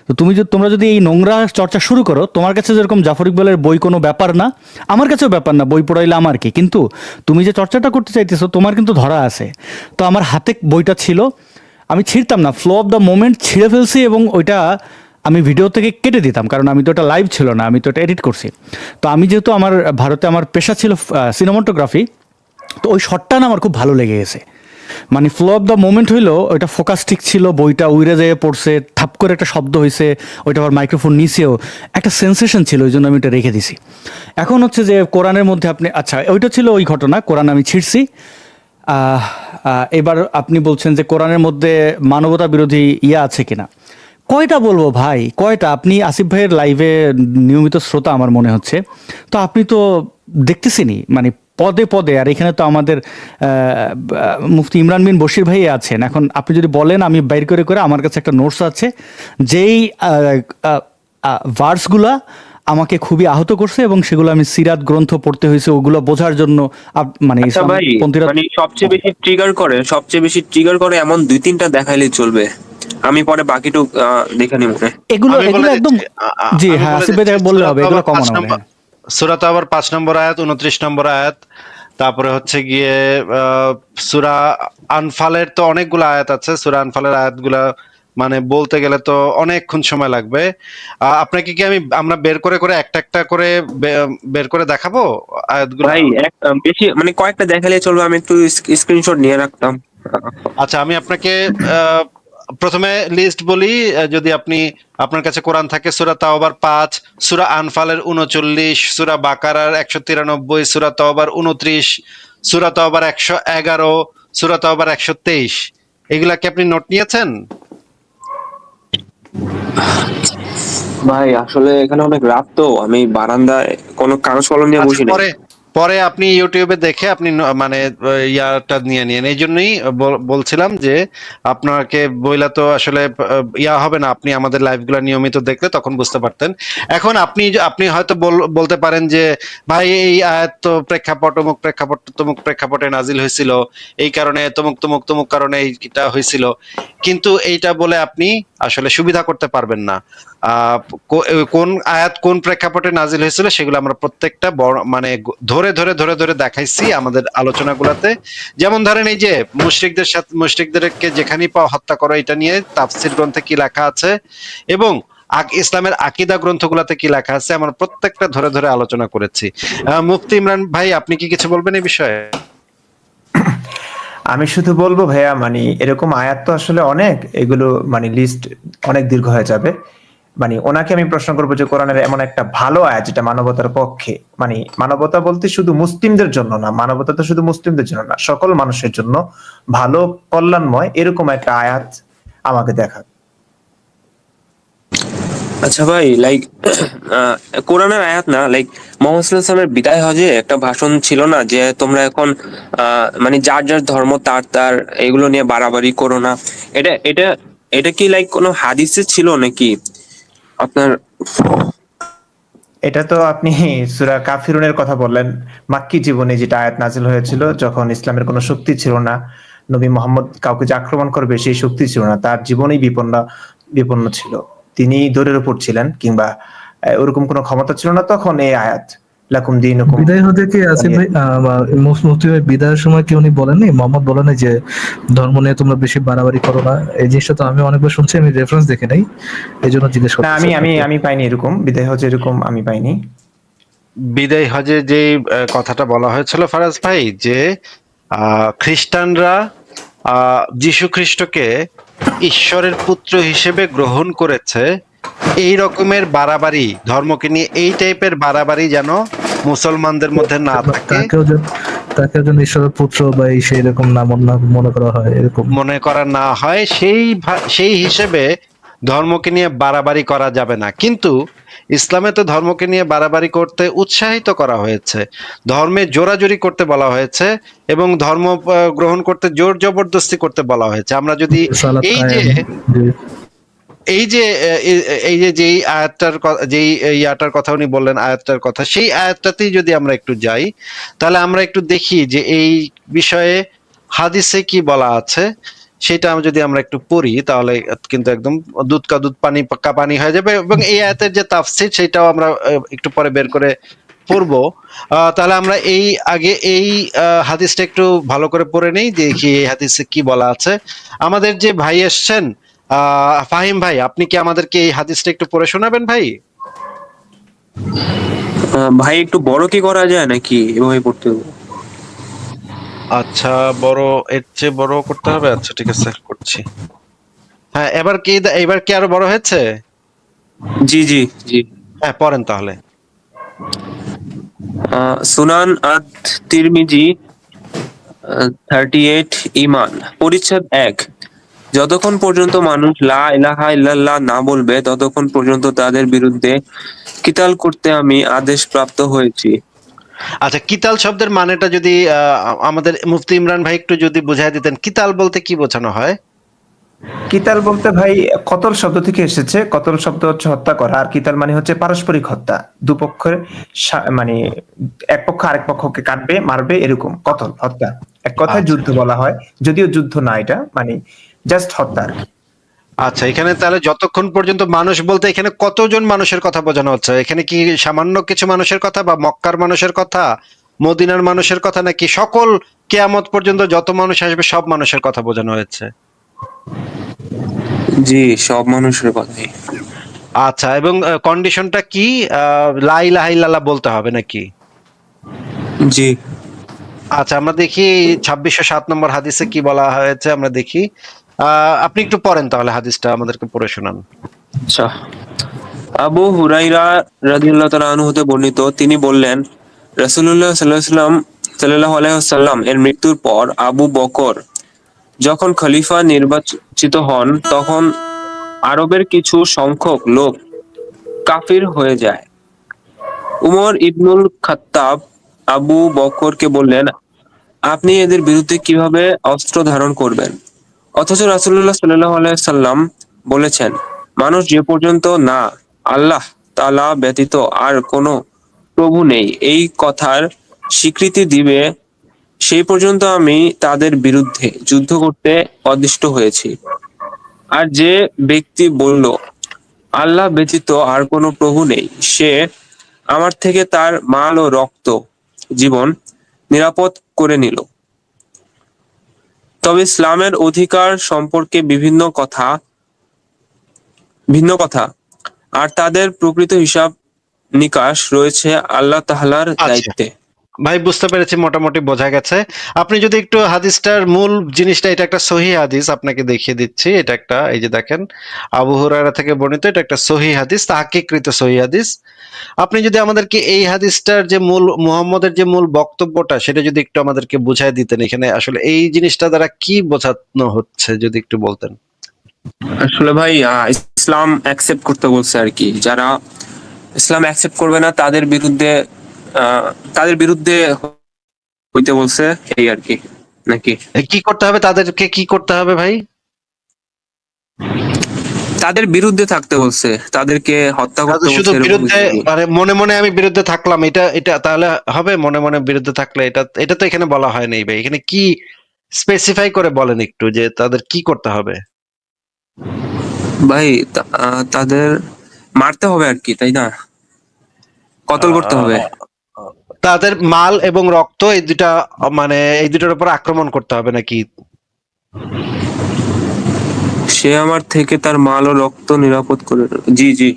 তো তোমরা যদি এই নোংরা চর্চা শুরু করো, তোমার কাছে যেরকম জাফর ইকবালের বই কোনো ব্যাপার না, আমার কাছেও ব্যাপার না, বই পড়াইলে আমার কি, কিন্তু তুমি যে চর্চাটা করতে চাইতেছো তোমার কিন্তু ধরা আছে। তো আমার হাতে বইটা ছিল, আমি ছিঁড়তাম না, ফ্লো অফ দ্য মোমেন্ট ছিঁড়ে ফেলছি, এবং ওইটা আমি ভিডিও থেকে কেটে দিতাম, কারণ আমি তো এটা লাইভ ছিল না, আমি তো এটা এডিট করছি। তো আমি যেহেতু ভারতে আমার পেশা ছিল সিনেমাটোগ্রাফি, তো ওই শটটা না আমার খুব ভালো লেগে গেছে। মানে ফ্লো অফ দ্য মোমেন্ট হইলো, ওইটা ফোকাস ঠিক ছিল, বইটা উইরে যেয়ে পড়ছে, ঠাপ করে একটা শব্দ হয়েছে, ওইটা আবার মাইক্রোফোন নিচেও একটা সেন্সেশন ছিল, ওই জন্য আমি এটা রেখে দিছি। এখন হচ্ছে যে কোরআনের মধ্যে আপনি, আচ্ছা ওইটা ছিল ওই ঘটনা, কোরআন আমি ছিঁড়ছি। এবার আপনি বলছেন যে কোরআনের মধ্যে মানবতা বিরোধী আছে কিনা। কয়টা বলবো ভাই, কয়টা? আপনি আসিফ ভাইয়ের লাইভে নিয়মিত শ্রোতা আমার মনে হচ্ছে, তো আপনি তো দেখতেছেনই মানে পদে পদে। আর এখানে তো আমাদের মুফতি ইমরান বিন বশির ভাই আছেন। এখন আপনি যদি বলেন, আমি বাইর করে করে আমার কাছে একটা নোটস আছে, যেই ভার্সগুলা আমাকে খুবই আহত করছে, এবং সেগুলো আমি সিরাত গ্রন্থ পড়তে হয়েছে ওগুলো বোঝার জন্য। মানে আচ্ছা ভাই, মানে সবচেয়ে বেশি ট্রিগার করে এমন 2-3টা দেখাইলেই চলবে, আমি পরে বাকিটুক দেখে নিব। এগুলো একদম, জি হ্যাঁ আসিফ ভাই বললে হবে, এগুলো কমন হবে। সূরা তো আবার 5 নম্বর আয়াত, 29 নম্বর আয়াত, তারপরে হচ্ছে গিয়ে সূরা আনফালের তো অনেকগুলো আয়াত আছে। সূরা আনফালের আয়াতগুলা মানে বলতে গেলে তো অনেকক্ষণ সময় লাগবে। আপনাকে কি আমরা বের করে করে একটা করে বের করে দেখাবো আয়াতগুলো? ভাই বেশি মানে কয়েকটা দেখালে চলবে, আমি একটু স্ক্রিনশট নিয়ে রাখতাম। আচ্ছা, আমি আপনাকে প্রথমে লিস্ট বলি, যদি আপনি আপনার কাছে কোরআন থাকে, সূরা তাওবার 5, সূরা আনফালের 39, সূরা বাকারার 193, সূরা তাওবার 29, সূরা তাওবার 111, সূরা তাওবার 123। এগুলা কি আপনি নোট নিয়েছেন? ভাই আসলে এখানে অনেক রাত, তো আমি বারান্দায় কোনো কাগজ কলম নিয়ে আচ্ছা, বসি নাই। পরে পরে আপনি ইউটিউবে দেখে আপনি মানে ইয়াটা নিয়ে নিন। এই জন্যই বলছিলাম যে আপনাকে বইলা তো আসলে ইয়া হবে না, আপনি আমাদের লাইভগুলো নিয়মিত দেখলে তখন বুঝতে পারতেন। এখন আপনি হয়তো বলতে পারেন যে ভাই এই আয়াত তো প্রেক্ষাপট অমুক প্রেক্ষাপট তমুক প্রেক্ষাপটে নাজিল হয়েছিল, এই কারণে তমুক তমুক তমুক কারণে এইটা হয়েছিল, কিন্তু এইটা বলে আপনি আসলে সুবিধা করতে পারবেন না। কোন আয়াত কোন প্রেক্ষাপটে নাজিল হয়েছিল সেগুলো আমরা প্রত্যেকটা মানে ধরে ধরে ধরে ধরে দেখাইছি আমাদের আলোচনাগুলোতে। যেমন ধরেন এই যে মুশরিকদেরকে যেখানেই পাও হত্যা করো, এটা নিয়ে তাফসীর গ্রন্থে কি লেখা আছে এবং ইসলামের আকীদা গ্রন্থগুলোতে কি লেখা আছে আমরা প্রত্যেকটা ধরে ধরে আলোচনা করেছি। মুফতি ইমরান ভাই, আপনি কি কিছু বলবেন এই বিষয়ে? আমি শুধু বলবো ভাইয়া, মানে এরকম আয়াত তো আসলে অনেক, এগুলো মানে লিস্ট অনেক দীর্ঘ হয়ে যাবে। মানে ওনাকে আমি প্রশ্ন করবো যে কোরআনের এমন একটা ভালো আয়াত যেটা মানবতার পক্ষে, মানে মানবতা বলতে শুধু মুসলিমদের জন্য না, মানবতা তো শুধু মুসলিমদের জন্য না, সকল মানুষের জন্য ভালো, কল্যাণময় এরকম একটা আয়াত আমাকে দেখা। আচ্ছা ভাই, লাইক কোরআনের আয়াত না, লাইক মোহাম্মদ সাল্লাল্লাহু আলাইহি ওয়াসাল্লামের বিদায় হজে একটা ভাষণ ছিল না যে তোমরা এখন মানে যার যার ধর্ম তার তার এগুলো নিয়ে বাড়াবাড়ি করো না। এটা এটা এটা কি লাইক কোনো হাদিসে ছিল নাকি আপনার? এটা তো আপনি সূরা কাফিরুনের কথা বললেন। মাক্কি জীবনে যেটা আয়াত নাজিল হয়েছিল যখন ইসলামের কোনো শক্তি ছিল না, নবী মোহাম্মদ কাউকে যে আক্রমণ করবে সেই শক্তি ছিল না, তার জীবনেই বিপন্ন ছিল, তিনি দৌড়ের উপর ছিলেন, কিংবা ওরকম কোনো ক্ষমতা ছিল না, তখন এই আয়াত লাকুম দীনুকুম। বিদায় হতে কি আসিফ ভাই মুফতি ভাই বিদায়ের সময় কি উনি বলেননি, মোহাম্মদ বলেন যে ধর্ম নিয়ে তোমরা বেশি বাড়াবাড়ি করো না? এই জিনিসটা তো আমি অনেকবার শুনছি, আমি রেফারেন্স দেখে নাই, এই জন্য জিজ্ঞেস না, করতেছি। আমি পাইনি এরকম, বিদায় হচ্ছে এরকম আমি পাইনি। বিদায় হজে যে কথাটা বলা হয়েছিল ফারাজ ভাই, যে খ্রিস্টানরা যীশু খ্রিস্টকে ঈশ্বরের পুত্র হিসেবে গ্রহণ করেছে, এই রকমের বাড়াবাড়ি ধর্মকে নিয়ে, এই টাইপের বাড়াবাড়ি যেন মুসলমানদের মধ্যে না থাকে, তাকে যেন ঈশ্বরের পুত্র বা সেই রকম নাম মনে করা হয়, এরকম মনে করা না হয়, সেই হিসেবে ধর্মকে নিয়ে বাড়াবাড়ি করা যাবে না। কিন্তু ইসলামে তো ধর্মকে নিয়ে বাড়াবাড়ি করতে উৎসাহিত করা হয়েছে, ধর্মে জোরাজুরি করতে বলা হয়েছে এবং ধর্ম গ্রহণ করতে জোর জবরদস্তি করতে বলা হয়েছে। আমরা যদি সালাত এই যে কায়েম, এই যে যেই আয়াতটার যেই ইয়াটার কথা উনি বললেন, আয়াতটার কথা, সেই আয়াতটাতেই যদি আমরা একটু যাই, তাহলে আমরা একটু দেখি যে এই বিষয়ে হাদিসে কি বলা আছে, সেটা যদি আমরা একটু পড়ি তাহলে কিন্তু একদম দুধ কা দুধ পানি পাক্কা পানি হয়ে যাবে। এবং এই আয়াতের যে তাফসীর সেটাও আমরা একটু পরে বের করে পড়বো। তাহলে আমরা আগে এই হাদিসটা একটু ভালো করে পড়ে নেই, দেখি এই হাদিসে কি বলা আছে। আমাদের যে ভাই এসছেন ফাহিম ভাই, আপনি কি আমাদেরকে এই হাদিসটা একটু পড়ে শোনাবেন ভাই? ভাই একটু বড় কি করা যায় নাকি এভাবে পড়তে হবে? আচ্ছা, বড়, এর চেয়ে বড় করতে হবে? আচ্ছা ঠিক আছে, করছি। হ্যাঁ, এবার কি আরো বড় হয়েছে? জি জি জি। হ্যাঁ, পড়েন তাহলে। সুনান আত তিরমিজি 38 ঈমান, পরিচ্ছেদ 1। যতক্ষণ পর্যন্ত মানুষ লা ইলাহা ইল্লাল্লাহ না বলবে ততক্ষণ পর্যন্ত তাদের বিরুদ্ধে কিতাল করতে আমি আদেশ প্রাপ্ত হয়েছি। আচ্ছা, কিতাল শব্দের মানেটা যদি আমাদের মুফতি ইমরান ভাই একটু যদি বুঝাই দিতেন, কিতাল বলতে কি বোঝানো হয়? কিতাল বলতে ভাই কতল শব্দ থেকে এসেছে। কতল শব্দ হচ্ছে হত্যা করা, আর কিতাল মানে হচ্ছে পারস্পরিক হত্যা, দুপক্ষের মানে এক পক্ষ আরেক পক্ষকে কাটবে, মারবে, এরকম কতল, হত্যা। এক কথায় আচ্ছা। যুদ্ধ বলা হয়, যদিও যুদ্ধ না, এটা মানে জাস্ট হত্যা আর কি। আচ্ছা, এখানে তাহলে যতক্ষণ পর্যন্ত মানুষ বলতে এখানে কতজন মানুষের কথা বোঝানো হচ্ছে? এখানে কি সামান্য কিছু মানুষের কথা, বা মক্কার মানুষের কথা, মদিনার মানুষের কথা, নাকি সকল কিয়ামত পর্যন্ত যত মানুষ আসবে সব মানুষের কথা বোঝানো হয়েছে? জি, সব মানুষের কথাই। আচ্ছা, এবং কন্ডিশনটা কি? লা ইলাহা ইল্লাল্লাহ বলতে হবে নাকি? জি। আচ্ছা, আমরা দেখি 2607 নম্বর হাদিসে কি বলা হয়েছে, আমরা দেখি। আপনি একটু পড়েন তাহলে হাদিসটা আমাদেরকে পড়ে শোনান। আচ্ছা, আবু হুরাইরা রাদিয়াল্লাহু তাআলা আনহু হতে বর্ণিত, তিনি বললেন, রাসূলুল্লাহ সাল্লাল্লাহু আলাইহি ওয়াসাল্লাম এর মৃত্যুর পর আবু বকর যখন খলিফা নির্বাচিত হন, তখন আরবের কিছু সংখ্যক লোক কাফির হয়ে যায়। উমর ইবনুল খাত্তাব আবু বকরকে বললেন, আপনি এদের বিরুদ্ধে কিভাবে অস্ত্র ধারণ করবেন? অথচ রাসূলুল্লাহ সাল্লাল্লাহু আলাইহি সাল্লাম বলেছেন, মানুষ যে পর্যন্ত না আল্লাহ তাআলা ব্যতীত আর কোনো প্রভু নেই এই কথার স্বীকৃতি দিবে, সেই পর্যন্ত আমি তাদের বিরুদ্ধে যুদ্ধ করতে অদিষ্ট হয়েছি। আর যে ব্যক্তি বলল আল্লাহ ব্যতীত আর কোনো প্রভু নেই, সে আমার থেকে তার মাল ও রক্ত জীবন নিরাপদ করে নিল। তবে ইসলামের অধিকার সম্পর্কে ভিন্ন কথা আর তাদের প্রকৃত হিসাব নিকাশ রয়েছে আল্লাহ তাআলার আচ্ছা দায়িত্বে। ভাই, বুঝতে পেরেছি, মোটামুটি বোঝা গেছে। আপনি যদি একটু হাদিসটার মূল জিনিসটা, এটা একটা সহিহ হাদিস, আপনাকে দেখিয়ে দিচ্ছি। এটা একটা, এই যে দেখেন, আবু হুরায়রা থেকে বর্ণিত, এটা একটা সহিহ হাদিস, তাহকিককৃত সহিহ হাদিস। আপনি যদি আমাদেরকে এই হাদিসটার যে মূল, মুহাম্মদের যে মূল বক্তব্যটা, সেটা যদি একটু আমাদেরকে বুঝায় দিতেন, এখানে আসলে এই জিনিসটা দ্বারা কি বোঝানো হচ্ছে যদি একটু বলতেন। আসলে ভাই ইসলাম অ্যাকসেপ্ট করতে বলছে আর কি। যারা ইসলাম অ্যাকসেপ্ট করবে না তাদের বিরুদ্ধে হইতে বলছে, এই আর কি। নাকি কি করতে হবে তাদেরকে, কি করতে হবে ভাই? তাদের বিরুদ্ধে থাকতে বলছে, তাদেরকে হত্যা করতে তাদের শুধু বলছে, এরকম বিরুদ্ধে, কিছু কি? মানে মনে মনে আমি বিরুদ্ধে থাকলাম, এটা এটা তাহলে হবে? মনে মনে বিরুদ্ধে থাকলে এটা, এটা তো এখানে বলা হয় নাই ভাই। এখানে কি স্পেসিফাই করে বলেন একটু, যে তাদের কি করতে হবে? ভাই তাদের মারতে হবে আর কি, তাই না? কতল করতে হবে। তাদের মাল এবং রক্ত এই দুটা, মানে এই দুটার উপর আক্রমণ করতে হবে নাকি? সে আমার থেকে তার মাল ও রক্ত নিরাপদ করে। জি জি।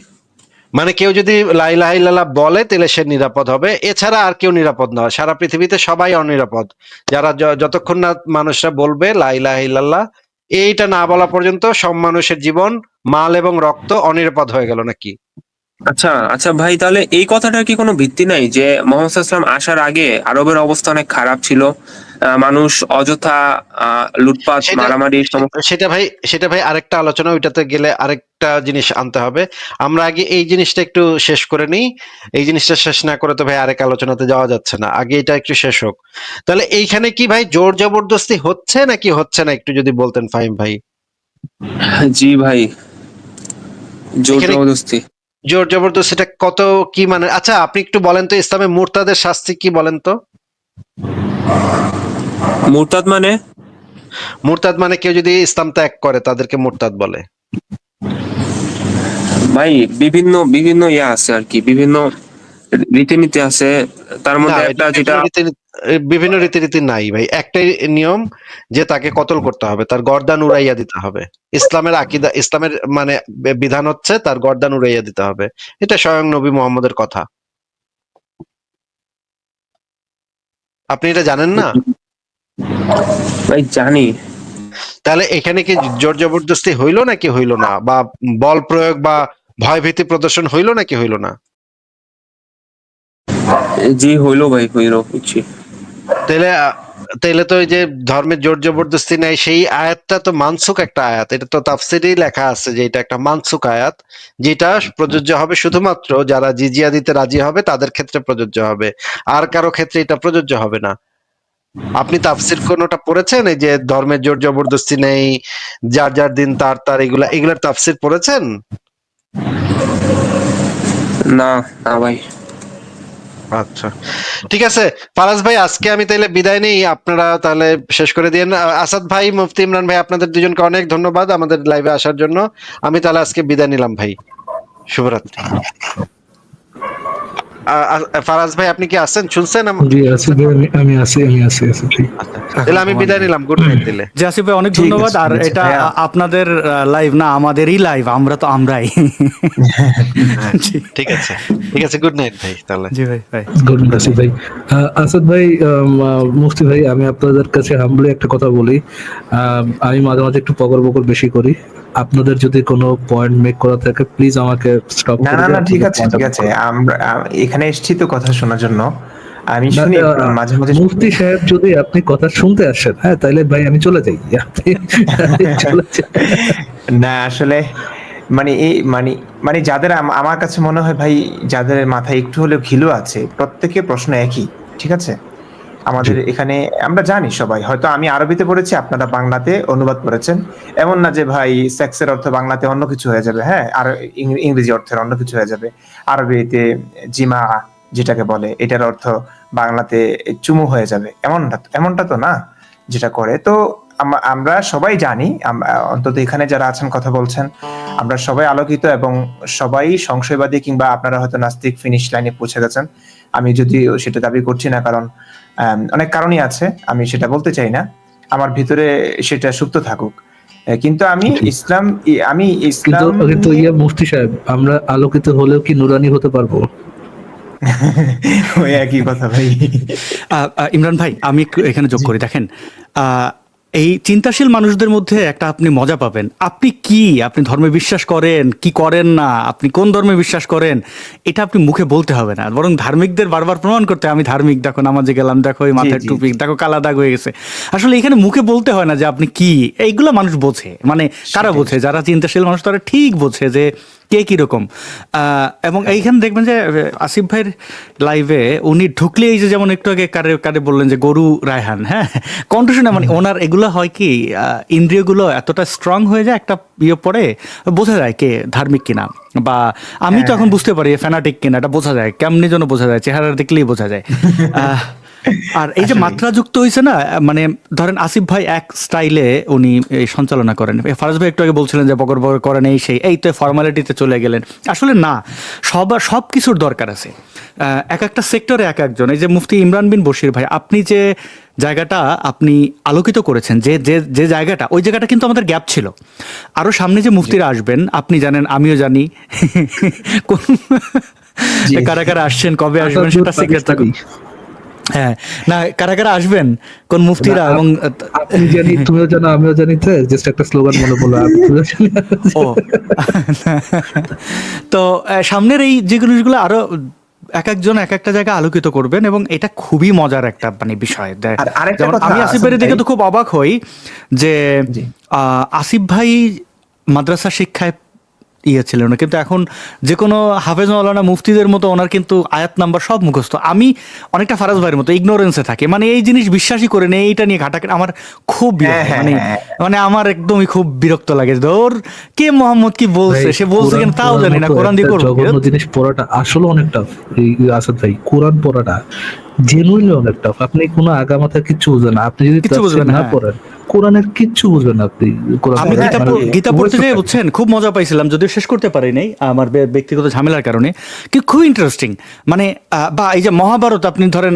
মানে কেউ যদি লা ইলাহা ইল্লাল্লাহ বলে তাহলে সে নিরাপদ হবে, এছাড়া আর কেউ নিরাপদ নয়। সারা পৃথিবীতে সবাই অনিরাপদ। যারা যতক্ষণ না মানুষরা বলবে লা ইলাহা ইল্লাল্লাহ, এইটা না বলা পর্যন্ত সব মানুষের জীবন, মাল এবং রক্ত অনিরাপদ হয়ে গেল নাকি? আচ্ছা আচ্ছা ভাই, তাহলে এই কথাটার কি কোনো ভিত্তি নাই যে মোহাম্মদ সাল্লাল্লাহু আলাইহি ওয়াসাল্লাম আসার আগে আরবের অবস্থা অনেক খারাপ ছিল, মানুষ অযথা লুটপাট সেটা মারামারি সেটা ভাই আরেকটা আলোচনা, ওইটাতে গেলে আরেকটা জিনিস আনতে হবে। আমরা আগে এই জিনিসটা একটু শেষ করে নিই। এই জিনিসটা শেষ না করে তো ভাই আরেক আলোচনাতে যাওয়া যাচ্ছে না, আগে এটা একটু শেষ হোক। তাহলে এইখানে কি ভাই জোর জবরদস্তি হচ্ছে নাকি হচ্ছে না, একটু যদি বলতেন ফাহিম ভাই। জি ভাই, জোর এখানে জবরদস্তি। জোর জবরদস্তিটা কত কি মানে? আচ্ছা আপনি একটু বলেন তো, ইসলামে মুরতাদের শাস্তি কি বলেন তো? মুরতাদ মানে? মুরতাদ মানে কেউ যদি ইসলাম ত্যাগ করে তাদেরকে মুরতাদ বলে। ভাই বিভিন্ন বিভিন্ন ইয়া আছে আর কি, বিভিন্ন রীতিনীতি আছে। তার না, মধ্যে এটা একটা যেটা বিভিন্ন রীতিনীতি নাই ভাই। একটাই নিয়ম, যে তাকে কতল করতে হবে, তার গর্দান উড়াইয়া দিতে হবে। ইসলামের আকীদা, ইসলামের মানে বিধান হচ্ছে তার গর্দান উড়াইয়া দিতে হবে। এটা স্বয়ং নবী মুহাম্মদের কথা। আপনি এটা জানেন না? ভাই জানি। তাহলে এখানে কি জোর জবরদস্তি হইলো নাকি হইলো না, বা বল প্রয়োগ বা ভয়ভীতি প্রদর্শন হইলো নাকি হইলো না? জি হইলো ভাই, হইলো, বুঝছি। তাহলে তাহলে তো ওই যে ধর্মের জোর জবরদস্তি নাই, সেই আয়াতটা তো মানসুক একটা আয়াত। এটা তো তাফসীরেই লেখা আছে যে এটা একটা মানসুক আয়াত, যেটা প্রযোজ্য হবে শুধুমাত্র যারা জিজিয়া দিতে রাজি হবে তাদের ক্ষেত্রে প্রযোজ্য হবে, আর কারো ক্ষেত্রে এটা প্রযোজ্য হবে না। আপনি তাফসীর কোনটা পড়েছেন, এই যে ধর্মের জোর জবরদস্তি নেই, যার যার দিন তার তার, এগুলার তাফসীর পড়েছেন? না না ভাই। আচ্ছা ঠিক আছে ফারাজ ভাই, আজকে আমি তাহলে বিদায় নেই, আপনারা তাহলে শেষ করে দিন। আসাদ ভাই, মুফতি ইমরান ভাই, আপনাদের দুজনকে অনেক ধন্যবাদ আমাদের লাইভে আসার জন্য। আমি তাহলে আজকে বিদায় নিলাম ভাই, শুভরাত্রি। ফারাজ ভাই আপনি কি আছেন, শুনছেন? জি আসিফ ভাই, আমি আছি ভাই। তাহলে আমি বিদায় নিলাম, গুড নাইট দিলে। জি আসিফ ভাই অনেক ঠিক ধন্যবাদ। আছে, আর ঠিক আছে, এটা ভাইয়া। আপনাদের লাইভ না, আমাদেরই লাইভ, আমরা তো আমরাই। হ্যাঁ, জি ঠিক আছে, ঠিক আছে, গুড নাইট ভাই তাহলে। জি ভাই ভাই। গুড আসিফ ভাই। আসাদ ভাই, মুফতি ভাই, আমি আপনাদের কাছে হাম্বলি একটা কথা বলি। আমি মাঝে মাঝে একটু পকর বকর বেশি করি। আপনাদের যদি কোনো পয়েন্ট মেক করা থাকে প্লিজ আমাকে স্টপ না করে না দিয়ে না, ঠিক আপনাদের আছে, point ঠিক out আছে, করুন। আমরা এখানে এসেছি তো কথা শোনার জন্য। আমি না, শুনি মাঝে মাঝে। মুফতি সাহেব যদি আপনি কথা শুনতে আসেন, হ্যাঁ, তাইলে ভাই আমি চলে যাই। আপনি চলে যান। না আসলে মানে এই মানে যাদের আমার কাছে মনে হয় ভাই, যাদের মাথায় একটু হলেও ঘিলু আছে, প্রত্যেকের প্রশ্ন একই, ঠিক আছে? আমাদের এখানে আমরা জানি সবাই, হয়তো আমি আরবিতে পড়েছি, আপনারা বাংলাতে অনুবাদ করেছেন। এমন না যে ভাই সেক্সের অর্থ বাংলাতে অন্য কিছু হয়ে যাবে, হ্যাঁ, আর ইংরেজি অর্থের অন্য কিছু হয়ে যাবে। আরবিতে জিমা যেটাকে বলে, এটার অর্থ বাংলাতে চুমু হয়ে যাবে, এমনটা তো না যেটা করে। তো আমরা সবাই জানি, অন্তত এখানে যারা আছেন কথা বলছেন, আমরা সবাই আলোকিত এবং সবাই সংশয়বাদী, কিংবা আপনারা হয়তো নাস্তিক ফিনিশ লাইনে পৌঁছে গেছেন। আমি যদি সেটা দাবি করছি না, কারণ অনেক কারণই আছে, আমি সেটা বলতে চাই না, আমার ভিতরে সেটা সুপ্ত থাকুক। কিন্তু আমি কিন্তু ইসলাম কিন্তু মুফতি সাহেব, আমরা আলোকিত হলেও কি নুরানি হতে পারবো? ওই একই কথা ভাই। ইমরান ভাই আমি একটু এখানে যোগ করি, দেখেন এই চিন্তাশীল মানুষদের মধ্যে একটা আপনি মজা পাবেন। আপনি ধর্মে বিশ্বাস করেন কি করেন না, আপনি কোন ধর্মে বিশ্বাস করেন, এটা আপনি মুখে বলতে হবে না, বরং ধার্মিকদের বারবার প্রমাণ করতে, আমি ধার্মিক, দেখো নামাজে গেলাম, দেখো এই মাথায় জি, টুপি, দেখো কালা দাগ হয়ে গেছে। আসলে এখানে মুখে বলতে হয় না যে আপনি কি, এইগুলো মানুষ বোঝে, মানে কারা বোঝে, যারা চিন্তাশীল মানুষ তারা ঠিক বোঝে যে কে কিরকম। এবং এইখানে দেখবেন যে আসিফ ভাইয়ের লাইভে উনি ঢুকলে এই যে যেমন একটু আগে কারে বললেন যে গরু রায়হান, হ্যাঁ, কণ্ঠশুনে মানে ওনার এগুলো হয় কি ইন্দ্রিয়গুলো এতটা স্ট্রং হয়ে যায়, একটা পরে বোঝা যায় কে ধার্মিক কিনা, বা আমি তো এখন বুঝতে পারি ফ্যানাটিক কিনা, এটা বোঝা যায়, কেমনি যেন বোঝা যায়, চেহারা দেখলেই বোঝা যায়। আর এই যে মাত্রাযুক্ত হয়েছে না, মানে ধরেন আসিফ ভাই এক স্টাইলে উনি এই সঞ্চালনা করেন, ফারাজ ভাই একটু আগে বলছিলেন যে বকর বকর করেন এই তো ফর্মালিটিতে চলে গেলেন। আসলে না, সব কিছুর দরকার আছে, এক একটা সেক্টরে এক একজন। এই যে মুফতি ইমরান বিন বশির ভাই, আপনি যে জায়গাটা আপনি আলোকিত করেছেন, যে জায়গাটা, ওই জায়গাটা কিন্তু আমাদের গ্যাপ ছিল। আরো সামনে যে মুফতিরা আসবেন আপনি জানেন, আমিও জানি কারা কারা আসছেন, কবে আসবেন সেটা সিক্রেট থাকুক। হ্যাঁ, না কারা কারা আসবেন, কোন মুফতিরা, এবং আপনি জানি, তুমিও জানো, আমিও জানি, তো জাস্ট একটা স্লোগান মনে বলো। ও তো সামনের এই যে জিনিসগুলো আরো এক একজন এক একটা জায়গা আলোকিত করবেন, এবং এটা খুবই মজার একটা মানে বিষয়। আর আরেকটা যেমন কথা, আমি আসিফ ভাইয়ের দেখে তো খুব অবাক হই যে জি। আসিফ ভাই মাদ্রাসা শিক্ষায় ছিলেন না, কিন্তু এখন যে কোনো হাফেজ মাওলানা মুফতিদের মতো ওনার কিন্তু আয়াত নাম্বার সব মুখস্থ। আমি অনেকটা ফারাজ ভাইয়ের মতো ইগনোরেন্সে থাকি, মানে এই জিনিস বিশ্বাসই করে নেই, এইটা নিয়ে ঘাটাঘাটি আমার খুব মানে আমার একদমই খুব বিরক্ত লাগে। ধর কে মোহাম্মদ কি বলছে, সে বলছে কেন তাও জানি না, কোরআন দিয়ে করবো। জঘন্য জিনিস পড়াটা আসলে অনেক টাফ। এই আসাদ ভাই, কোরআন পড়াটা জেনুইনলি অনেক টাফ। আপনি কোনো আগামাথা কিচ্ছু বুঝবেন না, আপনি যদি কিচ্ছু বুঝবেন না না, পড়েন কোরআনের কিচ্ছু বুঝবেন না আপনি। আমি গীতা পড়তে যাই বুঝছেন, খুব মজা পাইছিলাম, যদিও শেষ করতে পারি নাই আমার ব্যক্তিগত ঝামেলার কারণে, কিন্তু খুব ইন্টারেস্টিং। মানে বা এই যে মহাভারত আপনি ধরেন,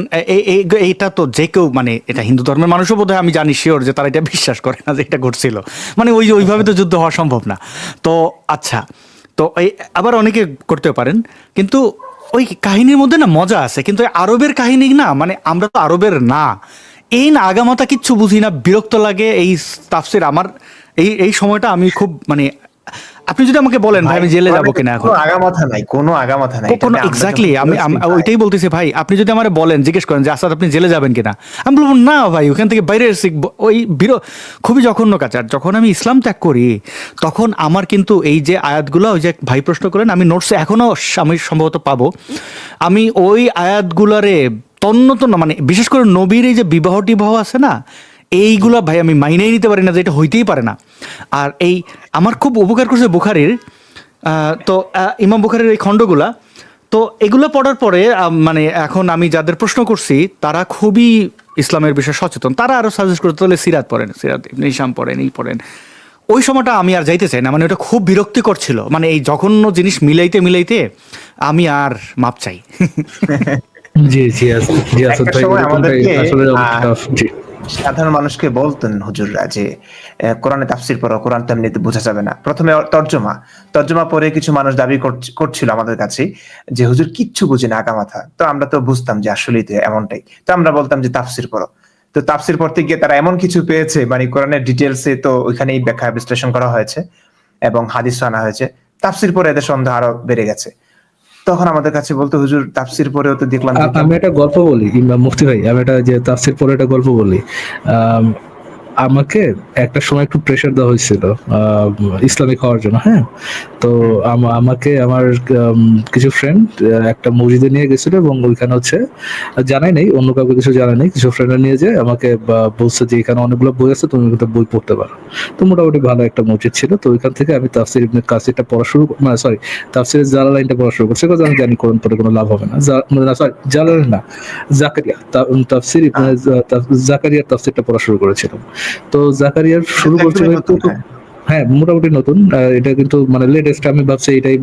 এইটা তো যে কেউ, মানে এটা হিন্দু ধর্মের মানুষও বোধহয় আমি জানি শিওর যে তারা এটা বিশ্বাস করে না যে এটা ঘটছিল, মানে ওইভাবে তো যুদ্ধ হওয়া সম্ভব না। তো আচ্ছা, তো এই আবার অনেকে করতে পারেন, কিন্তু ওই কাহিনীর মধ্যে না মজা আছে। কিন্তু আরবের কাহিনী না, মানে আমরা তো আরবের না, এই না আগামাতা কিচ্ছু বুঝি না, বিরক্ত লাগে এই তাফসির। আমার এই সময়টা আমি খুব মানে, আপনি যদি আমাকে বলেন ভাই আমি জেলে যাবো কিনা, এখন কোনো আগামাথা নাই কোনো এক্স্যাক্টলি আমি ওইটাই বলতেছি ভাই। আপনি যদি আমার বলেন, জিজ্ঞেস করেন যে আসাদ আপনি জেলে যাবেন কিনা, আমি বলবো না ভাই, ওখান থেকে বাইরে শিখবো, ওই খুবই জঘন্য কাজ। আর যখন আমি ইসলাম ত্যাগ করি তখন আমার কিন্তু এই যে আয়াতগুলো, ওই যে ভাই প্রশ্ন করেন, আমি নোটসে এখনো আমি সম্ভবত পাবো, আমি ওই আয়াতগুলারে তন্ন মানে বিশেষ করে নবীর এই যে বিবাহ টিবাহ আছে না, এইগুলা ভাই আমি মাইনেই নিতে পারি না যে এটা হইতেই পারে না। আর এই আমার খুব উপকার করছে বুখারীর, তো ইমাম বুখারীর এই খণ্ডগুলা, তো এগুলো পড়ার পরে মানে এখন আমি যাদের প্রশ্ন করছি তারা খুবই ইসলামের বিষয়ে সচেতন, তারা আরো সাজেস্ট করতে হলে সিরাত পড়েন, সিরাত ইবনে হিশাম পড়েন, এই পড়েন, ওই সময়টা আমি আর যাইতে চাই না, মানে ওটা খুব বিরক্তিকর ছিল, মানে এই জঘন্য জিনিস মিলাইতে মিলাইতে আমি আর মাপ চাই। জি জি জি আসাদ একটা ভাই, সময় এরকমটাই আমাদেরকে আসলে অনেক tough, জি। সাধারণ মানুষকে বলতেন হুজুররা যে কোরআনে তাফসির পড়ো, কোরআন তো এমনিতে বোঝা যাবে না। প্রথমে তর্জমা পরে কিছু মানুষ দাবি করছিল আমাদের কাছে যে হুজুর কিচ্ছু বুঝে না আগামাথা। তো আমরা তো বুঝতাম যে আসলেই তো এমনটাই। তো আমরা বলতাম যে তাফসির পড়ো। তো তাফসির পড়তে গিয়ে তারা এমন কিছু পেয়েছে, মানে কোরআনের ডিটেলসে তো ওইখানেই ব্যাখ্যা বিশ্লেষণ করা হয়েছে এবং হাদিস আনা হয়েছে। তাফসির পরে এদের সন্দেহ আরো বেড়ে গেছে। তখন আমাদের কাছে বলতো হুজুর তাফসির পরেও তো দেখলাম যে আমি একটা গল্প বলি, মুফতি ভাই, আমি একটা যে তাফসীর পরে একটা গল্প বলি। আম, আমাকে একটা সময় একটু প্রেশার দেওয়া হয়েছিল ইসলামিক হওয়ার জন্য, হ্যাঁ। তো আমাকে আমার কিছু ফ্রেন্ড একটা মসজিদে নিয়ে গেছিল এবং ওইখানে হচ্ছে জানাই নেই, অন্য কাউকে কিছু জানাই নেই, কিছু ফ্রেন্ড নিয়ে যায় আমাকে বলছে যে এখানে অনেকগুলো বই আছে, তুমি একটা বই পড়তে পারো। তো মোটামুটি ভালো একটা মসজিদ ছিল, তো ওইখান থেকে আমি তাফসীর ইবনে কাসিরটা পড়া শুরু, মানে সরি, তাফসীরের জালালাইনটা পড়া শুরু করছি, কারণ আমি জানি কোরআন পড়ে কোনো লাভ হবে না। সরি, জালালাইন না, জাকারিয়া, তাফসীর ইবনে জাকারিয়ার তাফসীরটা পড়া শুরু করেছিলাম। তো জাকারিয়ার শুরু করছিল নতুন, হ্যাঁ। হ্যাঁ মোটামুটি নতুন, এটা কিন্তু মানে লেটেস্ট, আমি ভাবছি এটাই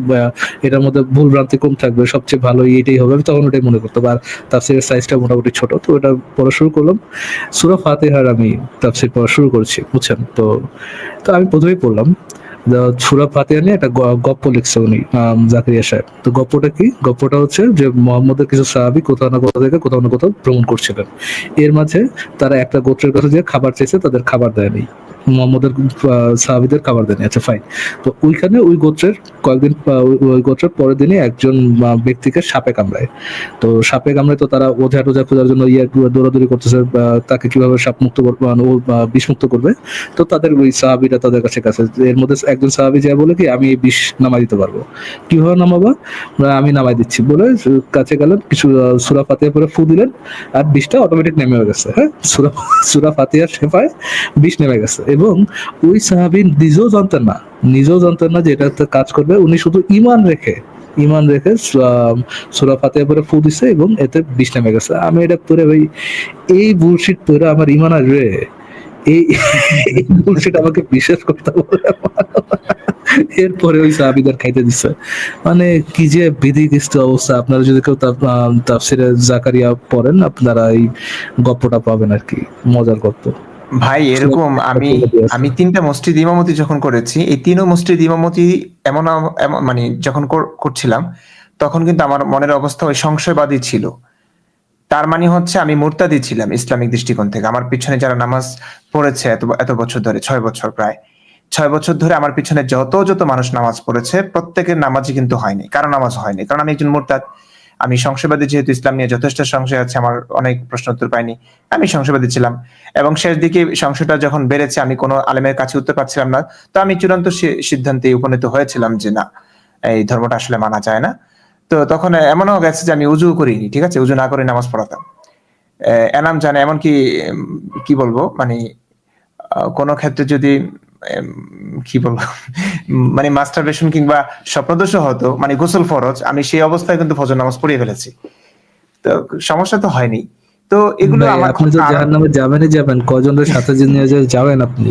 এটার মধ্যে ভুল ভ্রান্তি কম থাকবে, সবচেয়ে ভালো এইটাই হবে, আমি তখন ওটাই মনে করতাম। আর তাফসীরের সাইজটা মোটামুটি ছোট, তো ওটা পড়া শুরু করলাম। সূরা ফাতিহার আমি তাফসীর পড়া শুরু করেছি, বুঝছেন। তো তো আমি প্রথমেই পড়লাম সূরা ফাতিহা নিয়ে একটা গপ্প লিখছে উনি, জাকারিয়া সাহেব। তো গপ্পটা কি? গপ্পটা হচ্ছে যে মুহাম্মদের কিছু সাহাবী কোথাও না কোথাও থেকে কোথাও না কোথাও ভ্রমণ করছিলেন। এর মাঝে তারা একটা গোত্রের কাছে যে খাবার চাইছে, তাদের খাবার দেয়নি, মুহাম্মদের সাহাবীদের খাবার দেয়নি। আচ্ছা ফাইন। তো ওইখানে ওই গোত্রের কয়েকদিন ওই গোত্রের পরের দিনে একজন ব্যক্তিকে সাপে কামড়ায়। তো সাপে কামড়ায়, তো তারা ওঝা টোঝা খোঁজার জন্য দৌড়াদৌড়ি করতেছে, তাকে কিভাবে সাপ মুক্ত মানে বিষমুক্ত করবে। তো তাদের ওই সাহাবীরা তাদের কাছে এর মধ্যে একজন সাহাবী যায় বলে কি আমি এই বিষ নামাই দিতে পারবো। কিভাবে নামাবা? আমি নামাই দিচ্ছি বলে কাছে গেলেন, কিছু সূরা ফাতিহা পরে ফু দিলেন, আর বিষটা অটোমেটিক নেমে গেছে। হ্যাঁ, সূরা ফাতিহার শেফায় বিষ নেমে গেছে। এবং ওই সাহাবী নিজেও জানতেন না যে এটাতে কাজ করবে। উনি শুধু ঈমান রেখে সূরা ফাতিহা পরে ফু দিছে এবং এতে বিষ নেমে গেছে। আমি এটা পড়ে ভাই, এই বুলশিট পড়ে আমার ঈমান আসবে? এই বুলশিট আমাকে বিশ্বাস করতে হবে? এরপরে ওই সাহাবীদের খাইতে দিচ্ছে। মানে কি যে বিধিগ্রস্ত অবস্থা। আপনারা যদি কেউ তাফসীরে জাকারিয়া পড়েন, আপনারা এই গল্পটা পাবেন আর কি, মজার গল্প। ভাই এরকম আমি 3টা মসজিদ ইমামতি যখন করেছি, এই 3ও মসজিদ ইমামতি এমন মানে যখন করছিলাম, তখন কিন্তু আমার মনের অবস্থা ওই সংশয়বাদী ছিল। তার মানে হচ্ছে আমি মুরতাদি ছিলাম ইসলামিক দৃষ্টিকোণ থেকে। আমার পিছনে যারা নামাজ পড়েছে এত বছর ধরে, 6 বছর, প্রায় 6 বছর ধরে আমার পিছনে যত মানুষ নামাজ পড়েছে, প্রত্যেকের নামাজই কিন্তু হয়নি, কারো নামাজ হয়নি, কারণ আমি একজন মুরতাদ। আমি সংশয়বাদী, যেহেতু ইসলাম নিয়ে যথেষ্ট সংশয় আছে, আমার অনেক প্রশ্ন উত্তর পাইনি, আমি সংশয়বাদী ছিলাম। এবং শেষ দিকে সংশয়টা যখন বেড়েছে, আমি কোনো আলেমের কাছে উত্তর পাচ্ছিলাম না, তো আমি চূড়ান্ত সিদ্ধান্তে উপনীত হয়েছিলাম যে না, এই ধর্মটা আসলে মানা যায় না। তো তখন এমনও গেছে যে আমি উজু করিনি, ঠিক আছে, উজু না করে নামাজ পড়াতাম। এনাম জানে, এমনকি কি বলবো, মানে কোনো ক্ষেত্রে যদি কি বলবো, মানে মাস্টারবেশন কিংবা স্বপ্নদোষ হতো, মানে গোসল ফরজ, আমি সেই অবস্থায় কিন্তু ফজর নামাজ পড়িয়ে ফেলেছি। তো সমস্যা তো হয়নি। তো এগুলো ভাই, আমার আপনি তো জাহান্নামে যাবেন, কজনের সাথে নিয়ে যাবেন আপনি?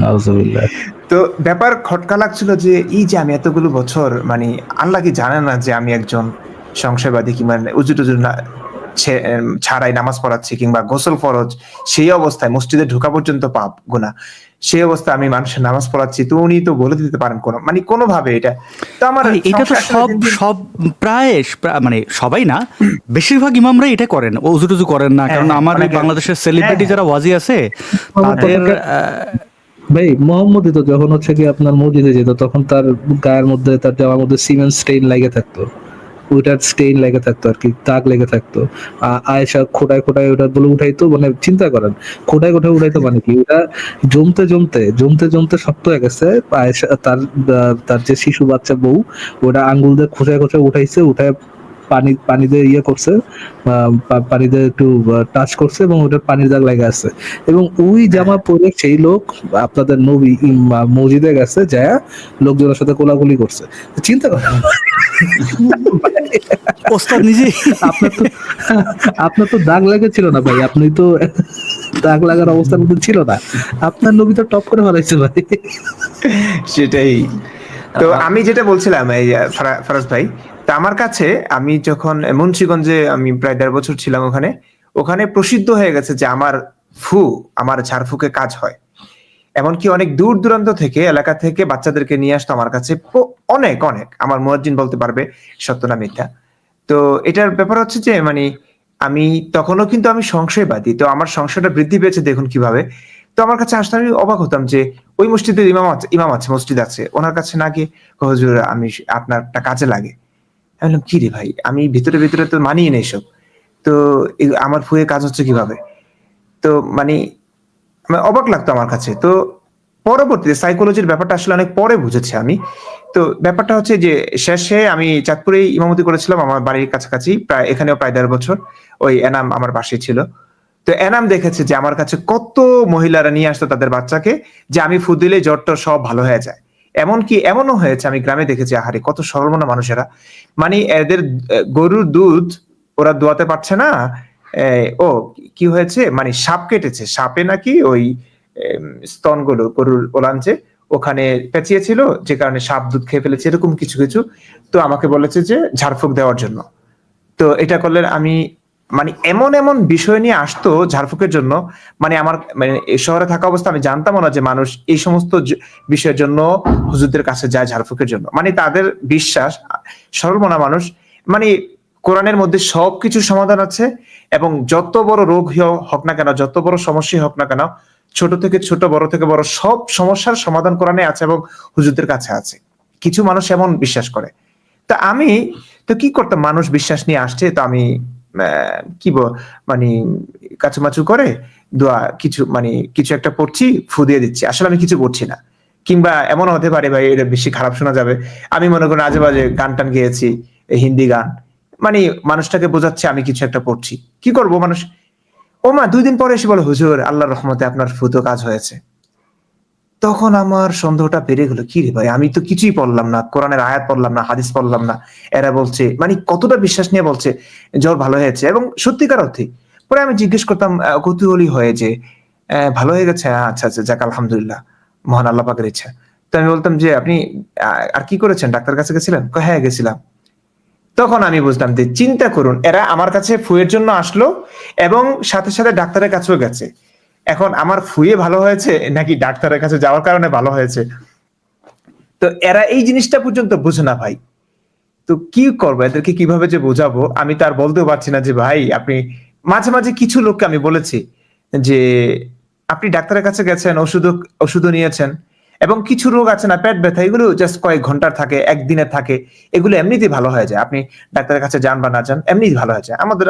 নাউজুবিল্লাহ। তো ব্যাপার খটকা লাগছিল যে এই যে আমি এতগুলো বছর, মানে আল্লাহ কি জানে না যে আমি একজন সংশয়বাদী, কিংবা উজু টুজু ছাড়াই নামাজ পড়াচ্ছি, কিংবা গোসল ফরজ, সেই অবস্থায় মসজিদে ঢোকা পর্যন্ত পাপ গুনাহ, সেই অবস্থায় আমি মানুষের নামাজ পড়াচ্ছি। তো উনি তো বলে দিতে পারেন মানে কোনোভাবে এটা। তো আমার এটা তো সব প্রায় মানে সবাই না, বেশিরভাগ ইমামরা এটা করেন, অজু টুজু করেন না। কারণ আমার এই বাংলাদেশের সেলিব্রিটি যারা ওয়াজি আছে, তাদের ভাই মোহাম্মদই তো যখন হচ্ছে কি আপনার মসজিদে যেত, তখন তার গায়ের মধ্যে, তার জামার মধ্যে সিমেন্ট স্টেইন লেগে থাকতো, ওইটার স্টেইন লেগে থাকতো আর কি, দাগ লেগে থাকতো। আয়েশা খোটায় ওটা বলে উঠাইতো, মানে চিন্তা করেন, খোটায় উঠাইতো, মানে কি ওটা জমতে শক্ত হয়ে গেছে। আয়েশা তার যে শিশু বাচ্চা বউ, ওটা আঙ্গুল দিয়ে খোঁচায় উঠাইছে, উঠায় পানি দিয়ে ইয়ে করছে, পানি দিয়ে একটু টাচ করছে এবং ওটার পানির দাগ লেগে আছে। এবং ওই জামা পরে সেই লোক আপনাদের নবী মসজিদে গেছে, যায় লোকজনের সাথে কোলাকুলি করছে। চিন্তা করেন, ওস্তাদ নিজে আপনার তো দাগ লেগেছিল না ভাই, আপনি তো দাগ লাগার অবস্থার মধ্যে ছিল না, আপনার নবী তো টপ করে ফেলাইছে ভাই। সেটাই। তো আমি যেটা বলছিলাম এই ফারাজ ভাই, তা আমার কাছে আমি যখন মুন্সিগঞ্জে আমি প্রায় 1.5 বছর ছিলাম ওখানে, ওখানে প্রসিদ্ধ হয়ে গেছে যে আমার ঝাড়ফুঁকে কাজ হয়। এমনকি অনেক দূর দূরান্ত থেকে এলাকা থেকে বাচ্চাদেরকে নিয়ে আসতো আমার কাছে, অনেক অনেক, আমার মুয়াজ্জিন বলতে পারবে সত্য না মিথ্যা। তো এটার ব্যাপার হচ্ছে যে মানে আমি তখনও কিন্তু আমি সংশয়বাদী, তো আমার সংশয়টা বৃদ্ধি পেয়েছে দেখুন কিভাবে। তো আমার কাছে আসলে আমি অবাক হতাম যে ওই মসজিদের ইমাম আছে, মসজিদ আছে, ওনার কাছে না গিয়ে কয়, হুজুর আমি আপনারটা কাজে লাগে। আমি বললাম কি রে ভাই, আমি ভিতরে ভিতরে তো মানিয়ে নেই সব, তো আমার ফুয়ে কাজ হচ্ছে কিভাবে? তো মানে অবাক লাগতো আমার কাছে। তো পরবর্তীতে সাইকোলজির ব্যাপারটা আসলে অনেক পরে বুঝেছি আমি। তো ব্যাপারটা হচ্ছে যে শেষে আমি চাঁদপুরেই ইমামতি করেছিলাম আমার বাড়ির কাছাকাছি, প্রায় এখানেও প্রায় 1.5 বছর। ওই এনাম আমার পাশে ছিল। তো এনাম দেখেছে যে আমার কাছে কত মহিলারা নিয়ে আসতো তাদের বাচ্চাকে, যে আমি ফু দিলে জ্বর-টর সব ভালো হয়ে যায়। এমনকি এমনও হয়েছে আমি গ্রামে দেখেছি, আহারে কত সরল মনা মানুষেরা। মানে এদের গরুর দুধ ওরা দোয়াতে পারছে না। ও কি হয়েছে, মানে সাপ কেটেছে, সাপে নাকি ওই স্তনগুলো গরুর ওলাঞ্চে ওখানে পেঁচিয়েছিল, যে কারণে সাপ দুধ খেয়ে ফেলেছে, এরকম কিছু কিছু। তো আমাকে বলেছে যে ঝাড়ফুঁক দেওয়ার জন্য। তো এটা করলে আমি মানে এমন এমন বিষয় নিয়ে আসতো ঝাড়ফুঁকের জন্য, মানে আমার মানে এই শহরে থাকা অবস্থা আমি জানতামও না যে মানুষ এই সমস্ত বিষয়ের জন্য হুজুরদের কাছে যায় ঝাড়ফুঁকের জন্য। মানে তাদের বিশ্বাস, সরল মনা মানুষ, মানে কোরআনের মধ্যে সবকিছু সমাধান আছে, এবং যত বড় রোগ হোক না কেন, যত বড় সমস্যা হোক না কেন, ছোট থেকে ছোট, বড় থেকে বড়, সব সমস্যার সমাধান কোরআনে আছে এবং হুজুরদের কাছে আছে। কিছু মানুষ এমন বিশ্বাস করে। তা আমি তো কি করতাম, মানুষ বিশ্বাস নিয়ে আসছে, তো আমি মানে কাচুমাচু করে দোয়া কিছু মানে কিছু একটা পড়ছি, ফু দিয়ে দিচ্ছি, আসলে আমি কিছু পড়ছি না। কিংবা এমন হতে পারে ভাই, এটা বেশি খারাপ শোনা যাবে, আমি মনে করি আজে বাজে গান টান গেয়েছি, হিন্দি গান, মানে মানুষটাকে বোঝাচ্ছে আমি কিছু একটা পড়ছি। কি করব, মানুষ ও মা 2 দিন পরে এসে বলে, হুজুর আল্লাহর রহমতে আপনার ফুতো কাজ হয়েছে। তখন আমার সন্দেহটা বেড়ে গেল, কি রে ভাই, আমি তো কিছুই পড়লাম না, কোরআনের আয়াত পড়লাম না, হাদিস পড়লাম না, এরা বলছে, মানে কতটা বিশ্বাস নিয়ে বলছে জ্বর ভালো হয়েছে, এবং সত্যিকার অর্থে। পরে আমি জিজ্ঞেস করতাম কৌতূহলী হয়ে যে ভালো হয়ে গেছে, আচ্ছা আচ্ছা, যাক আলহামদুলিল্লাহ, মহান আল্লাহ পাকের ইচ্ছা। তো আমি বলতাম যে আপনি আর কি করেছেন, ডাক্তার কাছে গেছিলেন? হ্যাঁ গেছিলাম। তখন আমি বুঝলাম যে চিন্তা করুন, এরা আমার কাছে ফুয়ের জন্য আসলো এবং সাথে সাথে ডাক্তারের কাছেও গেছে। এখন আমার ফুয়ে ভালো হয়েছে নাকি ডাক্তারের কাছে যাওয়ার কারণে ভালো হয়েছে, তো এরা এই জিনিসটা পর্যন্ত বুঝে না ভাই। তো কি করবো, এদেরকে কিভাবে যে বোঝাবো, আমি তার বলতেও পারছি না যে ভাই আপনি, মাঝে মাঝে কিছু লোককে আমি বলেছি যে আপনি ডাক্তারের কাছে গেছেন, ওষুধও নিয়েছেন, এবং কিছু রোগ আছে না, পেট ব্যথা, এগুলো জাস্ট কয়েক ঘন্টার থাকে, একদিনের থাকে, এগুলো এমনিতেই ভালো হয়ে যায়, আপনি ডাক্তারের কাছে যান বা না যান এমনিতেই ভালো হয়ে যায়। আমাদের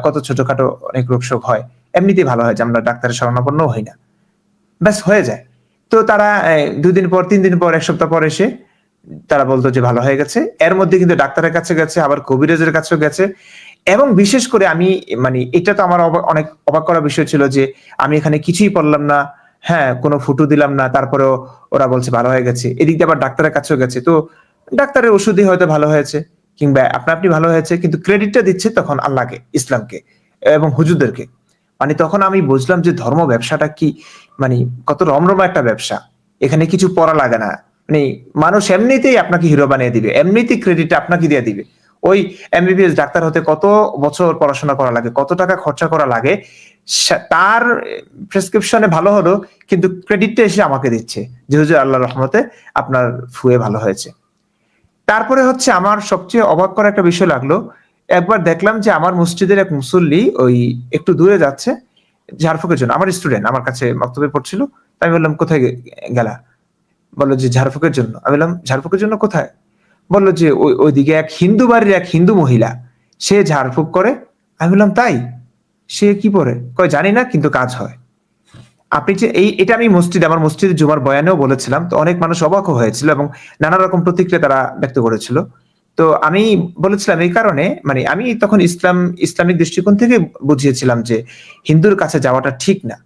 কত ছোটখাটো অনেক রোগ শোক হয়, এমনিতেই ভালো হয়ে যায়, আমরা ডাক্তারের শরণাপন্ন হই না, ব্যাস হয়ে যায়। তো তারা 2 দিন পর, 3 দিন পর, 1 সপ্তাহ পর এসে তারা বলতো যে ভালো হয়ে গেছে। এর মধ্যে কিন্তু ডাক্তারের কাছে গেছে, আবার কবিরাজের কাছেও গেছে। এবং বিশেষ করে আমি মানে এটা তো আমার অনেক অবাক করা বিষয় ছিল যে আমি এখানে কিছুই পড়লাম না, হ্যাঁ কোনো ফুটু দিলাম না, তারপরেও ওরা বলছে ভালো হয়ে গেছে। এদিক দিয়ে আবার ডাক্তারের কাছেও গেছে, তো ডাক্তারের ওষুধই হয়তো ভালো হয়েছে, কিংবা আপনি ভালো হয়েছে, কিন্তু ক্রেডিটটা দিচ্ছে তখন আল্লাহকে, ইসলামকে এবং হুজুরদেরকে। মানে তখন আমি বুঝলাম যে ধর্ম ব্যবসাটা কি, মানে কত রমরমা একটা ব্যবসা। এখানে কিছু পড়া লাগে না, মানে মানুষ এমনিতেই আপনাকে হিরো বানিয়ে দিবে, এমনিতেই ক্রেডিট আপনাকে দিয়ে দিবে। ওই এমবিবিএস ডাক্তার হতে কত বছর পড়াশোনা করা লাগে, কত টাকা খরচা করা লাগে, তার প্রেসক্রিপশনে ভালো হলো, কিন্তু ক্রেডিটটা এসে আমাকে দিচ্ছে যে হুজুর আল্লাহর রহমতে আপনার ফুয়ে ভালো হয়েছে। তারপরে হচ্ছে আমার সবচেয়ে অবাক করা একটা বিষয় লাগলো, একবার দেখলাম যে আমার মসজিদের এক মুসল্লি ওই একটু দূরে যাচ্ছে ঝাড়ফুঁকের জন্য, আমার স্টুডেন্ট আমার কাছে বক্তব্য পড়ছিল। আমি বললাম কোথায় গেলা? বললো যে ঝাড়ফুঁকের জন্য। আমি বললাম ঝাড়ফুঁকের জন্য কোথায়? বললো যে ওইদিকে এক হিন্দু বাড়ির এক হিন্দু মহিলা, সে ঝাড়ফুঁক করে। আমি বললাম তাই? সে কি পরে? কয় জানি না, কিন্তু কাজ হয়। আপনি যে এটা আমি আমার মসজিদে জুমার বয়ানেও বলেছিলাম, তো অনেক মানুষ অবাক হয়েছিল এবং নানা রকম প্রতিক্রিয়া তারা ব্যক্ত করেছিল। তো আমি বলেছিলাম এই কারণে, মানে আমি তখন ইসলামিক দৃষ্টিকোণ থেকে বুঝিয়েছিলাম যে হিন্দুর কাছে যাওয়াটা ঠিক না।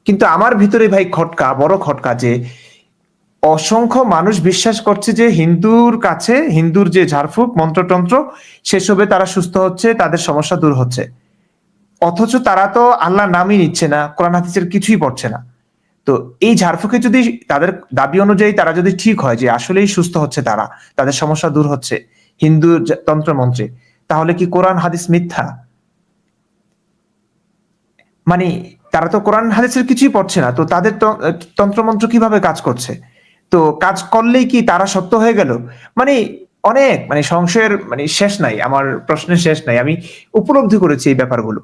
কিন্তু আমার ভিতরে ভাই খটকা, বড় খটকা, যে অসংখ্য মানুষ বিশ্বাস করছে যে হিন্দুর কাছে, হিন্দুর যে ঝাড়ফুঁক মন্ত্রতন্ত্র, সেসবে তারা সুস্থ হচ্ছে, তাদের সমস্যা দূর হচ্ছে। অথচ তারা তো আল্লাহর নামই নিচ্ছে না, কোরআন হাদিসের কিছুই পড়ছে না। তো এই ঝাড়ফুঁকে যদি তাদের দাবি অনুযায়ী তারা যদি ঠিক হয় যে আসলেই সুস্থ হচ্ছে, তারা তাদের সমস্যা দূর হচ্ছে হিন্দু তন্ত্র মন্ত্রে, তাহলে কি কোরআন হাদিস মিথ্যা? মানে তারা তো কোরআন হাদিসের কিছুই পড়ছে না, তো তাদের তন্ত্রমন্ত্র কিভাবে কাজ করছে? তো কাজ করলেই কি তারা সত্য হয়ে গেল? মানে অনেক সংশয়ের শেষ নাই, আমার প্রশ্নের শেষ নাই। আমি উপলব্ধি করেছি এই ব্যাপারগুলো।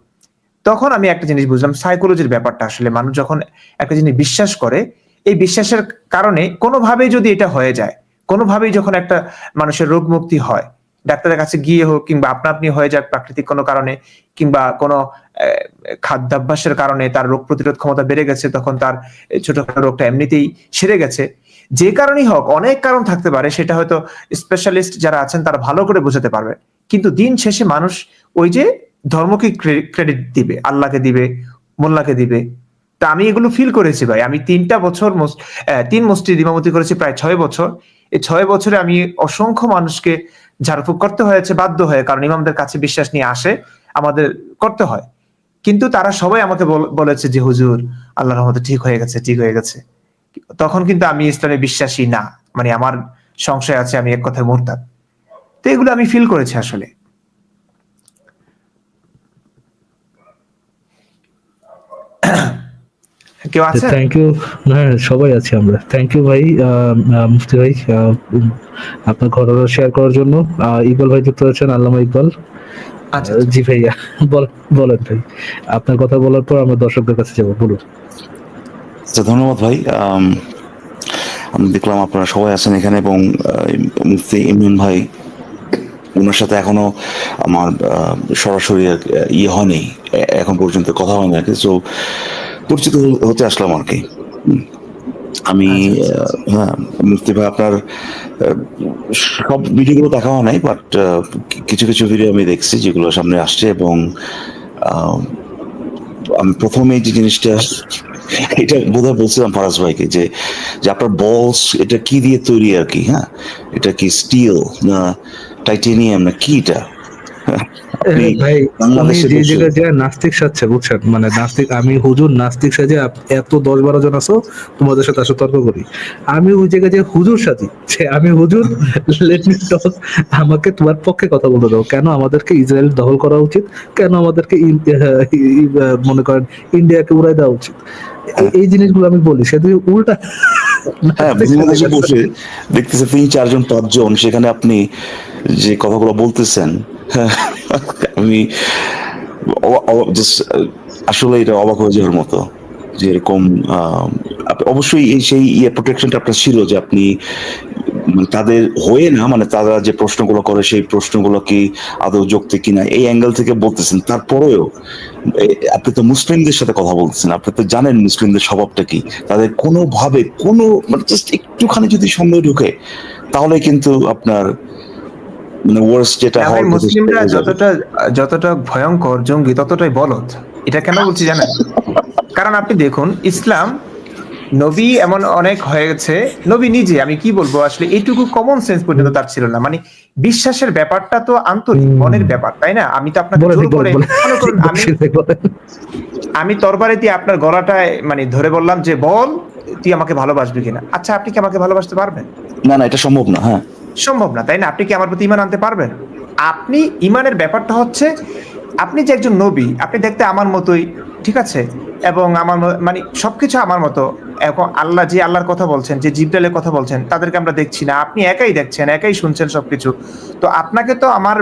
তখন আমি একটা জিনিস বুঝলাম, সাইকোলজির ব্যাপারটা। আসলে মানুষ যখন একটা জিনিস বিশ্বাস করে, এই বিশ্বাসের কারণে কোনোভাবেই যদি এটা হয়ে যায়, কোনোভাবেই যখন একটা মানুষের রোগ মুক্তি হয়, ডাক্তারের কাছে গিয়ে হোক কিংবা আপনা আপনি হয়ে যাক প্রাকৃতিক কোনো কারণে, কিংবা কোনো খাদ্যাভ্যাসের কারণে তার রোগ প্রতিরোধ ক্ষমতা বেড়ে গেছে, তখন তার ছোটখাটো রোগটা এমনিতেই সেরে গেছে, যে কারণেই হোক, অনেক কারণ থাকতে পারে, সেটা হয়তো স্পেশালিস্ট যারা আছেন তারা ভালো করে বোঝাতে পারবে। কিন্তু দিন শেষে মানুষ ওই যে ধর্মকে ক্রেডিট দিবে, আল্লাহকে দিবে, মোল্লাকে দিবে। তা আমি এগুলো ফিল করেছি ভাই। আমি 3টা বছর 3 মসজিদ ইমামতি করেছি, প্রায় 6 বছর। এই 6 বছরে আমি অসংখ্য মানুষকে ঝাড়ফুঁক করতে হয়েছে বাধ্য হয়ে, কারণ ইমামদের কাছে বিশ্বাস নিয়ে আসে, আমাদের করতে হয়। কিন্তু তারা সবাই আমাকে বলেছে যে হুজুর আল্লাহর রহমতে ঠিক হয়ে গেছে, ঠিক হয়ে গেছে। তখন কিন্তু আমি ইসলামে বিশ্বাসী না, আমার সংশয় আছে, আমি এক কথায় মুরতাদ। তো এগুলো আমি ফিল করেছি আসলে। কেউ আছে? Thank you. হ্যাঁ, সবাই আছি আমরা। থ্যাংক ইউ ভাই, মুফতি ভাই, আপনার ঘটনা শেয়ার করার জন্য। ইকবাল ভাই যুক্ত আছেন, আল্লামা ইকবাল। আচ্ছা, জি ভাইয়া, বলেন ভাই, আপনার কথা বলার পর আমরা দর্শকদের কাছে যাবো, বলুন। আচ্ছা, ধন্যবাদ ভাই। আমি দেখলাম আপনারা সবাই আছেন এখানে, এবং মুফতি ইমরান ভাই, ওনার সাথে এখনো আমার সরাসরি ইয়ে হয়নি, এখন পর্যন্ত কথা হয়নি আর কি। তো পরিচিত হতে আসলাম আর কি। আমি হ্যাঁ, মুফতি ভাই আপনার সব ভিডিওগুলো দেখা হয় নাই, বাট কিছু কিছু ভিডিও আমি দেখছি যেগুলো সামনে আসছে, এবং আমি প্রথমে যে জিনিসটা, এটা বোধহয় বলছিলাম ফারাজ ভাইকে, যে আপনার বলস এটা কি দিয়ে তৈরি আর কি। হ্যাঁ, এটা কি স্টিল না টাইটেনিয়াম না কি এটা? ভাই, উনি বাংলাদেশে যে বসে জায়গায় যায় নাস্তিক সাজছে, বুঝছেন? নাস্তিক, আমি হুজুর নাস্তিক সাজে এত 10-12 জন আছো, তোমাদের সাথে আসো তর্ক করি। আমি ওই জায়গায় যে হুজুর সাজি, যে আমি হুজুর, লেট মি টক, আমাকে তোমার পক্ষে কথা বলতে দাও। কেন আমাদেরকে ইসরায়েল দখল করা উচিত? কেন আমাদেরকে মনে করেন ইন্ডিয়াকে উড়াই দেওয়া উচিত? এই জিনিসগুলো আমি বলি, সে তুই উল্টা। হ্যাঁ, বাংলাদেশে বসে দেখতেছে 3-4 জন 5 জন, সেখানে আপনি যে কথাগুলো বলতেছেন, আমি আসলে এটা অবাক হয়ে যাওয়ার মতো, যে এরকম অবশ্যই সেই প্রোটেকশনটা আপনার ছিল, যে আপনি তাদের হয়ে না, তারা যে প্রশ্নগুলো করে সেই প্রশ্নগুলো কি আদৌ যৌক্তিক কিনা, এই অ্যাঙ্গেল থেকে বলতেছেন। তারপরেও আপনি তো মুসলিমদের সাথে কথা বলতেছেন, আপনি তো জানেন মুসলিমদের স্বভাবটা কি। তাদের কোনোভাবে জাস্ট একটুখানি যদি সন্দেহ ঢুকে, তাহলে কিন্তু আপনার ওয়ার্স যেটা হয়, মুসলিমরা যতটা ভয়ঙ্কর জঙ্গি, ততটাই বলদ। এটা কেন বলছি জানেন? কারণ আপনি দেখুন, ইসলাম নবী এমন অনেক হয়ে গেছে, নবী নিজে, আমি কি বলবো আসলে, এইটুকু কমন সেন্স পর্যন্ত তার ছিল না। বিশ্বাসের ব্যাপারটা তো আন্তরিক মনের ব্যাপার, তাই না? আমি তো আপনাকে জোর করে, মনে করুন আমি তরবারি দিয়ে আপনার গলাটায় ধরে বললাম যে বল তুই আমাকে ভালোবাসবি কিনা। আচ্ছা, আপনি কি আমাকে ভালোবাসতে পারবেন? না, এটা সম্ভব না। হ্যাঁ, সম্ভব না, তাই না? আপনি কি আমার প্রতি ঈমান আনতে পারবেন? আপনি ঈমানের ব্যাপারটা হচ্ছে, আপনি যে একজন নবী, আপনি দেখতে আমার মতোই, ঠিক আছে, এবং আমার সবকিছু আমার মতো। এখন আল্লাহর কথা বলছেন, যে জিবরাইলের কথা বলছেন, তাদেরকে আমরা দেখছি না, আপনি একাই দেখছেন, একাই শুনছেন সবকিছু। তো আপনাকে তো আমার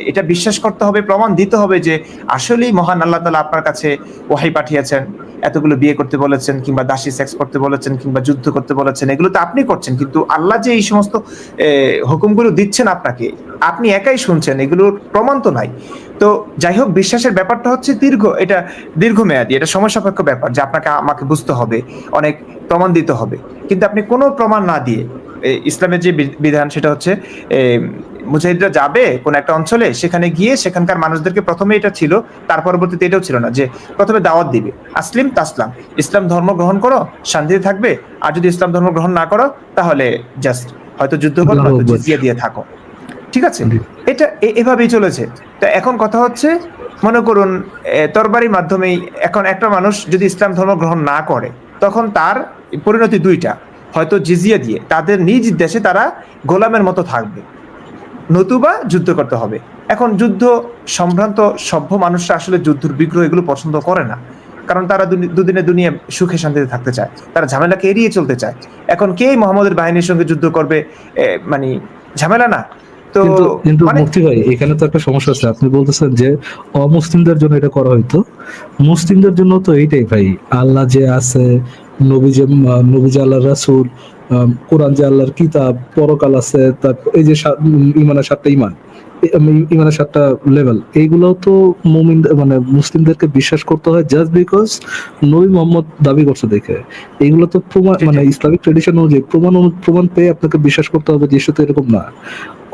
এটা বিশ্বাস করতে হবে, প্রমাণ দিতে হবে যে আসলেই মহান আল্লাহ তাআলা আপনার কাছে ওহী পাঠিয়েছেন, এতগুলো বিয়ে করতে বলেছেন, কিংবা দাসী সেক্স করতে বলেছেন, কিংবা যুদ্ধ করতে বলেছেন, এগুলো তো আপনি করছেন। কিন্তু আল্লাহ যে এই সমস্ত হুকুমগুলো দিচ্ছেন আপনাকে, আপনি একাই শুনছেন, এগুলোর প্রমাণ তো নাই। তো যাই হোক, বিশ্বাসের ব্যাপারটা হচ্ছে দীর্ঘমেয়াদী, এটা সময় সাপেক্ষ ব্যাপার, যে আমাকে বুঝতে হবে, অনেক প্রমাণ দিতে হবে। কিন্তু আপনি কোনো প্রমাণ না দিয়ে, ইসলামের যে বিধান সেটা হচ্ছে, মুজাহিদরা যাবে কোন একটা অঞ্চলে, সেখানে গিয়ে সেখানকার মানুষদেরকে, প্রথমে এটা ছিল, তার পরবর্তীতে এটাও ছিল না, যে প্রথমে দাওয়াত দিবে, আসলিম তাসলাম, ইসলাম ধর্ম গ্রহণ করো, শান্তিতে থাকবে। আর যদি ইসলাম ধর্ম গ্রহণ না করো, তাহলে জাস্ট হয়তো যুদ্ধ করো, হয়তো জিজিয়া দিয়ে থাকো। ঠিক আছে, এটা এভাবেই চলেছে। তা এখন কথা হচ্ছে, মনে করুন তরবারির মাধ্যমেই এখন একটা মানুষ যদি ইসলাম ধর্ম গ্রহণ না করে, তখন তার পরিণতি দুইটা, হয়তো জিজিয়া দিয়ে তাদের নিজ দেশে তারা গোলামের মতো থাকবে, নতুবা যুদ্ধ করতে হবে। এখন যুদ্ধ সম্ভ্রান্ত সভ্য মানুষরা আসলে যুদ্ধের বিগ্রহ এগুলো পছন্দ করে না, কারণ তারা দুদিনে দুনিয়া সুখে শান্তিতে থাকতে চায়, তারা ঝামেলাকে এড়িয়ে চলতে চায়। এখন কে মোহাম্মদের বাহিনীর সঙ্গে যুদ্ধ করবে? মানে ঝামেলা না তো, কিন্তু মানে মুফতি ভাই, এখানে তো একটা সমস্যা আছে। আপনি বলতেছেন যে অমুসলিমদের জন্য এটা করা হইতো, মুসলিমদের জন্য তো এইটাই ভাই, আল্লাহ যে আছে, নবী যে আল্লাহর রাসূল, কোরআন যে আল্লাহর কিতাব, পরকাল আছে, তারপর এই যে ইমানের 7টা ইমান, ইমানের 7টা লেভেল, এইগুলো তো মুমিন মানে মুসলিমদেরকে বিশ্বাস করতে হয় জাস্ট বিকজ নবী মোহাম্মদ দাবি করছে দেখে। এইগুলো তো প্রমাণ, মানে ইসলামিক ট্রেডিশন অনুযায়ী প্রমাণ পেয়ে আপনাকে বিশ্বাস করতে হবে, যে সেটা এরকম না।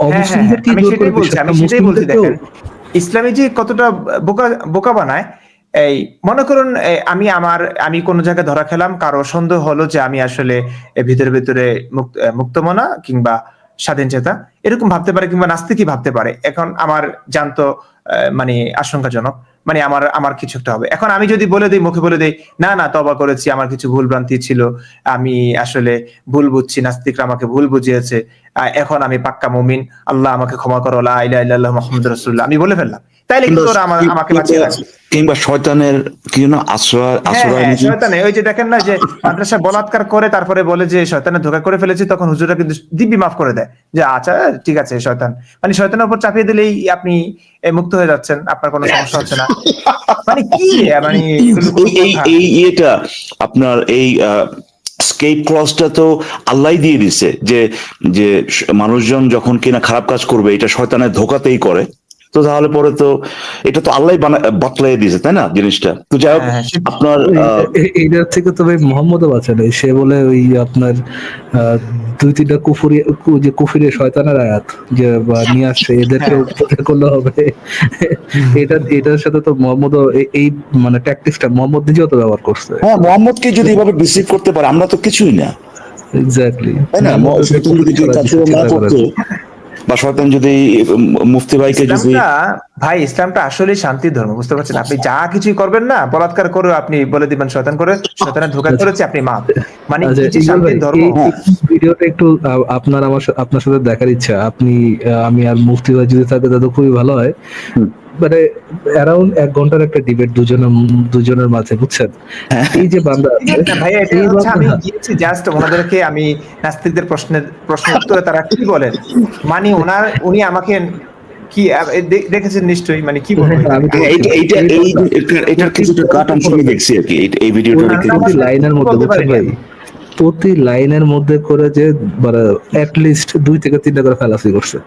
অমুসলিমদের কি আমি জোর সেটাই করে বলছি, বিশ্বাস? আমি সেটাই বলছি। মুসলিমদেরকেও দেখেন ইসলামী যে কতটা বোকা বোকা বানায়। এই মনে করুন আমি কোন জায়গায় ধরা খেলাম, কারো সন্দেহ হলো যে আমি আসলে ভিতরে ভিতরে মুক্তমনা কিংবা স্বাধীন চেতা এরকম ভাবতে পারে, কিংবা নাস্তিকই ভাবতে পারে। এখন আমার জানতো মানে আশঙ্কাজনক, মানে আমার কিছু একটা হবে। এখন আমি যদি বলে দিই, মুখে বলে দিই, না না তওবা করেছি, আমার কিছু ভুল ভ্রান্তি ছিল, আমি আসলে ভুল বুঝছি, নাস্তিকরা আমাকে ভুল বুঝিয়েছে, এখন আমি পাক্কা মুমিন, আল্লাহ আমাকে ক্ষমা করো, লা ইলাহা ইল্লাল্লাহ মুহাম্মাদুর রাসূলুল্লাহ, আমি বলে ফেললাম, তাইলে কিন্তু ওরা আমাকে বাঁচিয়ে রাখবে। কিংবা শয়তানের কি না আশ্রয় আশ্রয় নিয়ে শয়তানে, ওই যে দেখেন না যে মাদ্রাসা বলাৎকার করে তারপরে বলে যে শয়তানের ধোঁকা করে ফেলেছি, তখন হুজুররা কিন্তু দিব্যি মাফ করে দেয় যে আচ্ছা ঠিক আছে শয়তান, মানে শয়তানের উপর চাপিয়ে দিলেই আপনি মুক্ত হয়ে যাচ্ছেন, আপনার কোনো সমস্যা হচ্ছে না। মানে কি মানে এগুলো কোনো কথা? এটা আপনার এই স্কেপ ক্লজটা তো আল্লাহ দিয়ে দিছে, যে যে মানুষজন যখন কিনা খারাপ কাজ করবে এটা শয়তানের ধোঁকাতেই করে, তো তাহলে পরে তো এটা তো আল্লাহ বাতলাই দিয়েছে, তাই না জিনিসটা? তো যাই হোক, আপনার এইটার থেকে তো ভাই মোহাম্মদও বাঁচে নাই। সে বলে ওই আপনার 2-3টা কুফুরি শয়তানের আয়াত যে নিয়ে আসছে, এদেরকে উপরে করলে হবে। এটার সাথে তো মোহাম্মদও এই মানে ট্যাকটিক্সটা মোহাম্মদ নিজেও তো ব্যবহার করছে। হ্যাঁ, মোহাম্মদকে যদি এভাবে ডিসিভ করতে পারে, আমরা তো কিছুই না, এক্স্যাক্টলি, তাই না? শয়তান যদি কাজ না করতো, বা শয়তান যদি মুফতি ভাইকে যদি ইসলামটা আসলে শান্তির ধর্ম, বুঝতে পারছেন? আপনি যা কিছুই করবেন না, বলাৎকার করে আপনি বলে দিবেন শয়তান করে, শয়তানের ধোঁকা করেছে, আপনি মাফ, মানে কি যে শান্তির ধর্ম। ভিডিওটা একটু আপনার সাথে দেখার ইচ্ছা। আমি আর মুফতি ভাই যদি থাকে তাহলে খুবই ভালো হয়। মানে অ্যারাউন্ড 1 ঘন্টার একটা ডিবেট দুজনের মাঝে, বুঝছেন? এই যে বান্দা ভাইয়া, এটা হচ্ছে আমি গিয়েছি জাস্ট ওনাদেরকে, আমি নাস্তিকদের প্রশ্নের উত্তরে তারা কি বলেন, মানে উনি আমাকে কি দেখেছেন নিশ্চয়ই, মানে কি বলবো, এটার কিছুটা কাট অংশ আমি দেখছি আর কি, এই ভিডিওটা প্রতি লাইনের মধ্যে, বুঝছেন ভাই, প্রতি লাইনের মধ্যে করে যে মানে অ্যাটলিস্ট 2 থেকে 3টা করে ফালাসি করছে।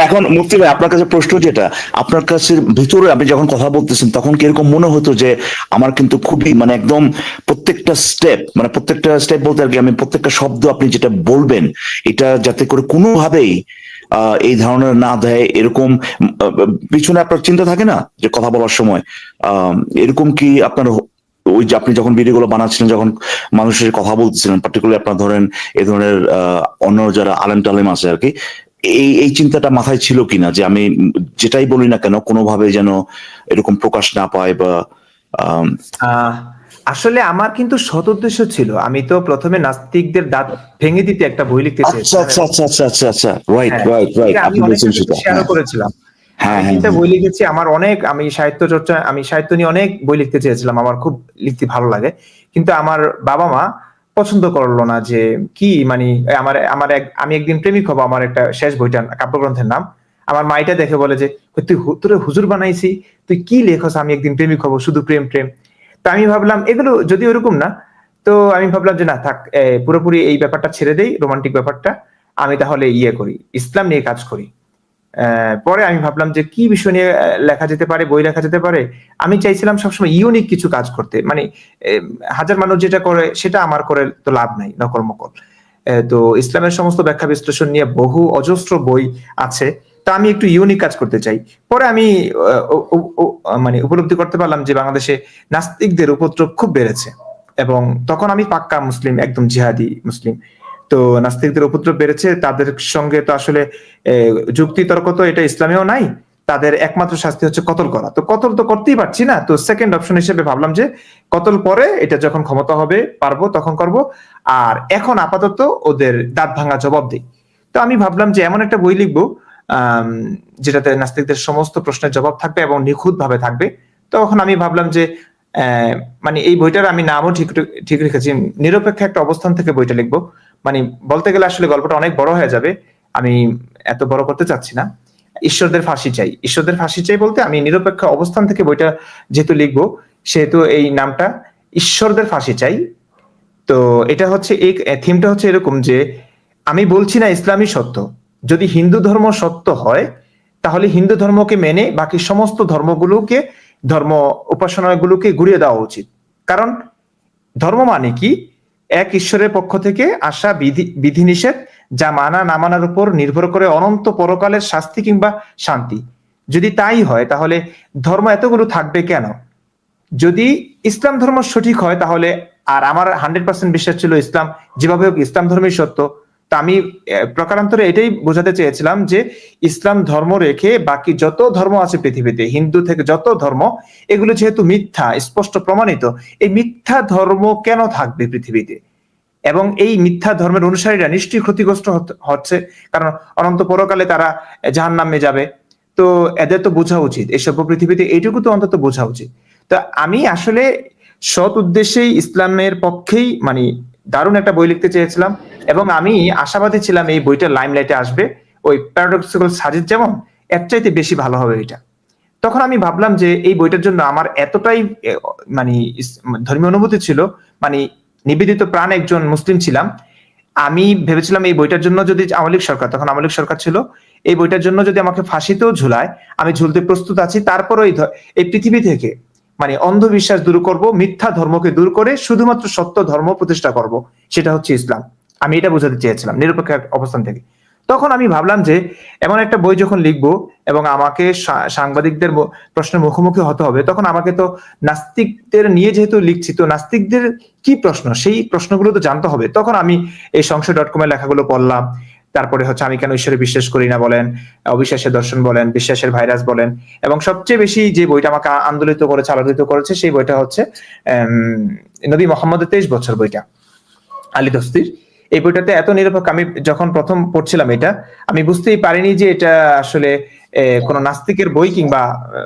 এখন মুফতি ভাই, আপনার কাছে প্রশ্ন, যেটা আপনার কাছে ভিতরে আপনি যখন কথা বলতেছেন তখন কি এরকম মনে হতো যে আমার কিন্তু খুবই মানে একদম প্রত্যেকটা স্টেপ বলতে আর কি, আমি প্রত্যেকটা শব্দ আপনি যেটা বলবেন এটা যাতে করে কোনোভাবেই এই ধরনের না দেয়, এরকম পিছনে আপনার চিন্তা থাকে না যে কথা বলার সময় এরকম কি আপনার ওই যে আপনি যখন ভিডিওগুলো বানাচ্ছিলেন, যখন মানুষের কথা বলতেছিলেন, পার্টিকুলারলি আপনার ধরেন এই ধরনের অন্য যারা আলেম টালেম আছে আর কি, এই চিন্তাটা মাথায় ছিল কিনা যে আমি যেটাই বলি না কেন কোনোভাবে যেন এরকম প্রকাশ না পায়? বা আসলে আমার কিন্তু সৎ উদ্দেশ্য ছিল, আমি তো প্রথমে নাস্তিকদের দাঁত ভেঙে দিতে একটা বই লিখতে চেয়েছিলাম। আমি অনেক শেয়ারও করেছিলাম। বই লিখেছি, আমি সাহিত্য নিয়ে অনেক বই লিখতে চেয়েছিলাম, আমার খুব লিখতে ভালো লাগে, কিন্তু আমার বাবা মা পছন্দ করলো না, যে কি মানে আমি একদিন প্রেমিক হবো, আমার একটা শেষ বইটা কাব্যগ্রন্থের নাম, আমার মা এটা দেখে বলে যে তোরে হুজুর বানাইছি, তুই কি লেখস, আমি একদিন প্রেমিক হবো, শুধু প্রেম প্রেম। তো আমি ভাবলাম এগুলো যদি ওরকম না, তো আমি ভাবলাম যে না থাক, পুরোপুরি এই ব্যাপারটা ছেড়ে দেই, রোমান্টিক ব্যাপারটা, আমি তাহলে করি, ইসলাম নিয়ে কাজ করি। পরে আমি ভাবলাম যে কি বিষয় নিয়ে লেখা যেতে পারে, বই লেখা যেতে পারে। আমি চাইছিলাম সবসময় ইউনিক কিছু কাজ করতে, মানে হাজার মানুষ যেটা করে সেটা আমার করে তো লাভ নাই, নকল মকল। তো ইসলামের সমস্ত ব্যাখ্যা বিশ্লেষণ নিয়ে বহু অজস্র বই আছে, তা আমি একটু ইউনিক কাজ করতে চাই। পরে আমি মানে উপলব্ধি করতে পারলাম যে বাংলাদেশে নাস্তিকদের উপদ্রব খুব বেড়েছে, এবং তখন আমি পাক্কা মুসলিম, একদম জিহাদি মুসলিম। তো নাস্তিকদের উপদ্রব বেড়েছে, তাদের সঙ্গে তো আসলে যুক্তি তর্ক তো এটা ইসলামেও নাই। তাদের একমাত্র শাস্তি হচ্ছে কতল করা। তো কতল তো করতেই পারছি না, তো সেকেন্ড অপশন হিসেবে ভাবলাম যে কতল পরে, এটা যখন ক্ষমতা হবে পারবো তখন করব, আর এখন আপাতত ওদের দাঁত ভাঙা জবাব দিই। তো আমি ভাবলাম যে এমন একটা বই লিখবো যেটাতে নাস্তিকদের সমস্ত প্রশ্নের জবাব থাকবে এবং নিখুঁত ভাবে থাকবে। তখন আমি ভাবলাম যে মানে এই বইটার আমি নামও ঠিক রেখেছি, নিরপেক্ষ একটা অবস্থান থেকে বইটা লিখবো। মানে বলতে গেলে আসলে গল্পটা অনেক বড় হয়ে যাবে, আমি এত বড় করতে চাচ্ছি না। ঈশ্বরদের ফাঁসি চাই, ঈশ্বরদের ফাঁসি চাই বলতে আমি নিরপেক্ষ অবস্থান থেকে বইটা যেহেতু লিখবো, সেহেতু এই নামটা ঈশ্বরদের ফাঁসি চাই। তো এটা হচ্ছে এই থিমটা হচ্ছে এরকম যে আমি বলছি না ইসলামই সত্য, যদি হিন্দু ধর্ম সত্য হয় তাহলে হিন্দু ধর্মকে মেনে বাকি সমস্ত ধর্মগুলোকে, ধর্ম উপাসনাগুলোকে ঘুরিয়ে দেওয়া উচিত। কারণ ধর্ম মানে কি? এক ঈশ্বরের পক্ষ থেকে আসা বিধিনিষেধ, যা মানা না মানার উপর নির্ভর করে অনন্ত পরকালের শাস্তি কিংবা শান্তি। যদি তাই হয় তাহলে ধর্ম এতগুলো থাকবে কেন? যদি ইসলাম ধর্ম সঠিক হয় তাহলে, আর আমার 100% বিশ্বাস ছিল ইসলাম যেভাবে হোক ইসলাম ধর্মই সত্য, তা আমি প্রকারান্তরে এটাই বোঝাতে চেয়েছিলাম যে ইসলাম ধর্ম রেখে বাকি যত ধর্ম আছে পৃথিবীতে, হিন্দু থেকে যত ধর্ম, এগুলো যেহেতু মিথ্যা, স্পষ্ট প্রমাণিত, এই মিথ্যা ধর্ম কেন থাকবে পৃথিবীতে? এবং এই মিথ্যা ধর্মের অনুসারীরা নিশ্চয়ই ক্ষতিগ্রস্ত হচ্ছে, কারণ অনন্ত পরকালে তারা জাহান্নামে যাবে। তো এদের তো বোঝা উচিত, এই সভ্য পৃথিবীতে এইটুকু তো অন্তত বোঝা উচিত। তো আমি আসলে সৎ উদ্দেশ্যেই ইসলামের পক্ষেই মানে দারুণ একটা বই লিখতে চেয়েছিলাম, এবং আমি আশাবাদী ছিলাম এই বইটা লাইমলাইটে আসবে, ওই প্যারাডক্সিক্যাল সাজেদ যেমন, এর চাইতে বেশি ভালো হবে এটা। তখন আমি ভাবলাম যে এই বইটার জন্য আমার এতটাই মানে ধর্মীয় অনুভূতি ছিল, মানে নিবেদিত প্রাণ একজন মুসলিম ছিলাম, আমি ভেবেছিলাম এই বইটার জন্য যদি আওয়ামী লীগ সরকার, তখন আওয়ামী লীগ সরকার ছিল, এই বইটার জন্য যদি আমাকে ফাঁসিতেও ঝুলায় আমি ঝুলতে প্রস্তুত আছি। তারপরও এই পৃথিবী থেকে মানে অন্ধবিশ্বাস দূর করব, মিথ্যা ধর্মকে দূর করে শুধুমাত্র সত্য ধর্ম প্রতিষ্ঠা করব, সেটা হচ্ছে ইসলাম। আমি এটা বোঝাতে চেয়েছিলাম নিরপেক্ষ অবস্থান থেকে। তখন আমি ভাবলাম যে এমন একটা বই যখন লিখবো এবং আমাকে সাংবাদিকদের প্রশ্নের মুখোমুখি হতে হবে, তখন আমাকে তো নাস্তিকদের নিয়ে যেহেতু লিখছি, তো নাস্তিকদের কি প্রশ্ন, সেই প্রশ্নগুলো তো জানতে হবে। তখন আমি এই সংশয়.com এর লেখাগুলো পড়লাম, তারপরে হচ্ছে আমি কেন ঈশ্বরে বিশ্বাস করি না বলেন, অবিশ্বাসের দর্শন বলেন, বিশ্বাসের ভাইরাস বলেন, এবং সবচেয়ে বেশি যে বইটা আমাকে আন্দোলিত করেছে, আলোড়িত করেছে, সেই বইটা হচ্ছে নবী মোহাম্মদের 23 বছর বইটা, আলী দস্তির। এই বইটাতে এত নিরপেক্ষ, আমি যখন প্রথম পড়ছিলাম এটা আমি বুঝতেই পারিনি যে এটা আসলে কোন নাস্তিকের বই কিংবা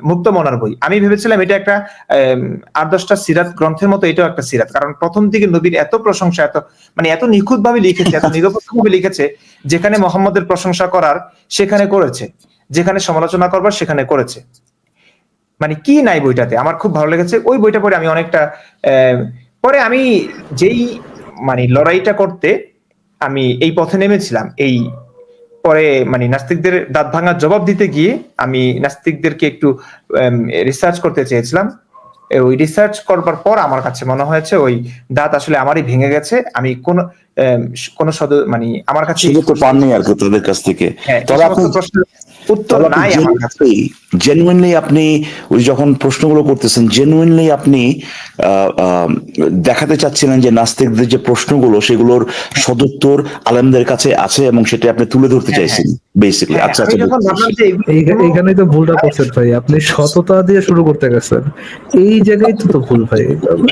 মুক্ত মনার বই। আমি ভেবেছিলাম এটা একটা 8-10টা সিরাত গ্রন্থের মতো, এটাও একটা সিরাত, কারণ প্রথম দিকে নবীর এত প্রশংসা, এত মানে এত নিখুঁত ভাবে লিখেছে, এত নিরপেক্ষ ভাবে লিখেছে, যেখানে মোহাম্মদের প্রশংসা করার সেখানে করেছে, যেখানে সমালোচনা করবার সেখানে করেছে। মানে কি নাই বইটাতে, আমার খুব ভালো লেগেছে। ওই বইটা পড়ে আমি অনেকটা পরে আমি যেই মানে লড়াইটা করতে আমি এই পথে নেমেছিলাম, এই পরে মানে নাস্তিকদের দাঁত ভাঙার জবাব দিতে গিয়ে আমি নাস্তিকদেরকে একটু রিসার্চ করতে চেয়েছিলাম। ওই রিসার্চ করবার পর আমার কাছে মনে হয়েছে ওই দাঁত আসলে আমারই ভেঙে গেছে। আমি কোন মানে আমার কাছে তো পাননি আর কি তাদের কাছ থেকে। তবে আপনি উত্তর নাই আমার কাছে। জেনুইনলি আপনি ওই যখন প্রশ্নগুলো করতেছেন, জেনুইনলি আপনি দেখাতে চাচ্ছিলেন যে নাস্তিকদের যে প্রশ্নগুলো সেগুলোর সদুত্তর আলেমদের কাছে আছে এবং সেটা আপনি তুলে ধরতে চাইছেন বেসিক্যালি। আচ্ছা আচ্ছা, এইখানেই তো ভুলটা করছেন ভাই, আপনি সততা দিয়ে শুরু করতে গেছেন, এই জায়গায় তো ভুল ভাই।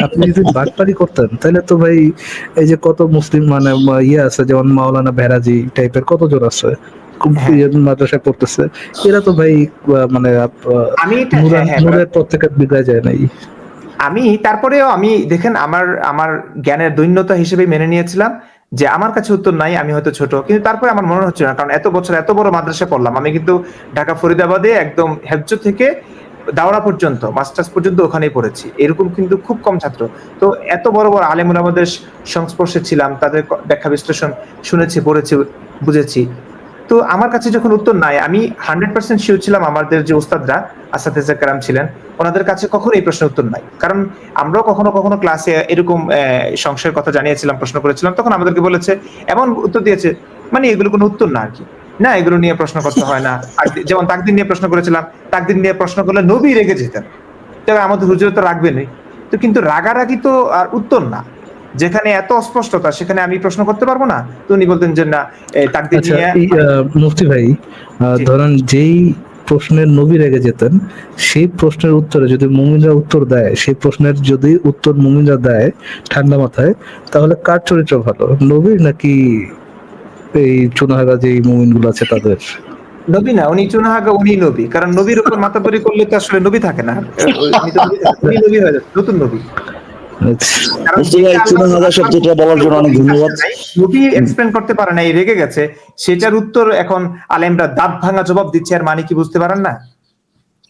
আপনি যদি বাটপারি করতেন তাহলে তো ভাই এই যে কত মুসলিম মানে ইয়ে আছে, যেমন মাওলানা বেরাজি টাইপের কত জোর আছে মাদ্রাসায় পড়তেছে, এরা তো ভাই মানে নূরের পর থেকে বিদায় যায় নাই। আমি তারপরেও আমি দেখেন আমার জ্ঞানের দৈন্যতা হিসেবে মেনে নিয়েছিলাম যে আমার কাছে উত্তর নাই, আমি হয়তো ছোট, কিন্তু তারপরে আমার মনে হচ্ছে না, কারণ এত বছর এত বড় মাদ্রাসায় পড়লাম আমি, কিন্তু ঢাকা ফরিদাবাদে একদম হেফজ থেকে দাওরা পর্যন্ত মাস্টার্স পর্যন্ত ওখানেই পড়েছি, এরকম কিন্তু খুব কম ছাত্র। তো এত বড় বড় আলেম ওলামাদের সংস্পর্শে ছিলাম, তাদের ব্যাখ্যা বিশ্লেষণ শুনেছি, পড়েছি, বুঝেছি। তো আমার কাছে যখন উত্তর নাই, আমি 100% শিওর ছিলাম আমাদের যে ওস্তাদরা আসাতিজা কেরাম ছিলেন, ওনাদের কাছে কখনো এই প্রশ্নের উত্তর নাই। কারণ আমরাও কখনো কখনো ক্লাসে এরকম সংশয়ের কথা জানিয়েছিলাম, প্রশ্ন করেছিলাম, তখন আমাদেরকে বলেছে, এমন উত্তর দিয়েছে মানে এগুলো কোনো উত্তর না আর কি, না এগুলো নিয়ে প্রশ্ন করতে হয় না। আর যেমন তাকদীর নিয়ে প্রশ্ন করেছিলাম, তাকদীর নিয়ে প্রশ্ন করলে নবী রেগে যেতেন, তবে আমাদের হুজুর তো রাখবে না। তো কিন্তু রাগারাগি তো আর উত্তর না, যেখানে এত অস্পষ্টতা সেখানে আমি প্রশ্ন করতে পারবো না? তো উনি বলতেন যে না, তাকদীর আচ্ছা, নিয়ে এই মুফতি ভাই, জি। ধরেন যেই প্রশ্নের নবী রেগে যেতেন, সেই প্রশ্নের উত্তরে যদি মুমিনরা উত্তর দেয়, সেই প্রশ্নের যদি উত্তর মুমিনরা দেয় ঠান্ডা মাথায়, তাহলে কার চরিত্র ভালো, নবীর নাকি এই চুনাহাগা যে মুমিন গুলো আছে তাদের? নবী না, উনি চুনাহাগা, উনি নবী। কারণ নবীর উপর মাতাবরি করলে তো আসলে নবী থাকে না। উনি তো নবী থাকে, উনি নবী হয়ে যাচ্ছে, নতুন নবী। কারণ মুফতি ভাই, যেটা চুনা আল্লাহ হাগা শব্দটা বলার জন্য অনেক ধন্যবাদ। নবী এক্সপ্লেন করতে পারে না, এই রেগে গেছে, সেটার উত্তর এখন আলেমরা দাঁত ভাঙা জবাব দিচ্ছে, আর মানে কি বুঝতে পারেন না?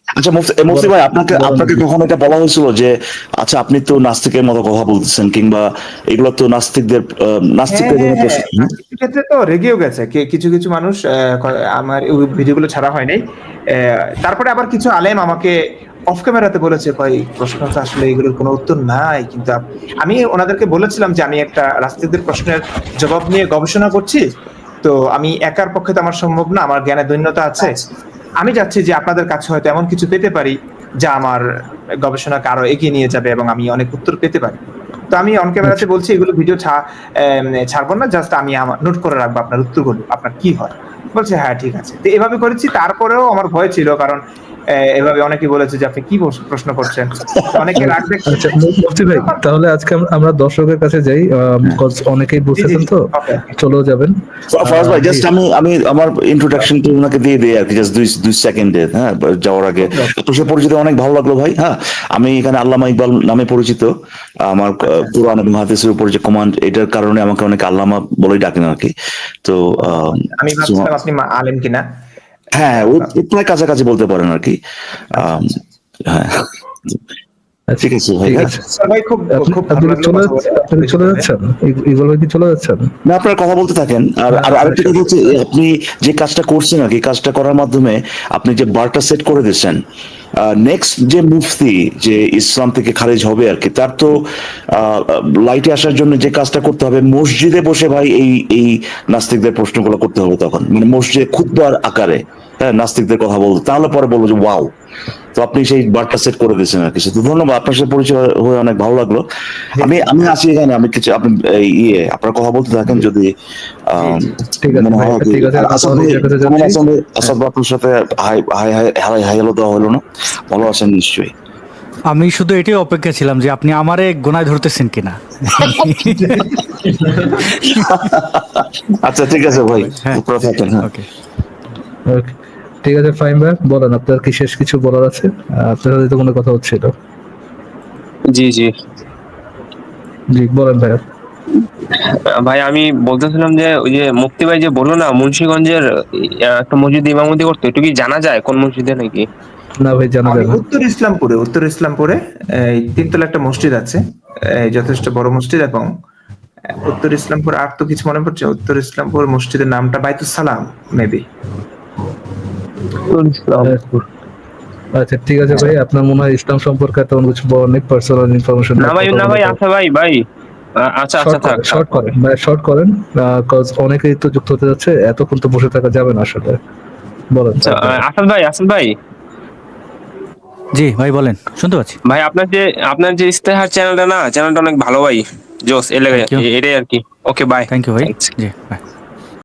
আচ্ছা মুফতি ভাই, আপনাকে কখনো এটা বলা হয়েছিল যে আচ্ছা আপনি তো নাস্তিকের মতো কথা বলতেছেন, কিংবা এগুলো তো নাস্তিকদের জন্য প্রশ্ন, হ্যাঁ? কিছু ক্ষেত্রে তো রেগেও গেছে কিছু কিছু মানুষ। আমার ওই ভিডিওগুলো ছাড়া হয় নাই। তারপরে আবার কিছু আলেম আমাকে অফ ক্যামেরাতে বলেছে, ভাই প্রশ্নটা আসলে এগুলোর কোনো উত্তর নাই, কিন্তু আমি ওনাদেরকে বলেছিলাম যে আমি একটা রাস্তাদের প্রশ্নের জবাব নিয়ে গবেষণা করছি, তো আমি একার পক্ষে তো আমার সম্ভব না, আমার জ্ঞানের দৈন্যতা আছে। আমি চাচ্ছি যে আপনাদের কাছে হয়তো এমন কিছু পেতে পারি যা আমার গবেষণাকে আরো এগিয়ে নিয়ে যাবে এবং আমি অনেক উত্তর পেতে পারি। তো আমি অন ক্যামেরাতে বলছি এগুলো ভিডিও ছাড়বো না, জাস্ট আমি আমার নোট করে রাখবো আপনার উত্তরগুলো, আপনার কি হয়। বলছে হ্যাঁ ঠিক আছে। তো এভাবে করেছি। তারপরেও আমার ভয় ছিল, কারণ এভাবে অনেকে বলেছে যে আপনি কি প্রশ্ন করছেন, অনেকে রাগ দেখছেন। আচ্ছা মুফতি ভাই, তাহলে আজকে আমরা দর্শকের কাছে যাই, because অনেকেই বুঝতেছেন তো, ওকে। চলেও যাবেন। ফরাজ ভাই, জাস্ট আমি আমার ইন্ট্রোডাকশনটা ওনাকে দিয়ে দিই আর কি, জাস্ট দুই সেকেন্ডে, হ্যাঁ, যাওয়ার আগে। তো সে পরিচিত অনেক ভালো লাগলো ভাই। হ্যাঁ, আমি এখানে আল্লামা ইকবাল নামে পরিচিত। আমার কোরআন এবং হাদিসের উপর যে কমান্ড, এটার কারণে আমাকে অনেক আল্লামা বলেই ডাকেন আর কি। তো আমি ভাবছিলাম আপনি আলেম কিনা। হ্যাঁ, ও প্রায় কাছাকাছি বলতে পারেন আর কি। হ্যাঁ, ঠিক আছে ভাই। ঠিক হ্যাঁ, আছে। ভাই খুব খুব ভালো লাগলো কথা বলে। আপনি কি চলে যাচ্ছেন? ইকবাল ভাই কি চলে যাচ্ছেন? না, আপনারা কথা বলতে থাকেন। আর আরেকটা কথা হচ্ছে, আপনি যে কাজটা করছেন আর কি, কাজটা করার মাধ্যমে আপনি যে বারটা সেট করে দিচ্ছেন, নেক্সট যে মুফতি যে ইসলাম থেকে খারিজ হবে আর কি, তার তো লাইটে আসার জন্য যে কাজটা করতে হবে, মসজিদে বসে ভাই এই নাস্তিকদের প্রশ্নগুলো করতে হবে। তখন মানে মসজিদে খুতবার আকারে, হ্যাঁ, নাস্তিকদের কথা বলতে, তাহলে পরে বলবো যে ওয়াও। তো আপনি সেই বারটা সেট করে দিয়েছেন আর কিছু। তো ধন্যবাদ, আপনার সাথে পরিচয় হয়ে অনেক ভালো লাগলো। আমি আছি এখানে, আমি কিছু আপনি আপনার কথা বলতে থাকেন, যদি ঠিক আছে মনে ভাই, হয় ঠিক আছে, আসাদ আমরা ভাই, এই জায়গাতে কেমন যাচ্ছি। আছেন? আসাদ ভাই, আপনার সাথে high high high hi hello দেওয়া হলো না? ভালো আছেন নিশ্চয়ই? আমি শুধু এটাই অপেক্ষা ছিলাম যে আপনি আমারে গোনায় ধরতেছেন কিনা। আচ্ছা ঠিক আছে ভাই, হ্যাঁ, উপরে থাকেন। হ্যাঁ, ওকে। Okay, ঠিক আছে ফাইম ভাই, বলেন আপনার কি শেষ কিছু বলার আছে? আপনার সাথে তো কোনো কথা হচ্ছিল। জি জি জি বলেন ভাই। ভাই, আমি বলতেছিলাম যে ওই যে মুফতি ভাই যে বললো না মুন্সিগঞ্জের একটা মসজিদে ইমামতি করতে, একটু কি জানা যায় কোন মসজিদে নাকি? না ভাই, জানা আমি যায় না। উত্তর ইসলামপুরে এই তিনতলা একটা মসজিদ আছে, যথেষ্ট বড় মসজিদ। এবং উত্তর ইসলামপুর, আর তো কিছু মনে পড়ছে, উত্তর ইসলামপুর মসজিদের নামটা বাইতুস সালাম মেবি। আচ্ছা ঠিক আছে ভাই, আপনার মনে হয় ইসলাম সম্পর্কে তেমন কিছু বলার নেই, পার্সোনাল ইনফরমেশন। না ভাই আচ্ছা ভাই আচ্ছা থাক শর্ট করেন ভাই, শর্ট করেন, কজ অনেকেই তো যুক্ত হতে যাচ্ছে, এতক্ষণ তো বসে থাকা যাবে না আসলে। বলেন। আসাদ ভাই জি ভাই বলেন, শুনতে পাচ্ছি। ভাই, আপনার যে ইস্তেহার চ্যানেলটা অনেক ভালো ভাই, জোস, Thank you. এটাই আর কি। Okay bye. থ্যাংক ইউ ভাই। জি বাই।